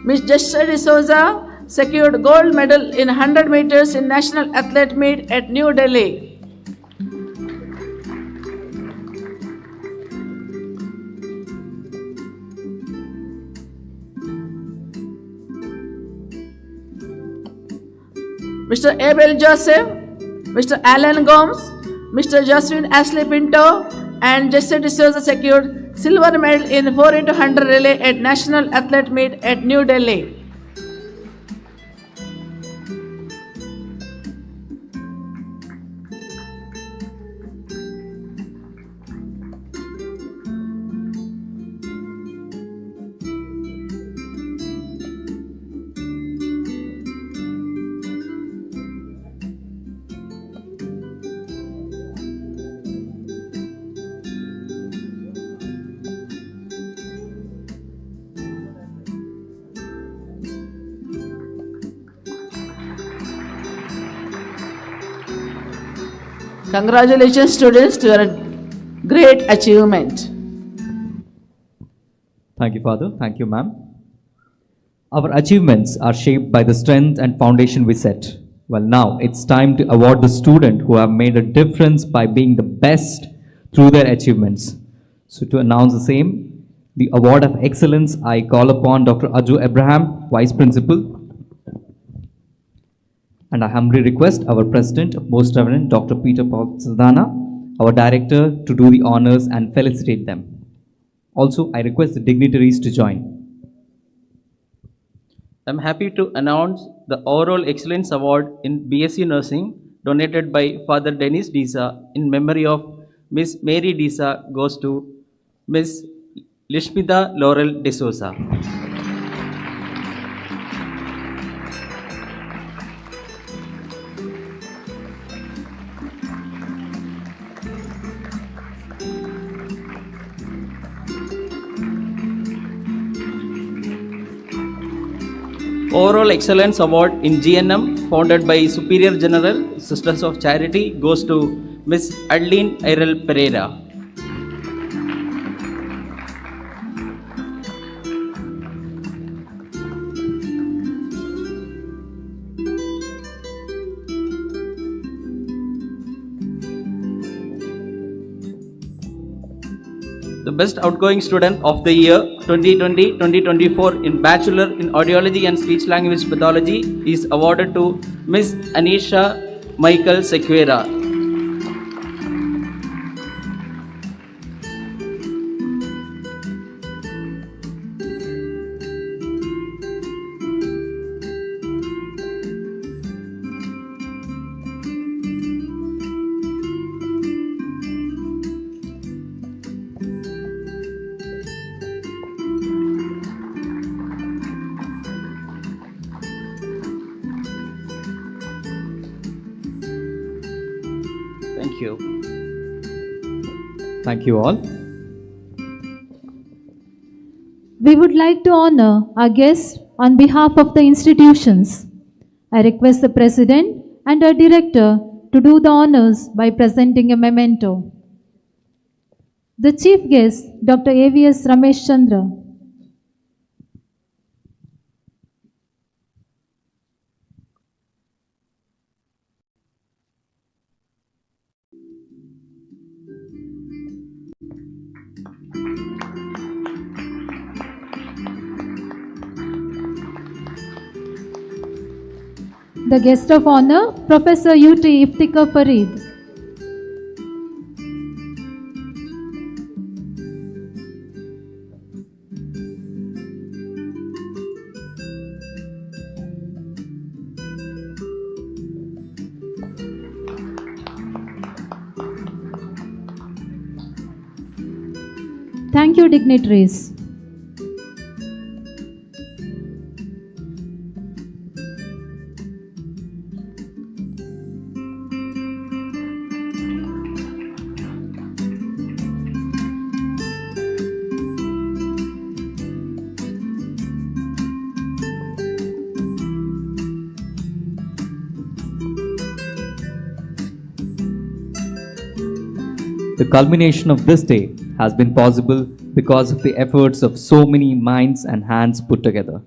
Miss Jessica D'Souza secured gold medal in 100 meters in National Athlete Meet at New Delhi. Mr. Abel Joseph, Mr. Alan Gomes, Mr. Josephine Ashley Pinto, and Jessica D'Souza secured silver medal in 4x100 relay at National Athlete Meet at New Delhi. Congratulations, students, to your great achievement. Thank you, Father. Thank you, ma'am. Our achievements are shaped by the strength and foundation we set. Well, now it's time to award the student who have made a difference by being the best through their achievements. So to announce the same, the Award of Excellence, I call upon Dr. Aju Abraham, Vice Principal. And I humbly request our President, Most Reverend Dr. Peter Paul Sadhana, our Director, to do the honors and felicitate them. Also, I request the dignitaries to join. I'm happy to announce the Overall Excellence Award in BSc Nursing donated by Father Dennis Disa in memory of Miss Mary Disa goes to Miss Lishmita Laurel D'Souza. Overall Excellence Award in GNM founded by Superior General Sisters of Charity goes to Miss Adeline Irel Pereira. The Best Outgoing Student of the Year 2020-2024 in Bachelor in Audiology and Speech Language Pathology is awarded to Miss Anisha Michael Sequeira. Thank you. Thank you all. We would like to honor our guests on behalf of the institutions. I request the President and our Director to do the honors by presenting a memento. The Chief Guest, Dr. AVS Ramesh Chandra. The guest of honor, Professor UT Iftikhar Farid. Thank you, dignitaries. The culmination of this day has been possible because of the efforts of so many minds and hands put together.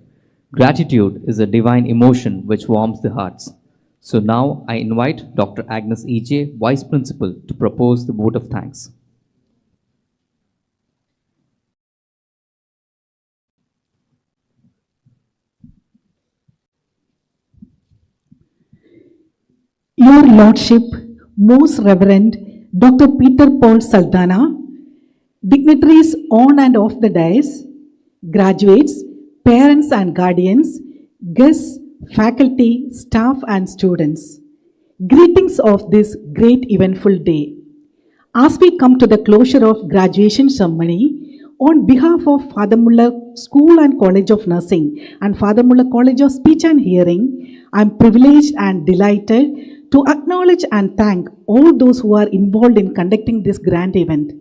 Gratitude is a divine emotion which warms the hearts. So now I invite Dr. Agnes E.J., Vice Principal, to propose the vote of thanks. Your Lordship, Most Reverend Dr. Peter Paul Saldana, dignitaries on and off the dais, graduates, parents and guardians, guests, faculty, staff and students. Greetings of this great eventful day. As we come to the closure of graduation ceremony, on behalf of Father Muller School and College of Nursing and Father Muller College of Speech and Hearing, I am privileged and delighted to acknowledge and thank all those who are involved in conducting this grand event.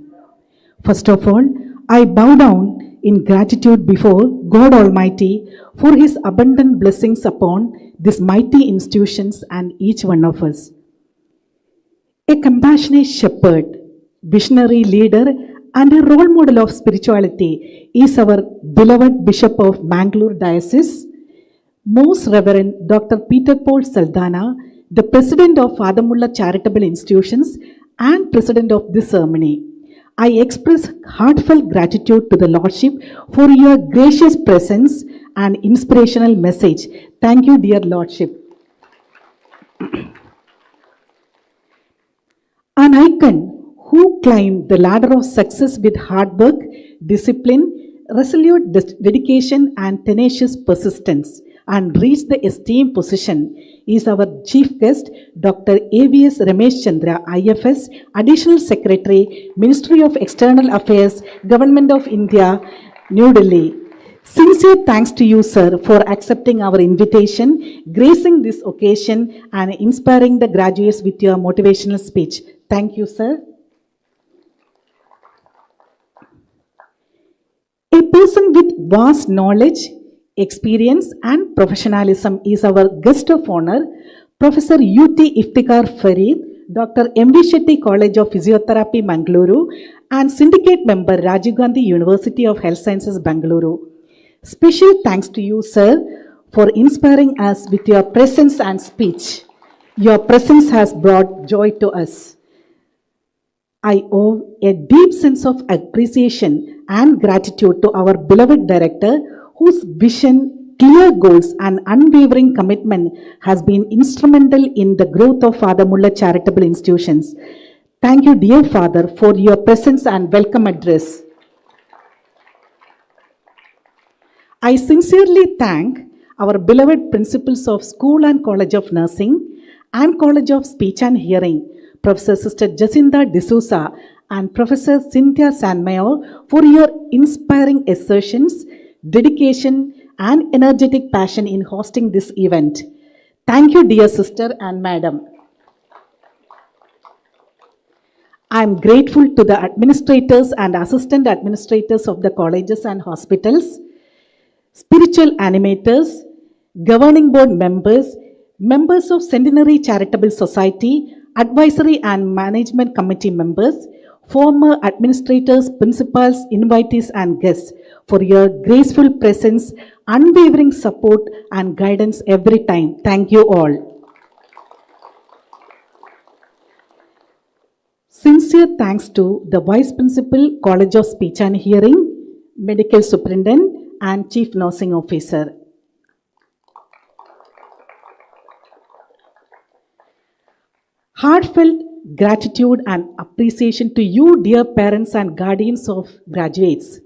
First of all, I bow down in gratitude before God Almighty for His abundant blessings upon these mighty institutions and each one of us. A compassionate shepherd, visionary leader, and a role model of spirituality is our beloved Bishop of Mangalore Diocese, Most Reverend Dr. Peter Paul Saldana, the President of Father Muller Charitable Institutions and President of this ceremony. I express heartfelt gratitude to the Lordship for your gracious presence and inspirational message. Thank you, dear Lordship. An icon who climbed the ladder of success with hard work, discipline, resolute dedication, and tenacious persistence, and reached the esteemed position is our chief guest, Dr. A.V.S. Ramesh Chandra, IFS, Additional Secretary, Ministry of External Affairs, Government of India, New Delhi. Sincere thanks to you, sir, for accepting our invitation, gracing this occasion, and inspiring the graduates with your motivational speech. Thank you, sir. A person with vast knowledge, experience and professionalism is our guest of honor, Professor U.T. Iftikhar Farid, Dr. M.V. Shetty College of Physiotherapy, Mangaluru, and syndicate member, Rajiv Gandhi University of Health Sciences, Bangalore. Special thanks to you, sir, for inspiring us with your presence and speech. Your presence has brought joy to us. I owe a deep sense of appreciation and gratitude to our beloved director, whose vision, clear goals, and unwavering commitment has been instrumental in the growth of Father Muller Charitable Institutions. Thank you, dear Father, for your presence and welcome address. I sincerely thank our beloved principals of School and College of Nursing and College of Speech and Hearing, Professor Sister Jacinda D'Souza and Professor Cynthia Sanmayor, for your inspiring assertions, dedication, and energetic passion in hosting this event. Thank you, dear sister and madam. I am grateful to the administrators and assistant administrators of the colleges and hospitals, spiritual animators, governing board members, members of Centenary Charitable Society, advisory and management committee members, former administrators, principals, invitees, and guests for your graceful presence, unwavering support, and guidance every time. Thank you all. Sincere thanks to the Vice Principal, College of Speech and Hearing, Medical Superintendent, and Chief Nursing Officer. Heartfelt gratitude and appreciation to you, dear parents and guardians of graduates.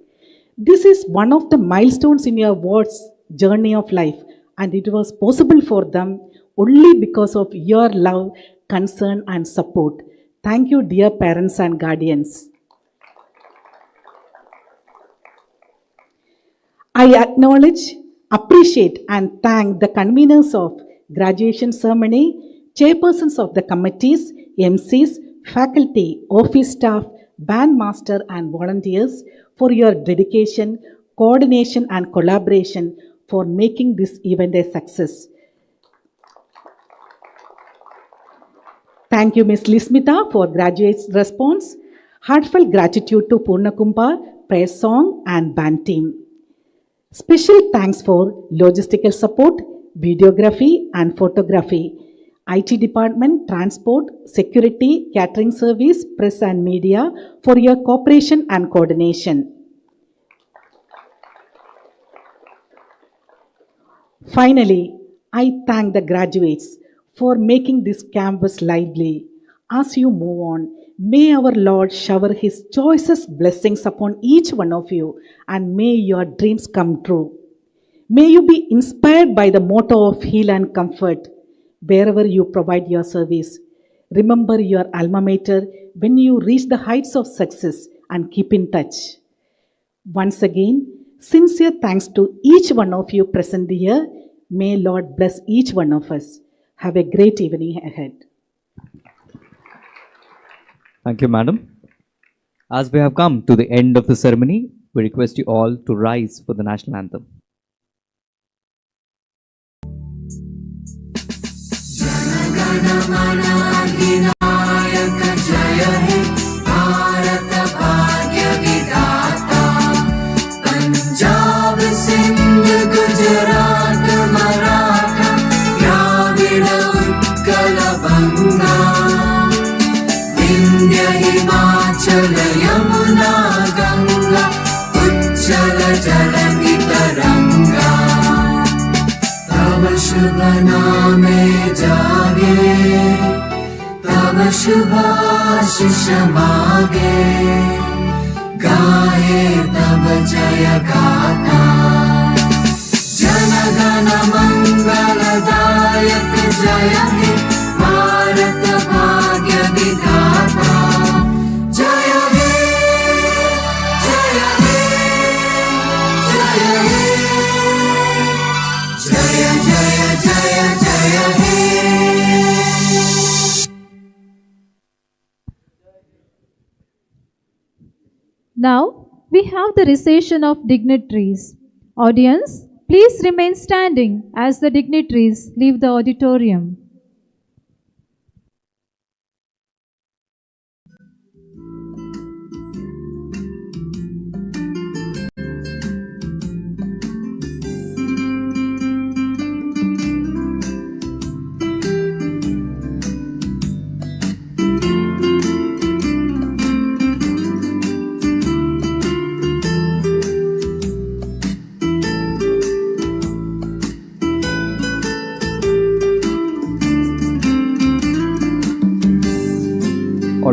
This is one of the milestones in your ward's journey of life, and it was possible for them only because of your love, concern, and support. Thank you, dear parents and guardians. acknowledge, appreciate, and thank the conveners of graduation ceremony, chairpersons of the committees, MCs, faculty, office staff, band master, and volunteers for your dedication, coordination, and collaboration for making this event a success. Thank you, Ms. Lismita, for graduates' response. Heartfelt gratitude to Purnakumpa, prayer song, and band team. Special thanks for logistical support, videography, and photography, IT department, transport, security, catering service, press and media for your cooperation and coordination. Finally, I thank the graduates for making this campus lively. As you move on, may our Lord shower His choicest blessings upon each one of you, and may your dreams come true. May you be inspired by the motto of heal and comfort wherever you provide your service. Remember your alma mater when you reach the heights of success and keep in touch. Once again, sincere thanks to each one of you present here. May Lord bless each one of us. Have a great evening ahead. Thank you, madam. As we have come to the end of the ceremony, we request you all to rise for the national anthem. Punjab Sindh Gujarat Maratha Dravid Utkal बंगा विंध्य हिमाचल यमुना गंगा उच्चल जलधि तरंगा तव शुभ नामे जागे तव शुभाशिष मागे गाये तब जय गाथा जन गण मंगलदायक जय हे भारत भाग्य विधाता जय हे जय हे जय हे जय जय जय जय हे Now we have the recession of dignitaries. Audience, please remain standing as the dignitaries leave the auditorium.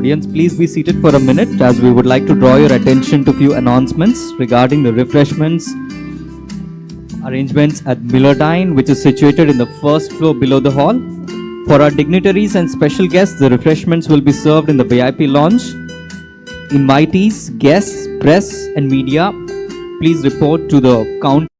Audience, please be seated for a minute as we would like to draw your attention to few announcements regarding the refreshments arrangements at Muller Dine, which is situated in the first floor below the hall. For our dignitaries and special guests, the refreshments will be served in the VIP lounge. Invitees, guests, press and media, please report to the counter